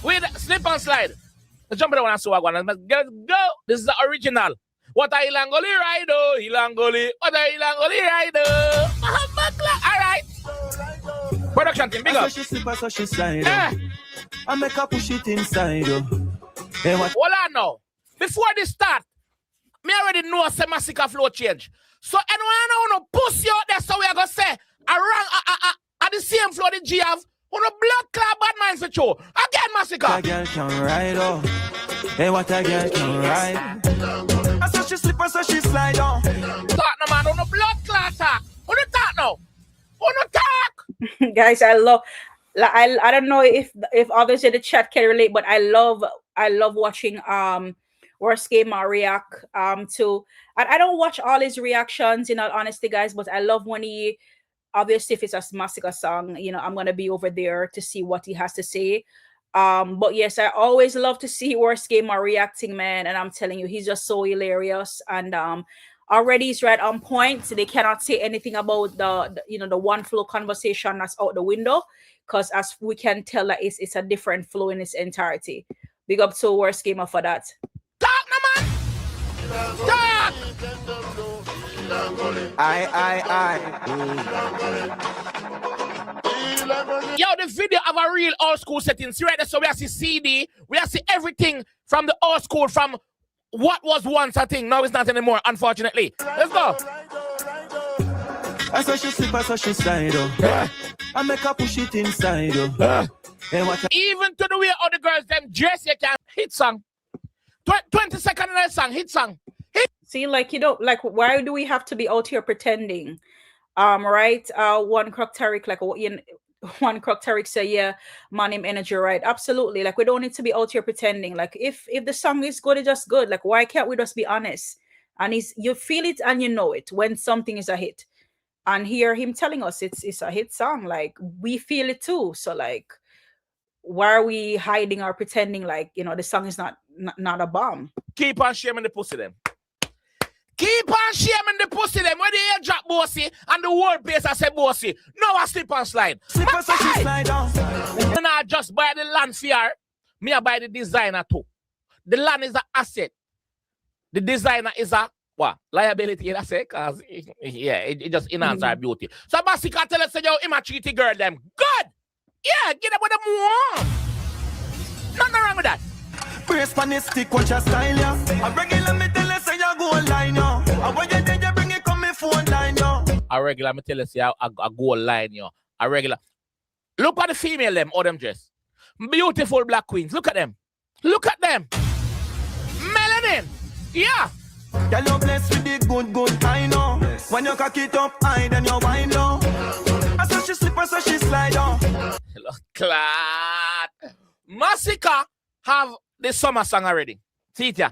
With Slip and Slide. Let's jump down and see what one. Let's go. This is the original. What a Ilangoli rider, Ilangoli. What a Ilangoli rider. All right. Production team, big up. So she slide. I make her push it inside. Hold on now. Before this start, me already know a Masicka flow change. So anyone wanna push you out there, so we are gonna say around at the same flow the G have on a blood club bad mind for you. Again, Masicka. A girl can ride oh. Hey, what a girl can ride. I saw she slip and so she slide on. Talk no man on a blood clot talk. Who do talk now? Who do talk? Guys, I don't know if others in the chat can relate, but I love watching Worst Gamer react to. I don't watch all his reactions in all honesty, guys, but I love when he, obviously if it's a Masicka song, I'm gonna be over there to see what he has to say. But yes, I always love to see Worst Gamer reacting, man, and I'm telling you, he's just so hilarious. And already he's right on point. So they cannot say anything about the one flow conversation that's out the window, because as we can tell that it's a different flow in its entirety. Big up to Worst Gamer for that. Talk no man. Talk. I. Yo, the video of a real old school setting. See right there, so we have see CD, we have see everything from the old school, from what was once a thing. Now it's not anymore, unfortunately. Let's go. I saw she slip, I saw she slide oh. I make her push it inside oh. Hey, what a Even to the way all the girls them dress, you can hit song. 20 second in that song, hit song. See, like, why do we have to be out here pretending? Right? One Croc Tariq, one Croc Tariq say, yeah, man, him energy, right? Absolutely. Like, we don't need to be out here pretending. Like, if the song is good, it's just good. Like, why can't we just be honest? And you feel it and you know it when something is a hit. And hear him telling us it's a hit song. Like, we feel it too. So, like, why are we hiding or pretending like, the song is not a bomb? Keep on shaming the pussy them. Keep on shaming the pussy them. When the air drop bossy and the whole place I say bossy. No, I slip and slide. slip and so she slide on. Me not just buy the land for her. Me I buy the designer too. The land is an asset. The designer is a liability, that's it, because it just enhances our beauty. So Masicka tell us, yo, him a treaty girl them. Good! Yeah, get up with them more. Nothing wrong with that. Brace pan the stick, watch your style, yeah. I regular me tell you, say you go online, yo. I want you then you bring it, come me phone line, yo. A regular me tell you, say I go line, yo. A regular. Look at the female them, all them dress. Beautiful black queens. Look at them. Look at them. Melanin. Yeah. Girl, you blessed with the good, I know. When you cock it up high, then you wind low. I saw she slip, I saw she slide on. Look, clad. Masicka have the summer song already. See it, yeah.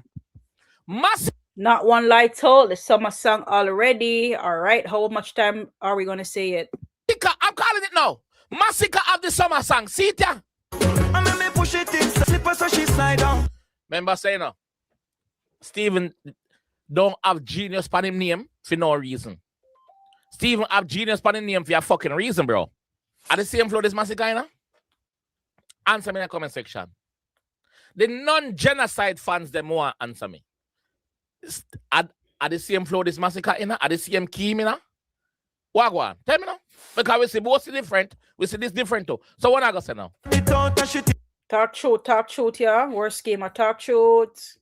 Not one lie told, the summer song already. All right, how much time are we going to say it? Masicka, I'm calling it now. Masicka have the summer song. See it, yeah. I mean, me push it in, slip, I saw she slide on. Remember saying, no, Steven don't have Genius for him name for no reason. Steven have Genius for him name for a fucking reason, bro. At the same flow this Masicka, you know? Answer me in the comment section. The non-genocide fans, them want answer me. Are the same flow this Masicka in? Are the same key in? Wagwan, tell me now. Because we see both different. We see this different too. So what I gonna say now? Talk truth, yeah. Worst gamer, talk truth.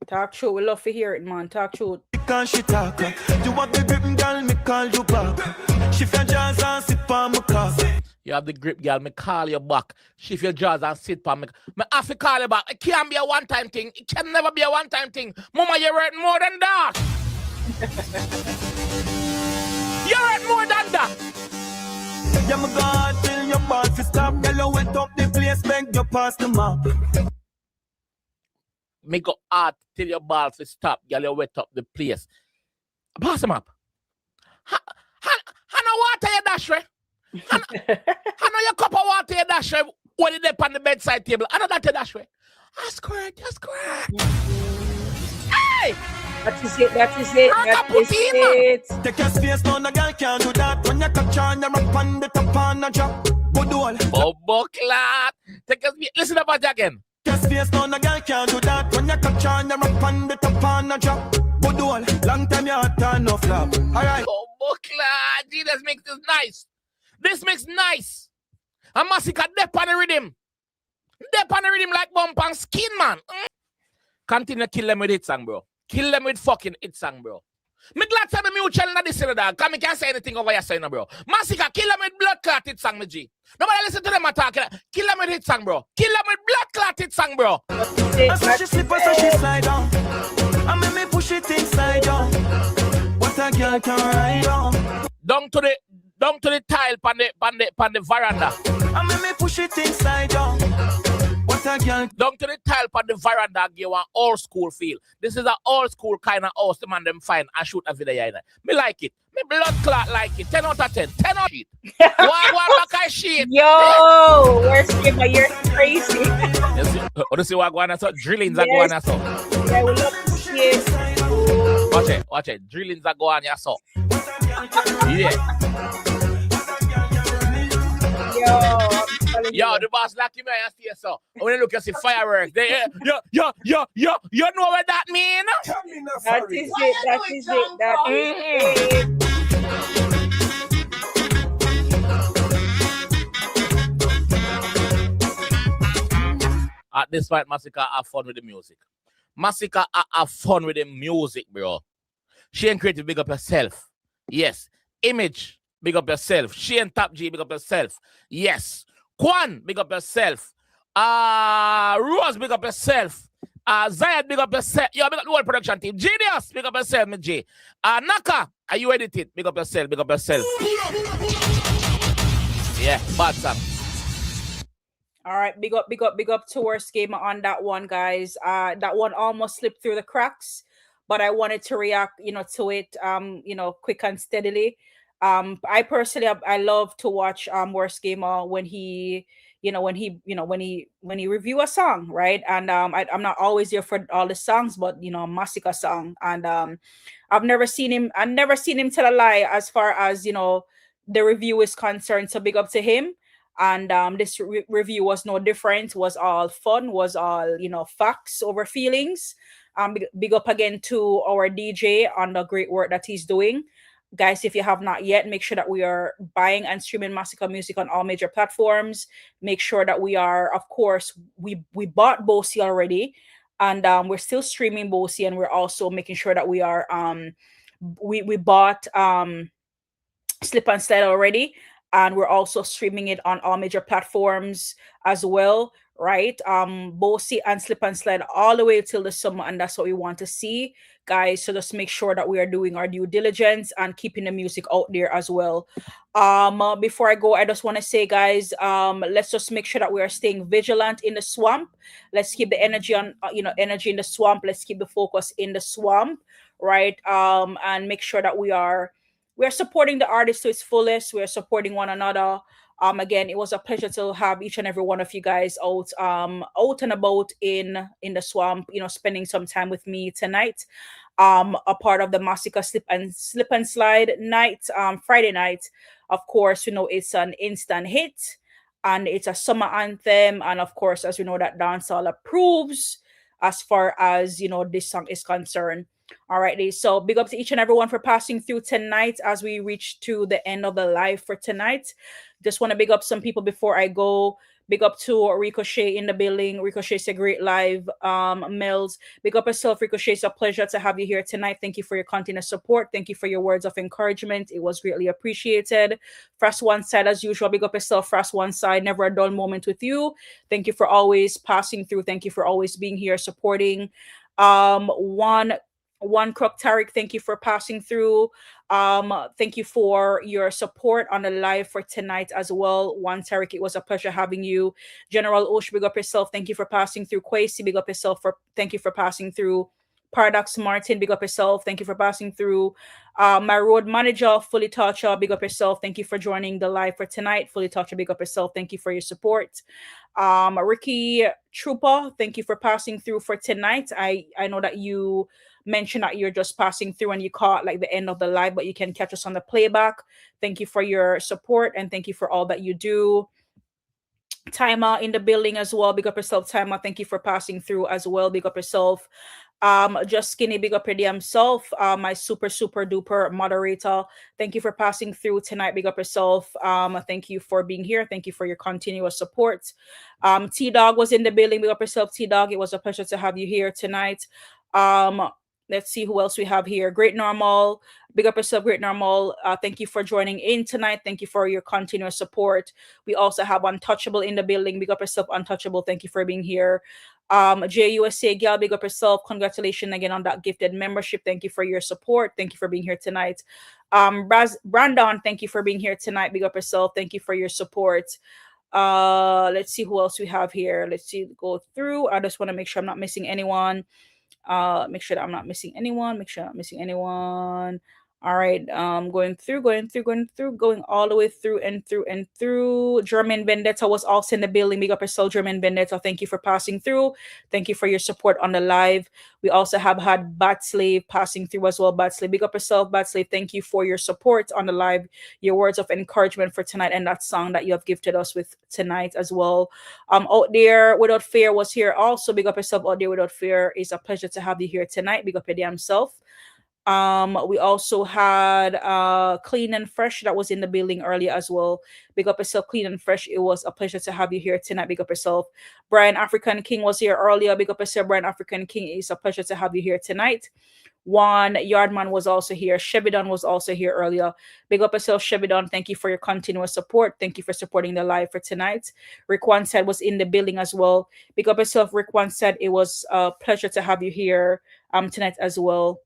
Talk truth. We love to hear it, man. Talk truth. Because she talk, you want the grip, girl, me call you back. Shift your jaws and sit on my coffee. You have the grip, girl, me call you back. Shift your jaws and sit on me. Me have to call you back. It can't be a one-time thing. It can never be a one-time thing. Mama, you're worth more than that. You're worth more than that. Yeah, my God, till your ball fi stop. Girl, you wet up the place, make you pass the map. Make go hard till your balls fi stop. Girl, you wet up the place. Pass them up. How water you dash, right? How know your cup of water you dash, right? When you dip on the bedside table. I know that you dash, right? That's correct. Hey! That is it. Take your space, no, no girl can't do that. When you catch on, you're up on the top on a drop. Good all. Oh, bucklat. Take your space. Listen about it again. Take your space, no, no girl can't do that. When you catch on, you're up on the top on a drop. Good all. Long time you had turn no flap. All right. Oh, bucklat. Jesus makes this nice. This makes nice. And Masicka dep on the rhythm. Dep on the rhythm like bump and skin, man. Continue to kill them with it song, bro. Kill them with fucking it song, bro. Me glad to be mutual in this dog. Cause me can't say anything over your side, bro. Masicka, kill them with blood clot it song, me G. Nobody listen to them attack. Kill them with it song, bro. Kill them with blood clot it song, bro. I saw she slip, I saw she slide down. I make me push it inside down. What a girl can ride on. Down to the tile pan the veranda. I make me push it inside down. What a girl. Down to the tile pan the veranda give one old school feel. This is an old school kind of house the man them find and shoot a video in it. Me like it. Me blood clot like it. 10 out of 10. 10 out of 10. One back I shit. Yo, worst gamer, you're crazy. You see what going on? So drillings are going on. So I will love to see it. Watch it. Drillings are going on. So yeah. Yo, the boss like you man and stay so. When you look at the fireworks, they you know what that mean? That is it. At this point, Masicka have fun with the music. Masicka have fun with the music, bro. She ain't creative, big up herself. Yes. Image, big up yourself. She and Top G, big up yourself. Yes. Kwan, big up yourself. Rose, big up yourself. Zayed, big up yourself. Yo, big up the whole production team. Genius, big up yourself, me G. Naka, are you edited? Big up yourself, big up yourself. Yeah, bad song. All right, big up to Worst Gamer on that one, guys. That one almost slipped through the cracks, but I wanted to react, to it, quick and steadily. I personally, I love to watch Worst Gamer when he review a song, right? And I'm not always there for all the songs, but Masicka song, and I've never seen him tell a lie as far as the review is concerned. So big up to him. And this review was no different. Was all fun. Was all facts over feelings. Big up again to our DJ on the great work that he's doing. Guys, if you have not yet, make sure that we are buying and streaming Masicka music on all major platforms. Make sure that we are, of course, we bought Bosi already, and we're still streaming Bosi, and we're also making sure that we are we bought Slip and Slide already, and we're also streaming it on all major platforms as well, right? Bosi and Slip and Slide all the way till the summer, and that's what we want to see, guys. So just make sure that we are doing our due diligence and keeping the music out there as well. Before I go, I just want to say, guys, let's just make sure that we are staying vigilant in the swamp. Let's keep the energy on, energy in the swamp. Let's keep the focus in the swamp, right? And make sure that we are supporting the artist to its fullest. We're supporting one another. Again, it was a pleasure to have each and every one of you guys out and about in the swamp, spending some time with me tonight. A part of the Masicka Slip and Slide night, Friday night. Of course, it's an instant hit, and it's a summer anthem. And of course, as you know, that Dancehall approves. as far as this song is concerned. All right, so big up to each and everyone for passing through tonight as we reach to the end of the live for tonight. Just want to big up some people before I go. Big up to Ricochet in the building. Ricochet's a great live. Mellz, big up yourself, Ricochet. It's a pleasure to have you here tonight. Thank you for your continuous support. Thank you for your words of encouragement. It was greatly appreciated. Frost One Side, as usual, big up yourself, Frost One Side. Never a dull moment with you. Thank you for always passing through. Thank you for always being here supporting. One Crook Tariq, thank you for passing through. Thank you for your support on the live for tonight as well. One Tariq, it was a pleasure having you. General Osh, big up yourself. Thank you for passing through. Quasi, big up yourself. Thank you for passing through. Paradox Martin, big up yourself. Thank you for passing through. My road manager, Fully Toucher, big up yourself. Thank you for joining the live for tonight. Fully Toucher, big up yourself. Thank you for your support. Ricky Trooper, thank you for passing through for tonight. I know that you mentioned that you're just passing through and you caught like the end of the live, but you can catch us on the playback. Thank you for your support and thank you for all that you do. Timer in the building as well. Big up yourself, Timer. Thank you for passing through as well. Big up yourself. Just Skinny, big up your damn self. My super duper moderator. Thank you for passing through tonight. Big up yourself. Thank you for being here. Thank you for your continuous support. T-Dog was in the building. Big up yourself, T-Dog. It was a pleasure to have you here tonight. Let's see who else we have here. Great Normal. Big up yourself, Great Normal. Thank you for joining in tonight. Thank you for your continuous support. We also have Untouchable in the building. Big up yourself, Untouchable. Thank you for being here. JUSA Gal, big up yourself. Congratulations again on that gifted membership. Thank you for your support. Thank you for being here tonight. Brandon, thank you for being here tonight. Big up yourself. Thank you for your support. Let's see who else we have here. Let's see, go through. I just want to make sure I'm not missing anyone. Make sure that I'm not missing anyone. All right, going all the way through and through. German Vendetta was also in the building. Big up yourself, German Vendetta. Thank you for passing through. Thank you for your support on the live. We also have had Bat Slave passing through as well. Bat Slave, big up yourself, Bat Slave. Thank you for your support on the live, your words of encouragement for tonight, and that song that you have gifted us with tonight as well. Out There Without Fear was here also. Big up yourself, Out There Without Fear. It's a pleasure to have you here tonight. Big up your damn self. We also had Clean and Fresh that was in the building earlier as well. Big up yourself, Clean and Fresh. It was a pleasure to have you here tonight. Big up yourself. Brian African King was here earlier. Big up yourself, Brian African King. It's a pleasure to have you here tonight. Juan Yardman was also here. Shebidon was also here earlier. Big up yourself, Shebidon. Thank you for your continuous support. Thank you for supporting the live for tonight. Rick One said was in the building as well. Big up yourself, Rick One said. It was a pleasure to have you here tonight as well.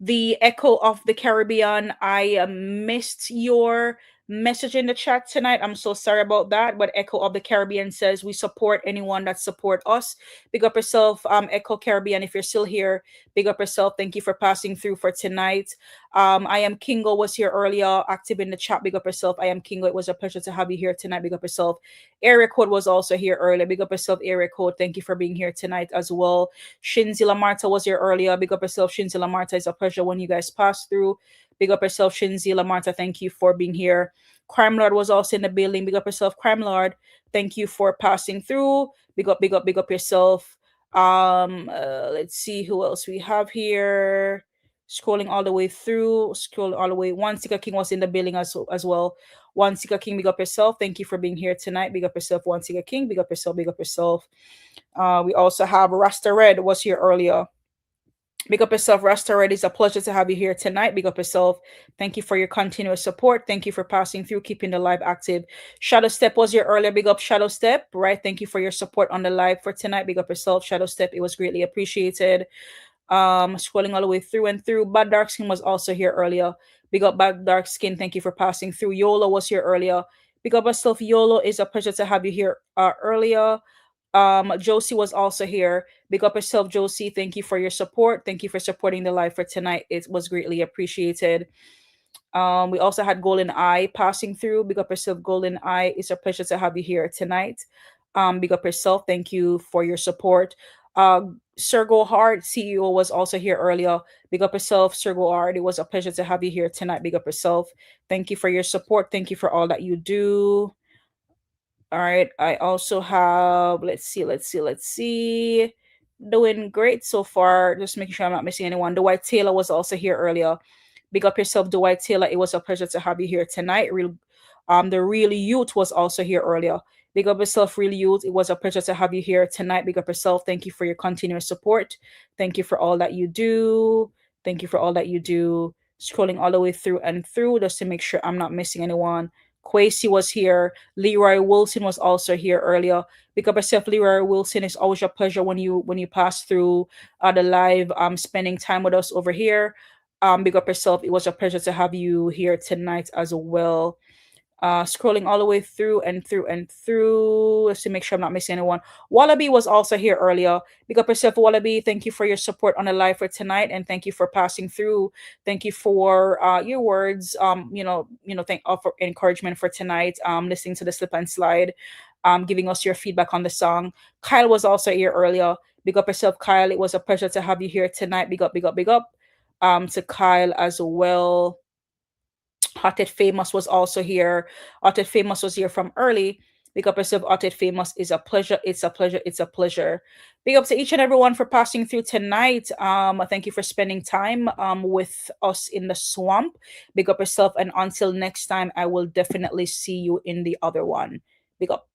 The Echo of the Caribbean, I missed your message in the chat tonight. I'm so sorry about that, but Echo of the Caribbean says we support anyone that support us. Big up yourself, Echo Caribbean. If you're still here, big up yourself. Thank you for passing through for tonight. I Am Kingo was here earlier, active in the chat. Big up yourself. I Am Kingo. It was a pleasure to have you here tonight. Big up yourself. Area Code was also here earlier. Big up yourself, Area Code. Thank you for being here tonight as well. Shinzi Lamarta was here earlier. Big up yourself, Shinzi Lamarta. It's a pleasure when you guys pass through. Big up yourself, Shinzi Lamarta. Thank you for being here. Crime Lord was also in the building. Big up yourself, Crime Lord. Thank you for passing through. Big up yourself. Let's see who else we have here. Scrolling all the way through. One Sika King was in the building as well. One Sika King, big up yourself. Thank you for being here tonight. Big up yourself, One Sika King. Big up yourself. We also have Rasta Red was here earlier. Big up yourself, Rasta Red. It's a pleasure to have you here tonight. Big up yourself. Thank you for your continuous support. Thank you for passing through, keeping the live active. Shadow Step was here earlier. Big up Shadow Step, right? Thank you for your support on the live for tonight. Big up yourself, Shadow Step. It was greatly appreciated. Scrolling all the way through and through. Bad Dark Skin was also here earlier. Big up Bad Dark Skin. Thank you for passing through. YOLO was here earlier. Big up yourself, YOLO. It's a pleasure to have you here earlier. Josie was also here. Big up yourself, Josie. Thank you for your support. Thank you for supporting the live for tonight. It was greatly appreciated. We also had Golden Eye passing through. Big up yourself, Golden Eye. It's a pleasure to have you here tonight. Big up yourself. Thank you for your support. Sergo Hart, CEO, was also here earlier. Big up yourself, Sergo Hart. It was a pleasure to have you here tonight. Big up yourself. Thank you for your support. Thank you for all that you do. All right. I also have, let's see. Doing great so far. Just making sure I'm not missing anyone. Dwight Taylor was also here earlier. Big up yourself, Dwight Taylor. It was a pleasure to have you here tonight. The Real Youth was also here earlier. Big up yourself, Real Youth. It was a pleasure to have you here tonight. Big up yourself. Thank you for your continuous support. Thank you for all that you do. Thank you for all that you do. Scrolling all the way through and through just to make sure I'm not missing anyone. Quasi was here. Leroy Wilson was also here earlier. Big up yourself, Leroy Wilson. It's always a pleasure when you pass through the live, spending time with us over here. Big up yourself. It was a pleasure to have you here tonight as well. Scrolling all the way through and through and through just to make sure I'm not missing anyone. Wallaby was also here earlier. Big up yourself, Wallaby. Thank you for your support on the live for tonight, and thank you for passing through. Thank you for your words. Thank for encouragement for tonight. Listening to the slip and slide. Giving us your feedback on the song. Kyle was also here earlier. Big up yourself, Kyle. It was a pleasure to have you here tonight. Big up, big up, big up. To Kyle as well. Hotted Famous was also here. Hotted Famous was here from early. Big up yourself, Hotted Famous. It's a pleasure. It's a pleasure. It's a pleasure. Big up to each and everyone for passing through tonight. Thank you for spending time with us in the swamp. Big up yourself, and until next time, I will definitely see you in the other one. Big up.